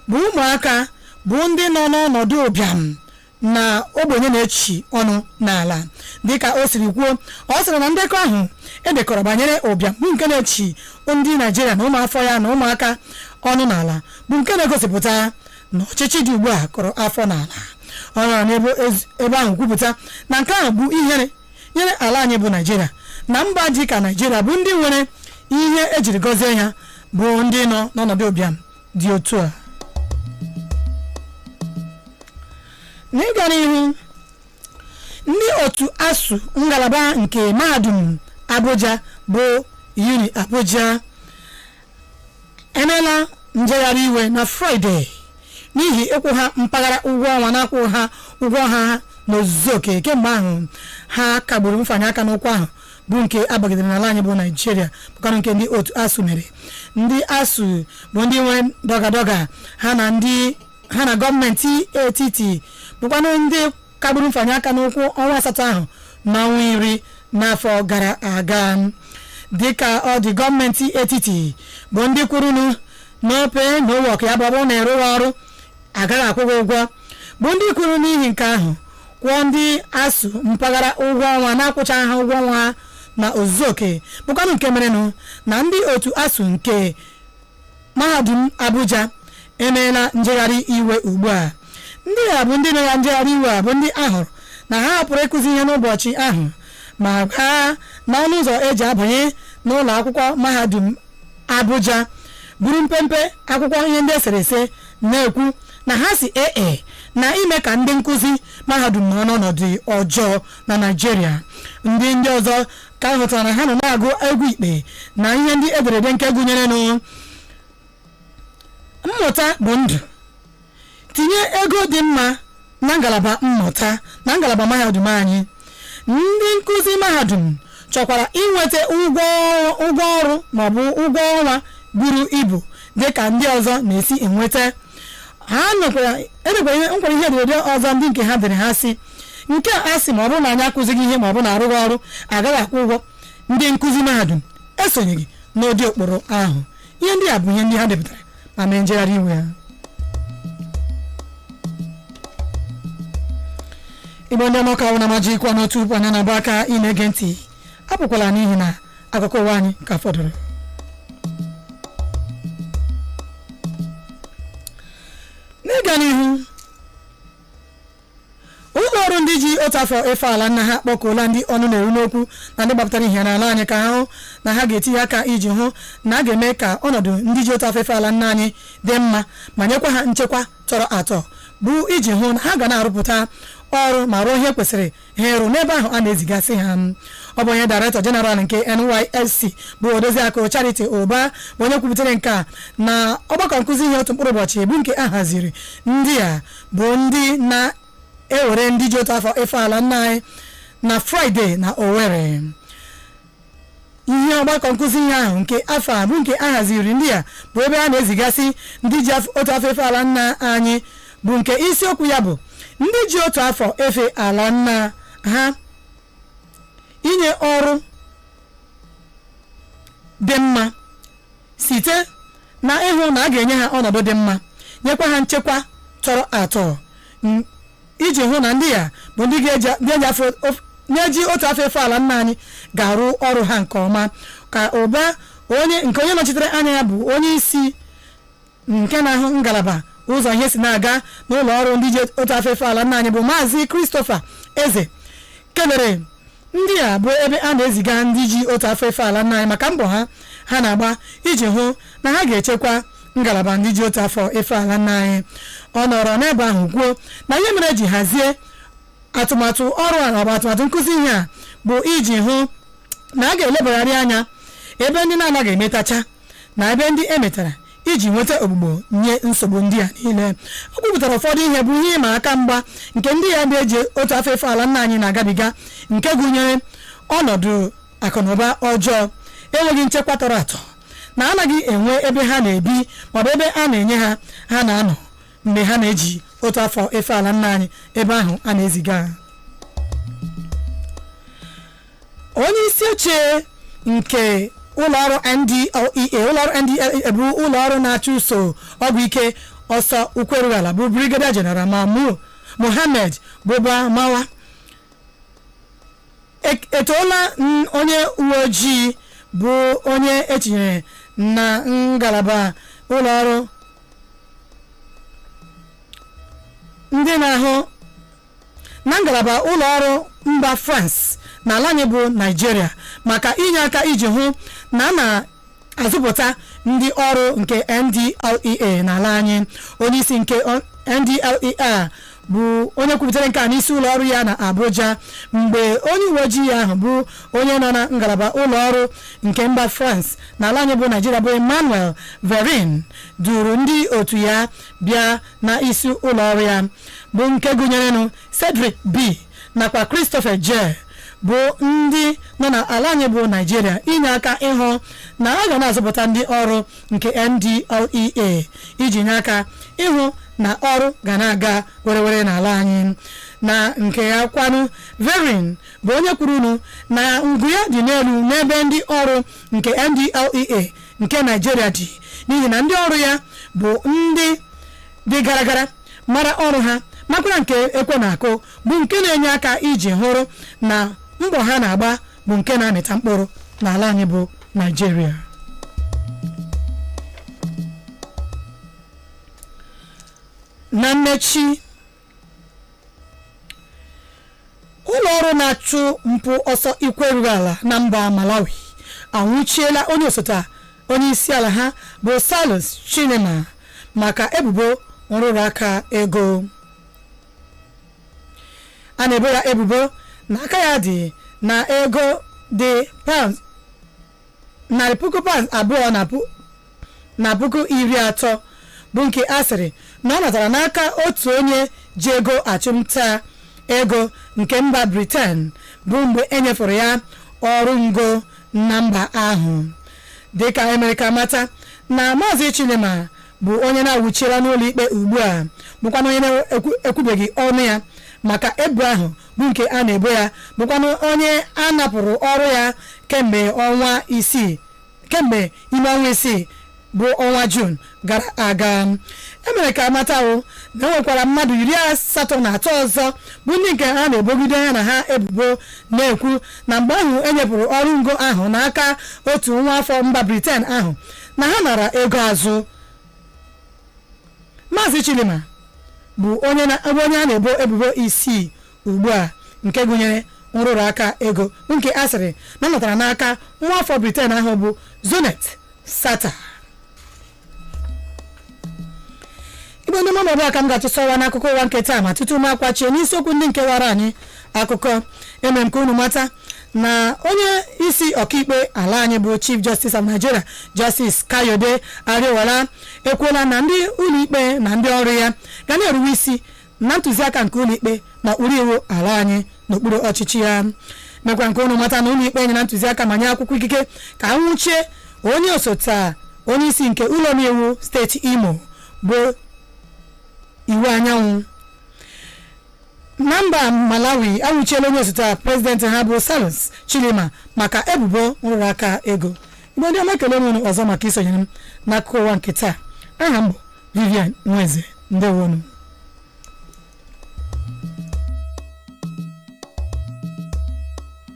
[SPEAKER 5] bụ ụmụaka bụ ndị nọ n'ọnọdụ ụbịam na ogbenye na-echi ọnụ n'ala. dịka o siri kwuo, ọ sịrị na ndekọ ahụ edekọrọ banyere ụbịam bụ nke na-echi ndị Naijiria na ụmụafọ ya na ụmụaka ọnụ n'ala bụ nke na-egosipụta na ọchịchị dị ugbu a kọrọ afọ n'ala. ọ nọrọ n'ebe ahụ kwupụta na nke ahụ bụ ihere nyere ala anyị bụ Naijiria na mba dị ka Naijiria bụ ndị nwere ihe ejiri gọzie ha bụ ndị nọ n'ọnọdụ ụbịam dị otu a. n'ịga n'ihu, ndị otu ASUU ngalaba nke mahadum Abuja bụ Uni Abuja emeela njegharị iwe na Fraịde n'ihi ịkwụ ha mpaghara ụgwọ ọnwa na-akwụ ha ụgwọ ha n'ozuzu oke kemgbe ahụ ha kagburu mfanye aka n'ụkwụ ahụ bụ nke agbagidere n'ala anyị bụ Naijiria bụkwanụ nke ndị otu ASUU mere. Ndị ASUU bụ ndị nwe dọgadoga ha na gọọmenti etiti bụkwanụ ndị kagburu mfanye aka n'ụkwụ ọnwa asatọ ahụ n'ọnwa 10 n'afọ gara aga. Dịka ọ dị gọọmenti etiti bụ ndị kwurunu n'ope na ụwọk ya bụ na ịrụrụ ọrụ agaghị akwụghị ụgwọ, bụ ndị kwuru n'ihi nke ahụ kwụọ ndị ASUU mpaghara ụgwọ ọnwa na-akwụcha ha ụgwọ ọnwa na ozuzu oke, bụkwanụ nke merenụ na ndị otu ASUU nke mahadum Abuja emeela njegharị iwe ugbu a. Ndị a bụ ndị na-ya njegharị iwe a bụ ndị ahụrụ na ha hapụrụ ịkụzi ihe n'ụbọchị ahụ ma gaa n'ọnụ ụzọ eji abanye n'ụlọ akwụkwọ mahadum Abuja buru mpempe akwụkwọ ihe ndị eserese na-ekwu na ha si na ime ka ndị nkụzi mahadum nọ n'ọnọdụ ọjọọ na Naịjirịa. Ndị ọzọ ka hụtara na ha nọ na-agụ egwu ikpe na ihe ndị ederede nke gụnyere mmụta bụ ndụ, tinye ego dị mma na ngalaba mmụta na ngalaba mahadum anyị. Ndị nkụzi mahadum chọkwara inweta ụgwọ ọrụ maọbụ ụgwọ ọnwa buru ibu dịka ndị ọzọ na-esi enweta. Ha nwekwara ihe ederede ọzọ ndị nke ha dere ha si nke a sị ma ọ bụrụ na anyị akụzighị ihe ma ọ bụ na arụghị ọrụ agaghị akwụ ụgwọ. Ndị nkụzi mahadum esonyeghị n'ụdị ụkpụrụ ahụ. Ihe ndị a bụ ihe ndị ha depụtara ma mee njegharị iwe ha. Igbo ndị ọnọka ọwụ na maji ikwa n'otu ụkwụ anya na-abụ aka ị na-ege ntị, apụkwala n'ihi na akụkọ ụwa anyị ka fọdụrụ. N'ịga n'ihu, ụlọ ọrụ ndị ji otu afọ efe ala nna ha kpọkuola ndị ọnụ na-eru n'okwu na ndị gbapụtara ihe n'ala anyị ka ha hụ na ha ga-etinye aka iji hụ na a ga-eme ka ọnọdụ ndị ji otu afọ efe ala nna anyị dị mma ma nyekwa ha nchekwa tọrọ atọ, bụ iji hụ na ha ga na-arụpụta ọrụ ma rụọ ihe kwesịrị ha ịrụ n'ebe ahụ a na-ezigasị ha. Ọ bụ onye Director General nke NYSC bụ Odoziakụ Charity Ụba bụ onye kwuputere nke a na ọgbakọ nkụzi ihe otu mkpụrụ ụbọchị bụ nke a haziri. Ndị a bụ ndị na-ewere ndị ji otu afọ efe ala nna anyị na Fraịde na Owerri. Ihe ọgbakọ nkụzi ihe ahụ nke afọ a bụ nke a haziri ndị a bụ ebe a na-ezigasị ndị ji otu afọ efe ala nna anyị, bụ nke isiokwu ya bụ ndị ji otu afọ efe ala nna ha inye ọrụ dị mma site na ịhụ na a ga-enye ha ọnọdụ dị mma, nyekwa ha nchekwa tọrọ atọ, iji hụ na ndị ya bụ ndị ga-eji otu afọ efe ala nna anyị ga-arụ ọrụ ha nke ọma. Ka Ụba onye nọchitere anya ya bụ onye isi nke na-ahụ ngalaba ụzọ ihe si na-aga n'ụlọ ọrụ ndị ji otu afọ efe ala nna anyị bụ Maazị Christopher Eze kelere ndị a bụ ebe a na-eziga ndị ji otu afọ efe ala nna anyị maka mbọ ha na-agba iji hụ na ha ga-echekwa ngalaba ndị ji otu afọ efe ala nna anyị. Ọ nọrọ n'ebe ahụ kwuo na ihe mere eji hazie atụmatụ ọrụ a bụ atụmatụ nkụzi ihe a bụ iji hụ na a ga-elebagharị anya ebe ndị na-anaghị emetacha na ebe ndị emetara iji nweta ogbugbo nye nsogbu ndị a niile. O kwupụtara ụfọdụ ihe bụ ihe ịma aka mgba nke ndị ya na-eji otu afọ efe ala nna anyị na-agabiga, nke gụnyere ọnọdụ akụnụba ọjọọ, enweghị nchekwa tọrọ atọ, na anaghị enwe ebe ha na-ebi maọbụ ebe a na-enye ha na-anọ mgbe ha na-eji otu afọ efe ala nna anyị ebe ahụ a na-eziga ha. Onye isi oche nke ụlọọrụ NDLEA bụ ụlọọrụ na-achụ ụsọ ọgwụ ike ọsọ ukweruala bụ Brigadier General Mohammed Buba Mawa etoola onye uwe ojii bụ onye etinyere na ngalaba ụlọọrụ ndị na-ahụ na ngalaba ụlọọrụ mba France n'ala anyị bụ Nigeria maka inye aka iji hụ na a na-azụpụta ndị ọrụ nke NDLEA n'ala anyị. Onye isi nke NDLEA bụ onye kwuputere nke a n'isi ụlọ ọrụ ya na Abuja mgbe onye uwe ojii ahụ bụ onye nọ na ngalaba ụlọ ọrụ nke mba France n'ala anyị bụ Nigeria bụ Emmanuel Verin duru ndị otu ya bịa na isi ụlọ ọrụ ya bụ nke gụnyerenụ Cedric B nakwa Christopher J bụ ndị nọ n'ala anyị bụ Naijiria inye aka ịhụ na a ga na-azụpụta ndị ọrụ nke NDLEA iji nye aka ịhụ na ọrụ ga na-aga were n'ala anyị. Na nke ya kwanụ, Verin bụ onye kwurunu na ngụ ya dị n'elu n'ebe ndị ọrụ nke NDLEA nke Naijiria dị, n'ihi na ndị ọrụ ya bụ ndị dị gara mara ọrụ ha makwara nke ekwe na-akụ, bụ nke na-enye aka iji hụrụ na mbọ ha na-agba bụ nke na-amịta mkpụrụ n'ala anyị bụ Naijiria. Na mmechi, ụlọ ọrụ na-achụ mpụ ọsọ ikwe ruru ala na mba Malawi anwụchiela onye osote onye isi ala ha bụ Salus Chinema maka ebubo nrụrụ aka ego. A na-ebo ya ebubo na aka ya dị na ego dị pounds 200,000 na puku 30 bụ nke asịrị na ọ natara n'aka otu onye ji ego achụmnta ego nke mba Britain bụ mgbe enyefere ya ọrụ ngo na mba ahụ. Dịka Amerika mata na Maazị Chinema bụ onye na-awụchiela n'ụlọ ikpe ugbu a, bụkwana onye na-ekwubeghị ọnụ ya maka ebu ahụ bụ nke a na-ebo ya, bụkwana onye a napụrụ ọrụ ya kemgbe ime ọnwa isii bụ ọnwa Jun gara aga. Emere ka amatawo na enwekwara mmadụ 83 ọzọ bụ ndị nke ha na-ebogide ya na ha ebubo, na-ekwu na mgbe ahụ enyepụrụ ọrụ ngo ahụ n'aka otu nwa afọ mba Britain ahụ na ha nara ego azụ. Maazị Chilima bụ onye a na-ebo ebubo 6 ugbu a, nke gụnyere nrụrụ aka ego nke asịrị na natara n'aka nwa afọ Britain ahụ bụ Zonet Sata. Igbo ndị mmadụ aka m ga-atụsọwa n'akụkọ ụwa nke taa, ma tutu m akwachie n'isiokwu ndị nke wara anyị akụkọ, eme nke unu mata na onye isi ọkaikpe ala anyị bụ Chief Justice of Nigeria Justice Kayode Ariwoola ekwuola na ndị ụlọikpe na ndị ọrụ ya ga na-eruwe isi na ntụziaka nke ụlọikpe na ụkpụrụ iwu ala anyị n'okpuru ọchịchị ya. Mekwa nke unu mata na ụlọikpe nyere ntụziaka ma nye akwụkwọ ikike ka a nwụchie onye osote onye isi nke ụlọ omeiwu steeti Imo bụ Iwu Anyanwụ. Na mba Malawi anwụchiela onye osote prezidenti ha bụ Salus Chilima maka ebubo nrụrụ aka ego. Igbo ndị ọma, ekele m unu ọzọ maka isonyere m n'akụkọ ụwa nke taa. Aha m bụ Vivian Nweze. Ndewonu.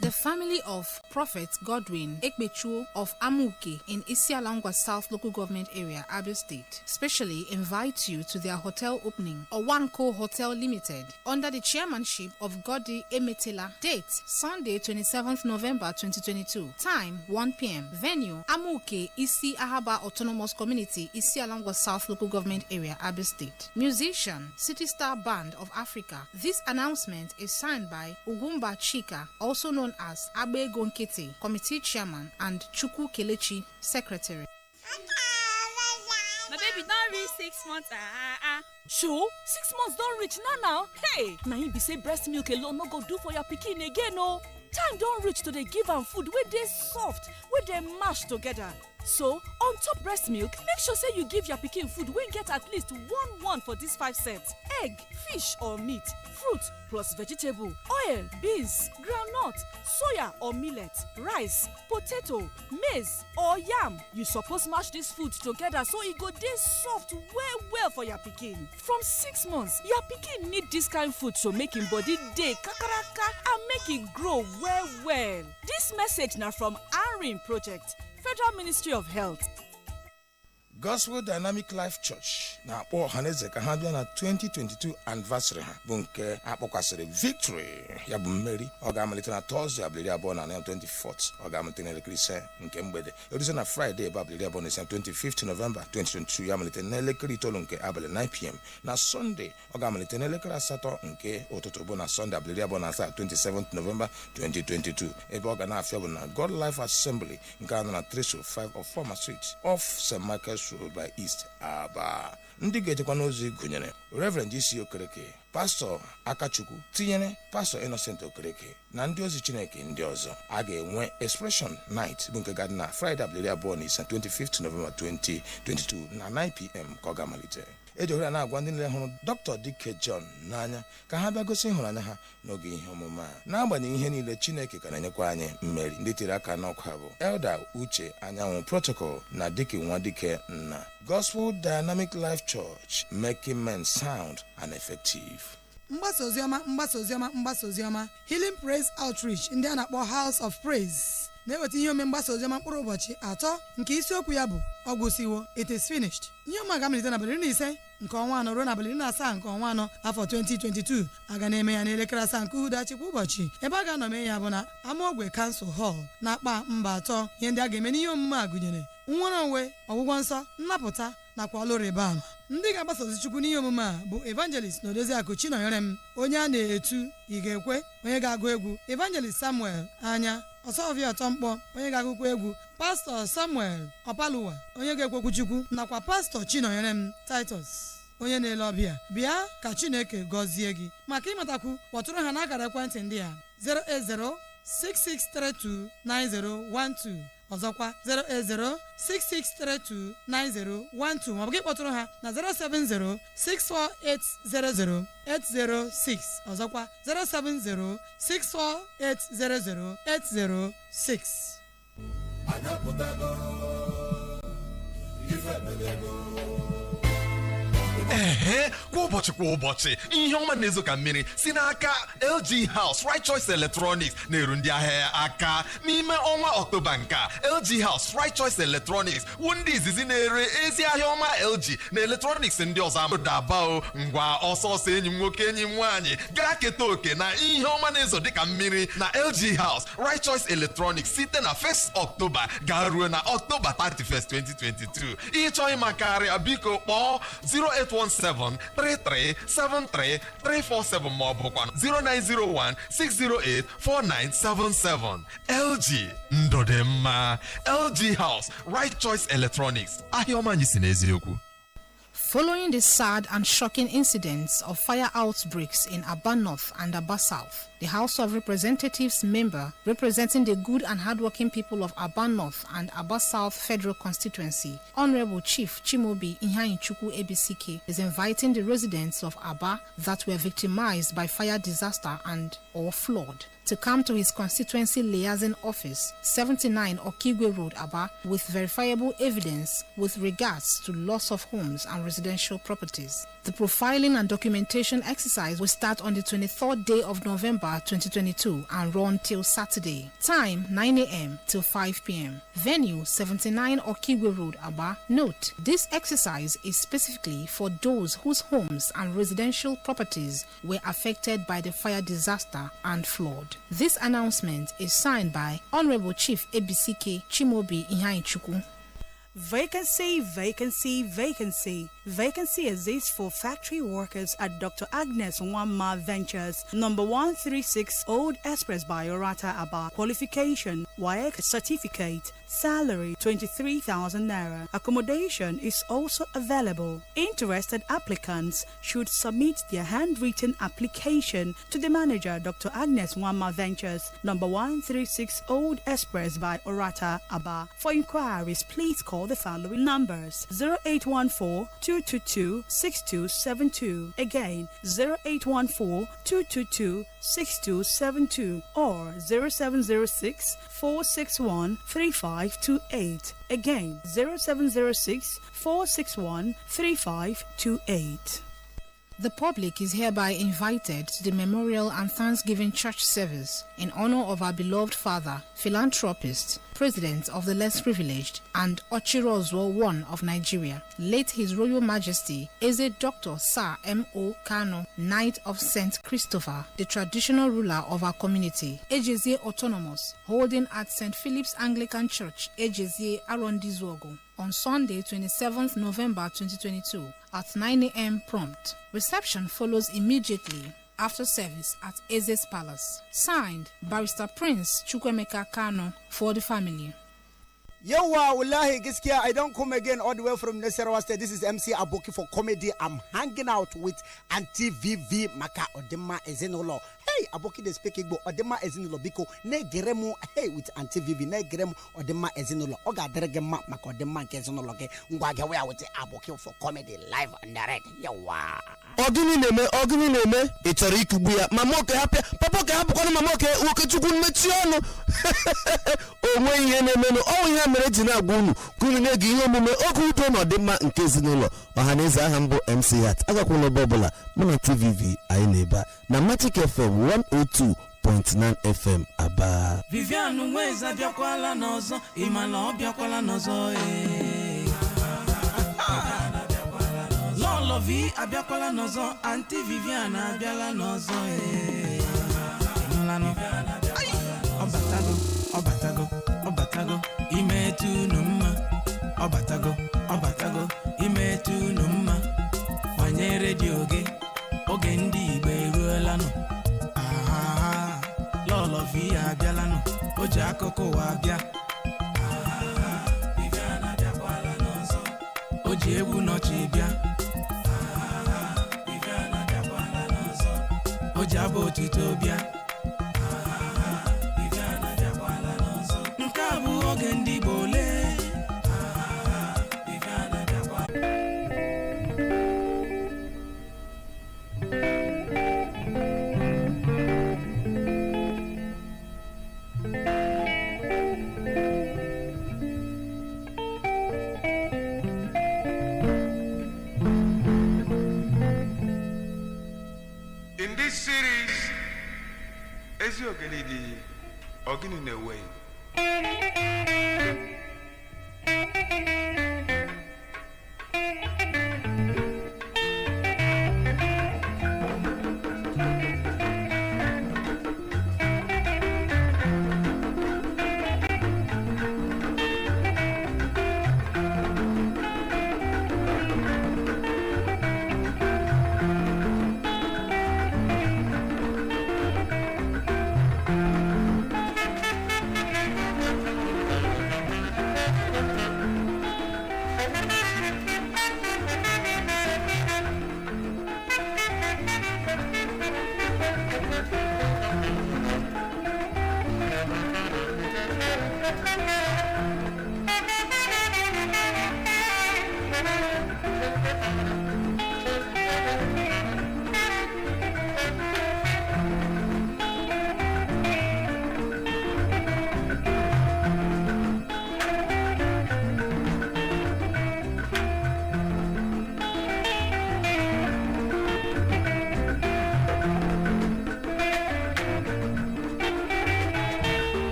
[SPEAKER 4] The family of Prophet Godwin Ekpechuo of Amuke in Isialangwa South Local Government Area, Abia State, specially invites you to their hotel opening, Owanko Hotel Limited, under the chairmanship of Godi Emetela. Date, Sunday, 27th November 2022. Time, 1 p.m. Venue, Amuke Isi Ahaba Autonomous Community, Isialangwa South Local Government Area, Abia State. Musician, City Star Band of Africa. This announcement is signed by Ugumba Chika, also known as Abe Gonkete, Committee Chairman, and Chukwu Kelechi, Secretary.
[SPEAKER 9] My baby don't reach 6 months. Sure, 6 months don't reach now. Hey, now you be say breast milk alone no go do for your pikin again, no. Time don't reach to dey give am food wey dey soft, wey dey mash together. So, on top breast milk, make sure say you give your pikin food wey get at least one for these 5 sets. Egg, fish or meat, fruit plus vegetable, oil, beans, groundnut, soya or millet, rice, potato, maize or yam. You suppose mash this food together so e go dey soft well for your pikin. From 6 months, your pikin need this kind food to make im body dey kakaraka and make e grow well. This message na from ARIN Project, Federal Ministry of Health.
[SPEAKER 23] Gospel Dynamic Life Church na-akpọ ọhaneze ka ha bịa na 2022 anniversary ha bụ nke akpọkwasịrị Victory, ya bụ mmeri. Ọ ga-amalite na Thursday abalị 24th, ọ ga-amalite na elekere 5 nke mgbede, eruzie na Friday ebe abalị 25th November 2022 ya amalite na elekere 9 nke abalị 9 p.m. na Sunday ọ ga-amalite na elekere 8 nke ụtụtụ bụ na Sunday abalị 27th November 2022 ebe ọ ga na-afịa bụ na God Life Assembly nke anọ na 305 of Former Street off St. Michael's Road by East Aba. Ndị ga-ejekwa n'ozi gụnyere Reverend Isi Okereke, Pastọ Akachukwu, tinyere Pastọ Innocent Okereke na ndị ozi Chineke ndị ọzọ. A ga-enwe Expression Night bụ nke ga-adị na Friday abalị 25th November 2022 na 9 p.m. ka ọ ga-amalite. Eji ohere na-agwa ndị niile hụrụ Dr. Dike John n'anya ka ha bịa gosi ịhụnanya ha n'oge ihe omume a. N'agbanyeghị ihe niile, Chineke ka na-enyekwa anyị mmeri. Ndị tiri aka n'ọkụ ha bụ Elder Uche Anyanwụ Protocol na Dike Nwadike Nna. Gospel Dynamic Life Church, making men sound and effective.
[SPEAKER 5] mgbasa oziọma Healing Praise Outreach ndị a na-akpọ House of Praise na-eweta ihe ome mgbasa oziọma mkpụrụ ụbọchị 3 nke isiokwu ya bụ ọgwụsiwo, it is finished. Ihe ọma ga-amalite n'abalị 15 nke ọnwa anọ ruo n'abalị 17 nke ọnwa anọ afọ 2022. Aga na-eme ya n'elekere 7 nke uhudachi kwa ụbọchị. Ebe a ga-anọ mee ya bụ na Amaogwe Council Hall na-akpa mba 3. Ihe ndị a ga-eme n'ihe omume a gụnyere nnwere onwe, ọgwụgwọ nsọ, nnapụta nakwa ọlụ rịba ama. Ndị ga-agbasa ozi Chukwu n'ihe omume a bụ Evangelist na Odoziakụ Chinọnyerem, onye a na-etu Igekwe, onye ga-agụ egwu, Evangelist Samuel Anya Ọsọvịa Ọtọmkpọ, onye ga-agụkwa egwu, Pastọ Samuel Ọpaluwa, onye ga-ekwekwu Chukwu, nakwa Pastọ Chinọnyerem Titus, onye na-ele ọbịa. Bịa ka Chineke gọzie gị. Maka ịmatakwu, kpọtụrụ ha n'akara ekwentị ndị a: 08066329012, ọzọkwa 08066329012, maọbụ gị kpọtụrụ ha na 07064800806, ọzọkwa 07064800806.
[SPEAKER 3] Kwa ụbọchị ihe ọma na-ezo ka mmiri si n'aka LG House Right Choice Electronics na-eru ndị ahịa ya aka n'ime ọnwa Ọktoba. Nka LG House Right Choice Electronics wụ ndị izizi na-ere ezi ahịa ọma LG na electronics ndị ọzọ amụdabao. Ngwa ọsọsọ enyi m nwoke, enyi m nwaanyị, gaa keta oke na ihe ọma na-ezo dịka mmiri na LG House Right Choice Electronics site na 1st Ọktoba gaa ruo na Ọktoba 31st 2022. Ịchọ ịma karịa, biko kpọọ 08173373347 ma ọ bụkwa 0901-608-4977. LG, ndụ dị mma. LG House Right Choice Electronics, ahịa ọma anyị si n'eziokwu.
[SPEAKER 4] Following the sad and shocking incidents of fire outbreaks in Aba North and Aba South, the House of Representatives member representing the good and hardworking people of Aba North and Aba South Federal Constituency, Honorable Chief Chimobi Ihanychukwu ABCK, is inviting the residents of Aba that were victimized by fire disaster and or flood to come to his constituency liaison office, 79 Okigwe Road, Aba, with verifiable evidence with regards to loss of homes and residential properties. The profiling and documentation exercise will start on the 23rd day of November 2022 and run till Saturday. Time 9 a.m. till 5 p.m. Venue 79 Okigwe Road, Aba. Note, this exercise is specifically for those whose homes and residential properties were affected by the fire disaster and flood. This announcement is signed by Honorable Chief ABCK Chimobi Ihanychukwu.
[SPEAKER 8] Vacancy, vacancy, vacancy. Vacancy exists for factory workers at Dr. Agnes Nwamma Ventures, number 136 Old Express by Orata Aba. Qualification, WAEC certificate. Salary 23,000 naira. Accommodation is also available. Interested applicants should submit their handwritten application to the manager, Dr. Agnes Nwamma Ventures, number 136 Old Express by Orata Aba. For inquiries, please call the following numbers: 0814-222-6272. Again, 0814-222-6272 or 0706-461-3528. Again, 0706-461-3528.
[SPEAKER 4] The public is hereby invited to the Memorial and Thanksgiving Church service in honor of our beloved father, philanthropist, president of the less privileged, and Ochirozwo I of Nigeria, late His Royal Majesty Eze Dr. Sir M.O. Kano, Knight of St. Christopher, the traditional ruler of our community, Ejezie Autonomous, holding at St. Philip's Anglican Church, Ejezie Arondizuogo, on Sunday, 27th November 2022 at 9 a.m. prompt. Reception follows immediately after service at Eze's Palace. Signed, Barrister Prince Chukwemeka Kano, for the family.
[SPEAKER 7] Yawa wallahi gaskiya I don't come again all the way from Nasarawa State. This is MC Aboki for comedy. I'm hanging out with Auntie Vivi Maka Odema Ezenolo. Hey, Aboki de speak Igbo Odema Ezenolo biko ne geremu hey with Auntie Vivi ne geremu Odema Ezenolo. Oga deregema Maka Odema Ezenolo ke ngwa gawe with Aboki for comedy live and direct. Yawa.
[SPEAKER 10] Ogini neme ịchọrọ ikugbu ya mama oke hapịa papa oke hapụkwana mama oke Okechukwu mmechi ọnụ onwe ihe na-emenụ ọnwụ ihe mere ji na-agwa unu ka unu na-ege ihe omume oge udo na ọdịmma nke ezinụlọ ọhaneze aha mbụ MC Hat agakwala ebe ọbụla mụ na TVV anyị na-ebe na Magic FM 102.9 FM Aba.
[SPEAKER 11] Vivian Nweza bịakwala n'ọzọ ịmana ọ bịakwala n'ọzọ Lolo V abịakwala n'ọzọ Auntie Vivian abịala n'ọzọ Ọbatago imetu unu mma Ọbatago imetu unu mma gbanye redio gị oge ndị Igbo eruola nụ Lolo V abịala nụ o ji akụkọ ụwa abịa Vivian abịakwala n'ọzọ o ji egwu nọchi bịa o ji abụ otuto bịa nke a bụ oge ndị Igbo ole
[SPEAKER 13] In this series, Ezi Ogenidi, Ogini Newe.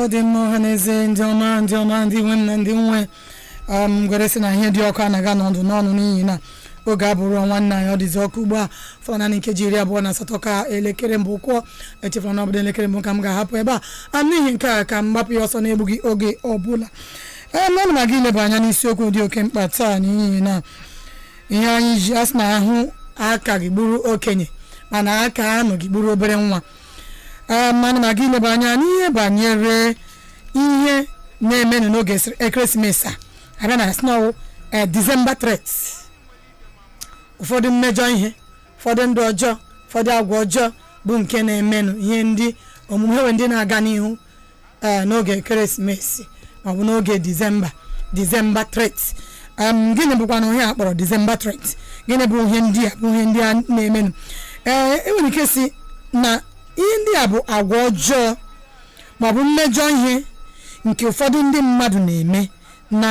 [SPEAKER 5] ọ dị mma ọhaneze ndị ọma ndị nwe m na ndị nwe gwere sị na ihe dị ọkụ anaga n'ọdụ n'ọnụ n'ihi na oge abụrụ nwanne anyị ọ dịzi ọkụ ugbu a fọrọ naanị nkeji 28 ka elekere mbụ kwụọ echefuru na ọbụla elekere mbụ ka m ga-ahapụ ebe a n'ihi nke a ka m gbapụ ya ọsọ na-egbughị oge ọbụla ana m aga ileba anya n'isiokwu dị oke mkpa taa n'ihi na ihe anyị ji asị na ahụ aka gị gburu okenye mana aka anụ gị gburu obere nwa mana m aga ileba anya n'ihe banyere ihe na-emenụ n'oge ekeresimesi a abịa na snow December threats, ụfọdụ mmejọ ihe, ụfọdụ ndị ọjọọ, ụfọdụ agwa ọjọọ bụ nke na-emenụ ihe ndị omume ndị na-aga n'ihu n'oge ekeresimesi maọbụ n'oge December threats. Gịnị bụkwa na ihe a kpọrọ December threats? Gịnị bụ ihe ndị a na-emenụ? Enwere ike si na ihe ndị a bụ agwa ọjọọ maọbụ mmejọ ihe nke ụfọdụ ndị mmadụ na-eme na